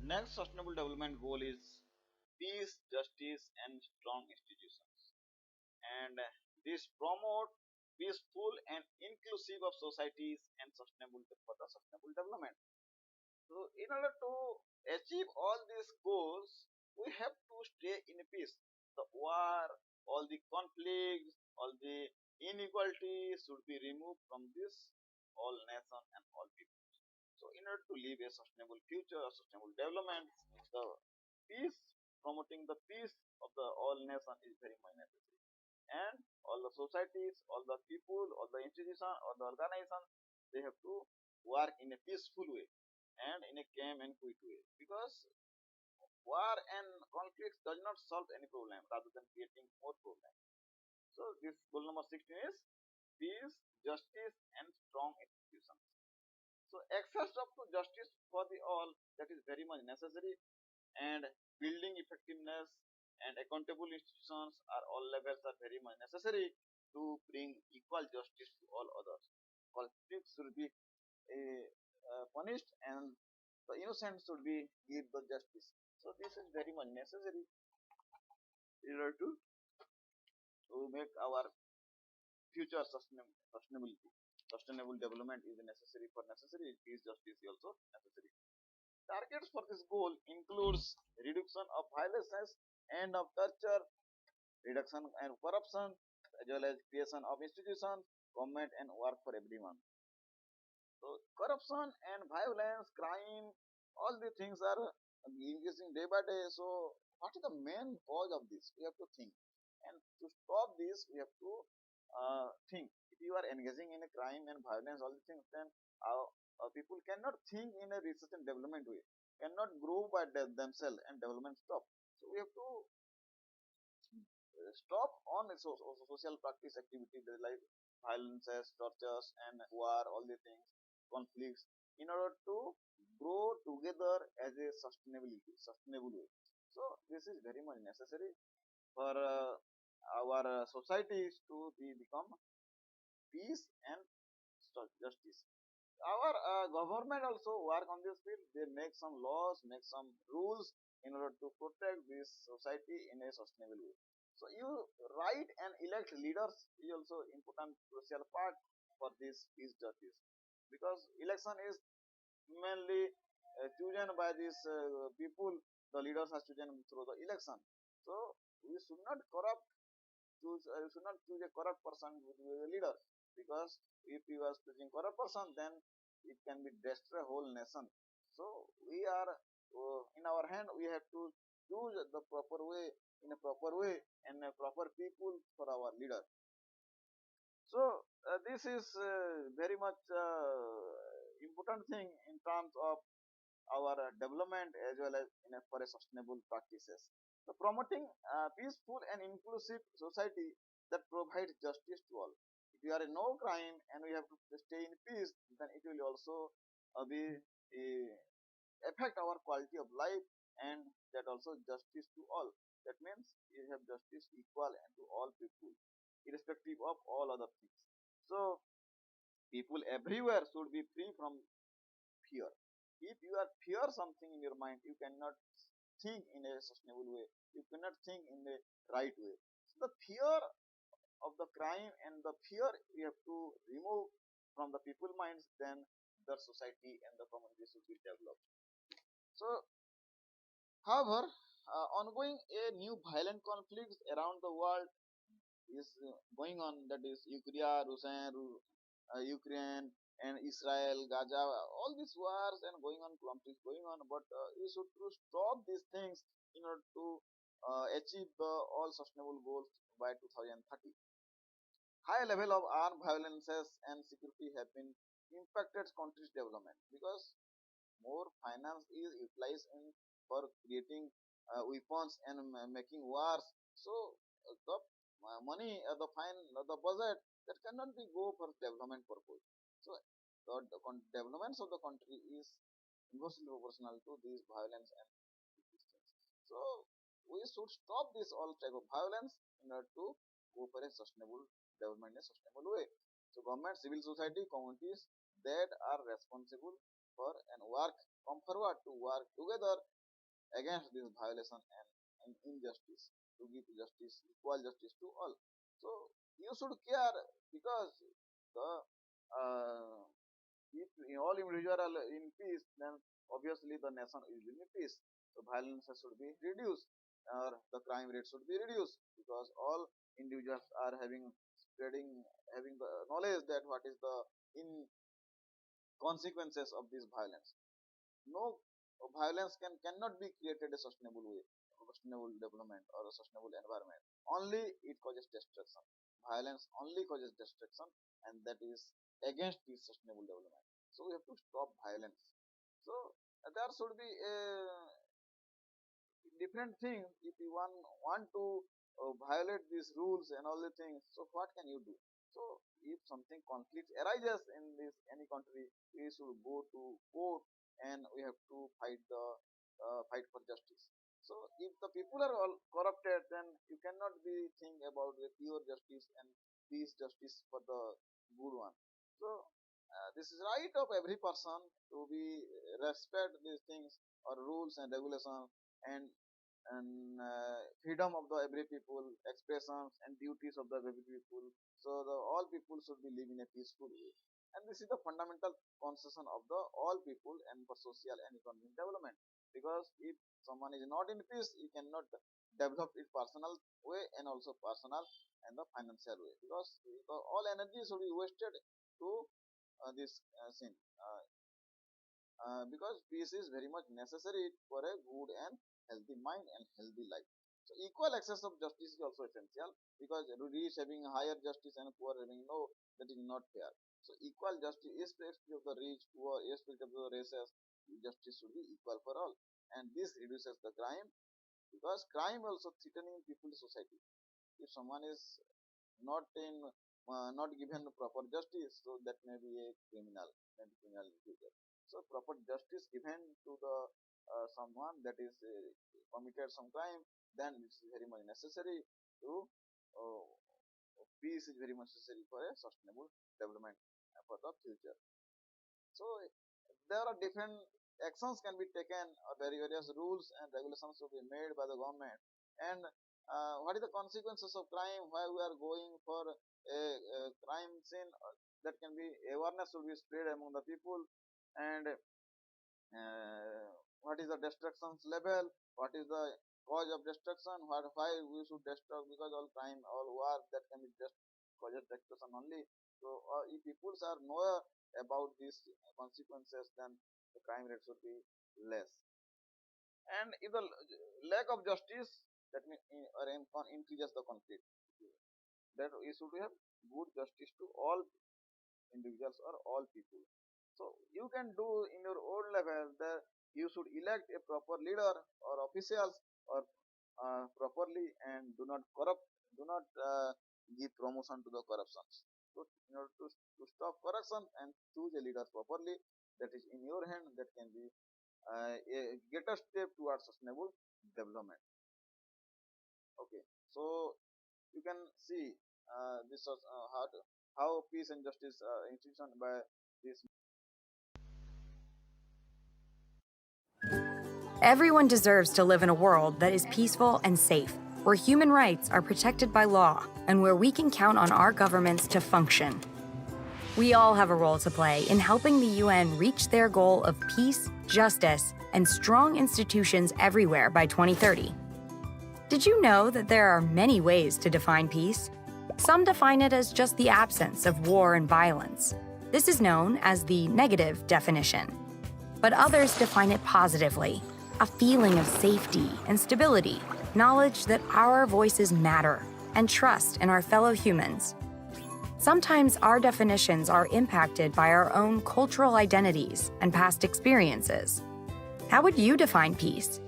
Next sustainable development goal is peace, justice, and strong institutions. And this promote peaceful and inclusive of societies and sustainable for the sustainable development. So, in order to achieve all these goals, we have to stay in peace. The war, all the conflicts, all the inequalities should be removed from this all nation and all people. So, in order to live a sustainable future, sustainable development, the peace, promoting the peace of the all nation is very much necessary. And all the societies, all the people, all the institutions, all the organizations, they have to work in a peaceful way and in a calm and quick way, because war and conflicts does not solve any problem rather than creating more problems. So this goal number 16 is peace, justice, and strong institutions. So access up to justice for the all, that is very much necessary, and building effectiveness and accountable institutions are all levels are very much necessary to bring equal justice to all others. Conflicts should be punished, and the innocent should be give the justice. So this is very much necessary in order to make our future sustainability. Sustainable development is necessary for necessary. Peace, justice is also necessary. Targets for this goal includes reduction of violence, end of torture, reduction and corruption, as well as creation of institutions, government, and work for everyone. So corruption and violence, crime, all the things are increasing day by day. So what is the main cause of this? We have to think, and to stop this, we have to think. If you are engaging in a crime and violence, all these things, then people cannot think in a research and development way, cannot grow by themselves, and development stop. So we have to stop on social practice activities like violences, tortures, and war, all the things, conflicts, in order to grow together as a sustainable way. So this is very much necessary for our societies to become peace and justice. Our government also work on this field. They make some laws, make some rules in order to protect this society in a sustainable way. So you write and elect leaders is also important crucial part for this peace justice, because election is mainly chosen by these people. The leaders are chosen through the election. So we should not corrupt should not choose a corrupt person to be a leader, because if you are choosing corrupt person, then it can be destroy whole nation. So we are in our hand, we have to choose the proper way, in a proper way, and a proper people for our leader. So this is very much important thing in terms of our development, as well as for a sustainable practices. So promoting peaceful and inclusive society that provides justice to all. If you are in no crime and we have to stay in peace, then it will also be affect our quality of life, and that also justice to all. That means you have justice equal and to all people, irrespective of all other things. So people everywhere should be free from fear. If you are fear something in your mind, you cannot think in a sustainable way. You cannot think in the right way. So the fear of the crime and the fear we have to remove from the people minds, then the society and the community should be developed. So, however, ongoing a new violent conflicts around the world is going on. That is Ukraine and Israel, Gaza, all these wars and going on conflicts going on. But we should to stop these things in order to achieve the all sustainable goals by 2030. High level of armed violences and security have been impacted countries' development because more finance is utilized in for creating weapons and making wars. So the money, the fine, the budget that cannot be go for development purpose. So the developments of the country is inversely proportional to these violence and resistance. So we should stop this all type of violence in order to go for a sustainable development in a sustainable way. So government, civil society, communities that are responsible for and come forward to work together against this violation and injustice to give justice, equal justice to all. So you should care because the if all individuals are in peace, then obviously the nation is in peace. So violence should be reduced, or the crime rate should be reduced because all individuals are having the knowledge that what is the in consequences of this violence. No violence cannot be created a sustainable way, a sustainable development or a sustainable environment. Only it causes destruction. Violence only causes destruction, and that is against this sustainable development. So we have to stop violence. So there should be a different thing. If you want to violate these rules and all the things, so what can you do? So if something conflict arises in this any country, we should go to court and we have to fight for justice. So if the people are all corrupted, then you cannot be think about the pure justice and peace justice for the good one. So this is right of every person to be respect these things or rules and regulations and freedom of the every people, expressions and duties of the every people. So the all people should be live in a peaceful way. And this is the fundamental concession of the all people and for social and economic development. Because if someone is not in peace, he cannot develop it personal way and also personal and the financial way. Because all energy should be wasted to this sin. Because peace is very much necessary for a good and healthy mind and healthy life. So equal access of justice is also essential because rich having higher justice and poor having no, that is not fair. So equal justice, irrespective of the rich, poor, irrespective of the races, justice should be equal for all. And this reduces the crime because crime also threatening people's society. If someone is not given proper justice, so that may be a criminal in future. So proper justice given to the someone that is committed some crime, then it's very much necessary to peace is very much necessary for a sustainable development for the future. So there are different actions can be taken, various rules and regulations to be made by the government. And what is the consequences of crime? Why we are going for a crime scene? That can be awareness will be spread among the people, and what is the destruction level? What is the cause of destruction? Why we should destroy? Because all crime, all war, that can be just cause of destruction only. So if people are know about these consequences, then the crime rate should be less. And if the lack of justice, that means increases the conflict. That we should have good justice to all individuals or all people. So you can do in your own level that you should elect a proper leader or officials or properly and do not corrupt, do not give promotion to the corruptions. So in order to stop corruption and choose a leader properly, that is in your hand, that can be a greater step towards sustainable development. Okay, so you can see this was how peace and justice institution by this. Everyone deserves to live in a world that is peaceful and safe, where human rights are protected by law, and where we can count on our governments to function. We all have a role to play in helping the UN reach their goal of peace, justice, and strong institutions everywhere by 2030. Did you know that there are many ways to define peace? Some define it as just the absence of war and violence. This is known as the negative definition. But others define it positively, a feeling of safety and stability, knowledge that our voices matter, and trust in our fellow humans. Sometimes our definitions are impacted by our own cultural identities and past experiences. How would you define peace?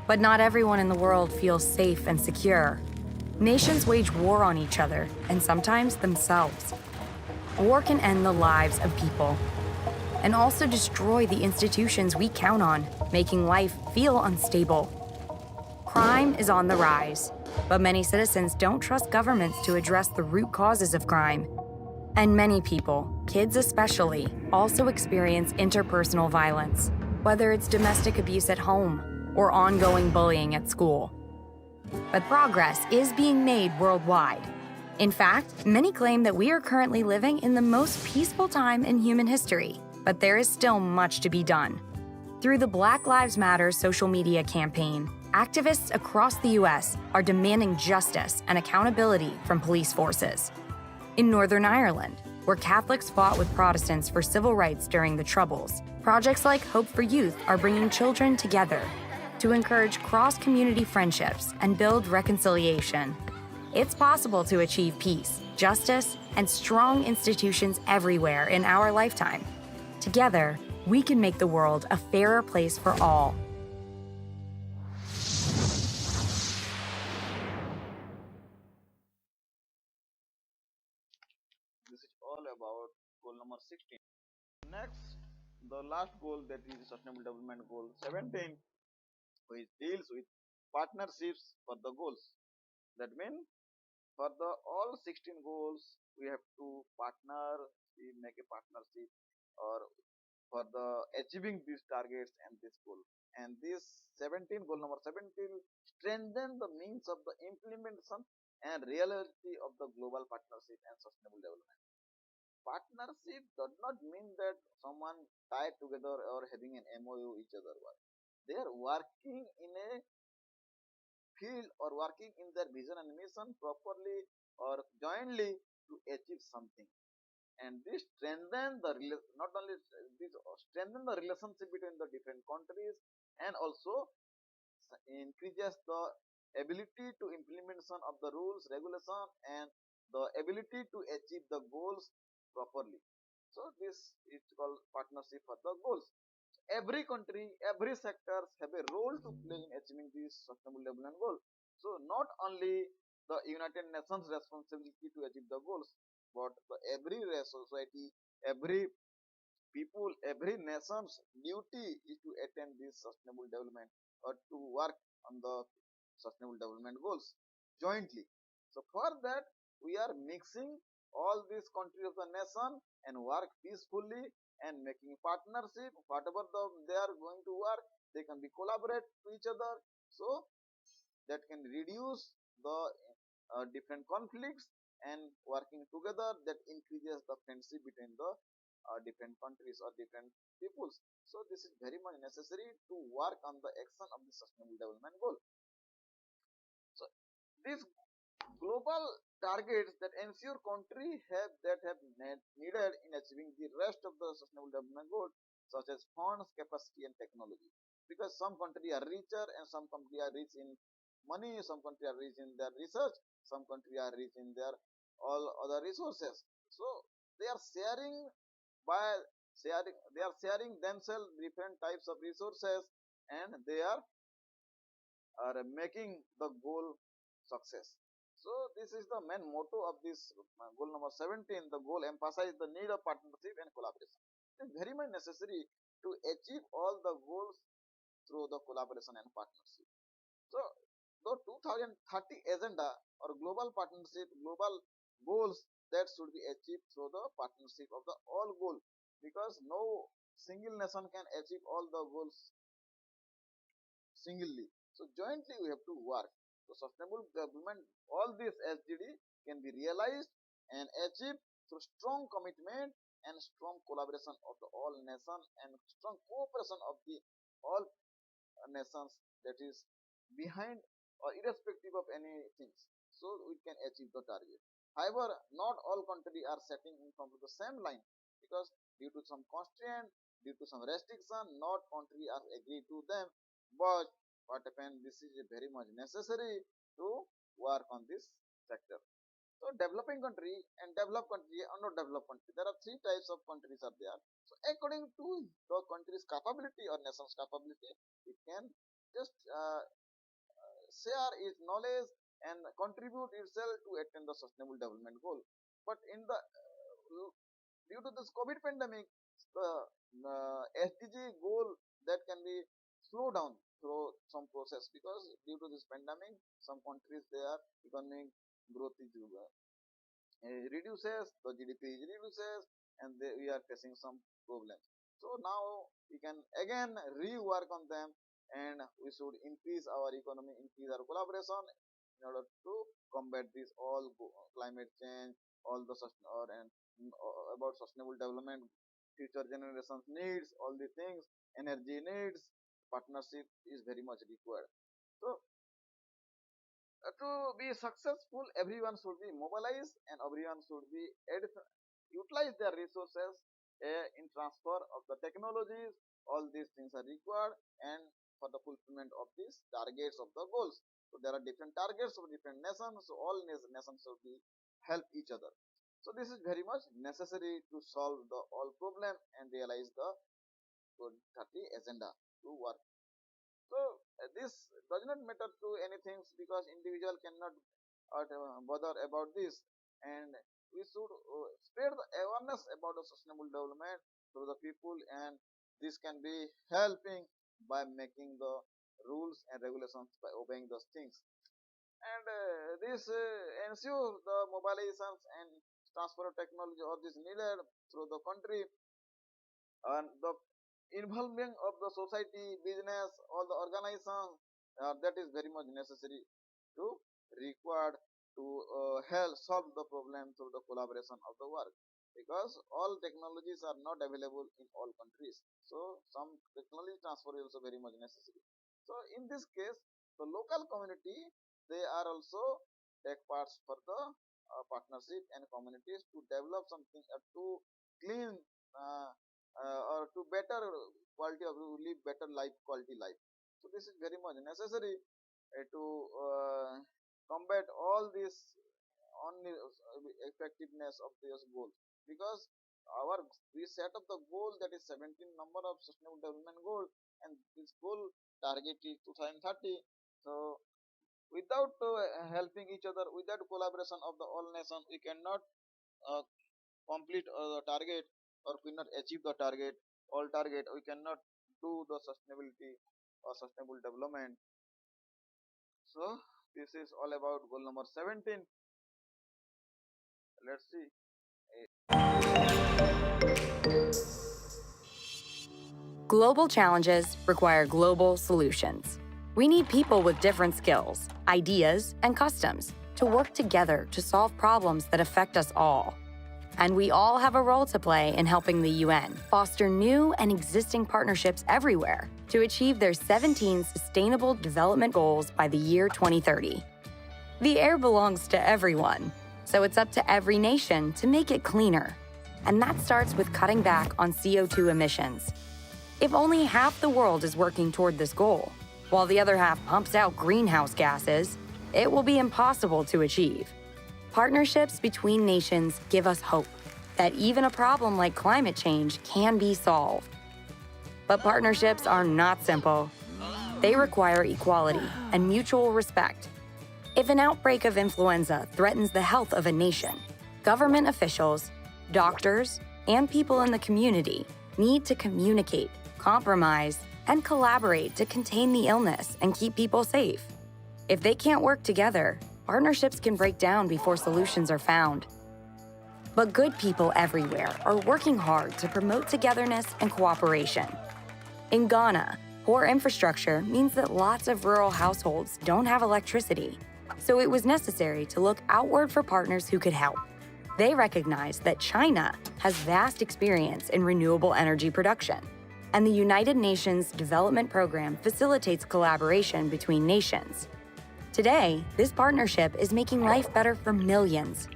But not everyone in the world feels safe and secure. Nations wage war on each other and sometimes themselves. War can end the lives of people and also destroy the institutions we count on, making life feel unstable. Crime is on the rise, but many citizens don't trust governments to address the root causes of crime. And many people, kids especially, also experience interpersonal violence, whether it's domestic abuse at home or ongoing bullying at school. But progress is being made worldwide. In fact, many claim that we are currently living in the most peaceful time in human history, but there is still much to be done. Through the Black Lives Matter social media campaign, activists across the U.S. are demanding justice and accountability from police forces. In Northern Ireland, where Catholics fought with Protestants for civil rights during the Troubles, projects like Hope for Youth are bringing children together to encourage cross-community friendships and build reconciliation. It's possible to achieve peace, justice, and strong institutions everywhere in our lifetime. Together, we can make the world a fairer place for all. This is all about goal number 16. Next, the last goal, that is Sustainable Development Goal 17, which deals with partnerships for the goals. That means for the all 16 goals, we have to partner, we make a partnership, or for the achieving these targets and this goal. And this 17, goal number 17, strengthen the means of the implementation and reality of the global partnership and sustainable development. Partnership does not mean that someone tied together or having an MOU each other work. They are working in a field or working in their vision and mission properly or jointly to achieve something. And this strengthen the not only this strengthen the relationship between the different countries, and also increases the ability to implementation of the rules regulation and the ability to achieve the goals properly. So this is called partnership for the goals. Every country, every sectors have a role to play in achieving this sustainable development goal. So not only the United Nations responsibility to achieve the goals, but every society, every people, every nation's duty is to attain this sustainable development or to work on the sustainable development goals jointly. So for that, we are mixing all these countries of the nation and work peacefully and making partnership. Whatever they are going to work, they can be collaborate to each other. So that can reduce the different conflicts, and working together that increases the friendship between the different countries or different peoples. So this is very much necessary to work on the action of the sustainable development goal. So these global targets that ensure country have needed in achieving the rest of the sustainable development goals, such as funds, capacity, and technology. Because some countries are richer and some countries are rich in money, some countries are rich in their research, some countries are rich in their all other resources. So they are sharing by they are sharing themselves different types of resources, and they are making the goal success. So this is the main motto of this goal number 17. The goal emphasizes the need of partnership and collaboration. It is very much necessary to achieve all the goals through the collaboration and partnership. So the 2030 agenda or global partnership, global goals that should be achieved through the partnership of the all goal, because no single nation can achieve all the goals singly. So jointly we have to work. So sustainable development, all this SDG can be realized and achieved through strong commitment and strong collaboration of the all nations and strong cooperation of the all nations that is behind or irrespective of any things. So we can achieve the target. However, not all countries are setting in front of the same line, because due to some constraint, due to some restriction, not countries are agreed to them. But what happened, this is very much necessary to work on this sector. So developing country and developed country or not developed country, there are three types of countries are there. So according to the country's capability or nation's capability, it can just share its knowledge and contribute itself to attain the sustainable development goal. But in the due to this COVID pandemic, the SDG goal that can be slowed down through some process, because due to this pandemic, some countries their economic growth is reduces, the GDP is reduces, and we are facing some problems. So now we can again rework on them, and we should increase our economy, increase our collaboration in order to combat this all climate change, all the about sustainable development, future generations needs, all the things, energy needs, partnership is very much required. So to be successful, everyone should be mobilized and everyone should be utilize their resources in transfer of the technologies. All these things are required, and for the fulfillment of these targets of the goals. So there are different targets of different nations. So all nations should be help each other. So this is very much necessary to solve the all problem and realize the 2030 agenda to work. So this does not matter to anything, because individual cannot bother about this, and we should spread the awareness about the sustainable development to the people, and this can be helping by making the rules and regulations, by obeying those things, and this ensure the mobilizations and transfer of technology or this needed through the country, and the involvement of the society, business, all the organizations, that is very much necessary to required to help solve the problem through the collaboration of the work, because all technologies are not available in all countries. So some technology transfer is also very much necessary. So in this case, the local community, they are also take parts for the partnership and communities to develop something to clean or to better quality of live, better life, quality life. So this is very much necessary to combat all this on effectiveness of this goal, because we set up the goal that is 17 number of sustainable development goal, and this goal target is 2030. So without helping each other, without collaboration of the all nations, we cannot complete the target, or we cannot achieve the target, all target, we cannot do the sustainability or sustainable development. So this is all about goal number 17. Let's see. Global challenges require global solutions. We need people with different skills, ideas, and customs to work together to solve problems that affect us all. And we all have a role to play in helping the UN foster new and existing partnerships everywhere to achieve their 17 Sustainable Development Goals by the year 2030. The air belongs to everyone, so it's up to every nation to make it cleaner. And that starts with cutting back on CO2 emissions. If only half the world is working toward this goal, while the other half pumps out greenhouse gases, it will be impossible to achieve. Partnerships between nations give us hope that even a problem like climate change can be solved. But partnerships are not simple. They require equality and mutual respect. If an outbreak of influenza threatens the health of a nation, government officials, doctors, and people in the community need to communicate, compromise, and collaborate to contain the illness and keep people safe. If they can't work together, partnerships can break down before solutions are found. But good people everywhere are working hard to promote togetherness and cooperation. In Ghana, poor infrastructure means that lots of rural households don't have electricity, so it was necessary to look outward for partners who could help. They recognized that China has vast experience in renewable energy production, and the United Nations Development Program facilitates collaboration between nations. Today, this partnership is making life better for millions.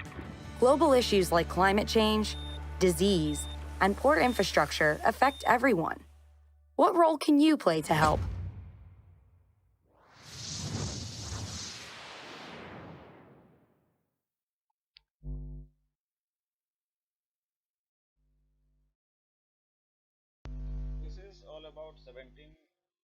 Global issues like climate change, disease, and poor infrastructure affect everyone. What role can you play to help? about 17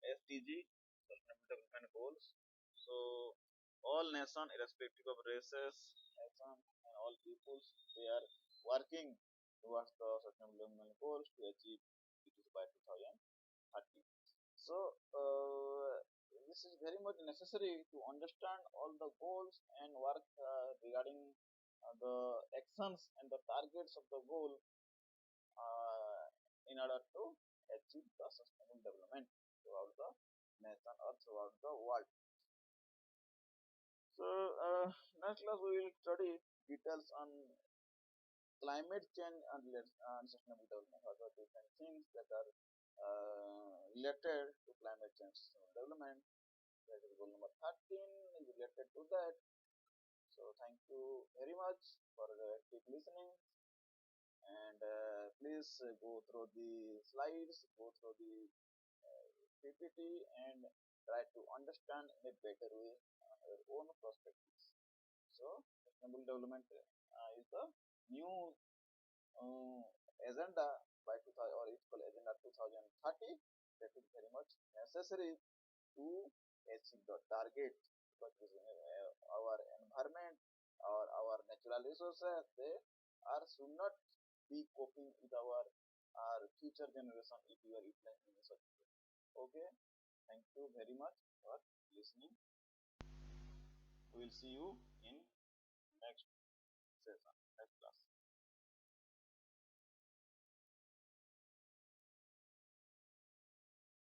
SDG, Sustainable Development Goals. So all nations, irrespective of races, nation, and all peoples, they are working towards the Sustainable Development Goals to achieve it by 2030. So this is very much necessary to understand all the goals and work regarding the actions and the targets of the goal uh, in order to achieve the sustainable development throughout the nation or throughout the world. So next class we will study details on climate change and sustainable development. What are different things that are related to climate change and sustainable development? That is goal number 13 is related to that. So thank you very much for keep listening, and please go through the slides, go through the PPT, and try to understand in a better way your own perspectives. So sustainable development is the new uh, agenda by 2000, or it's called agenda 2030, that is very much necessary to achieve the target, because our environment or our natural resources, they are should not be coping with our future generation if we are utilizing in such a way. Okay, thank you very much for listening. We will see you in next session, next class.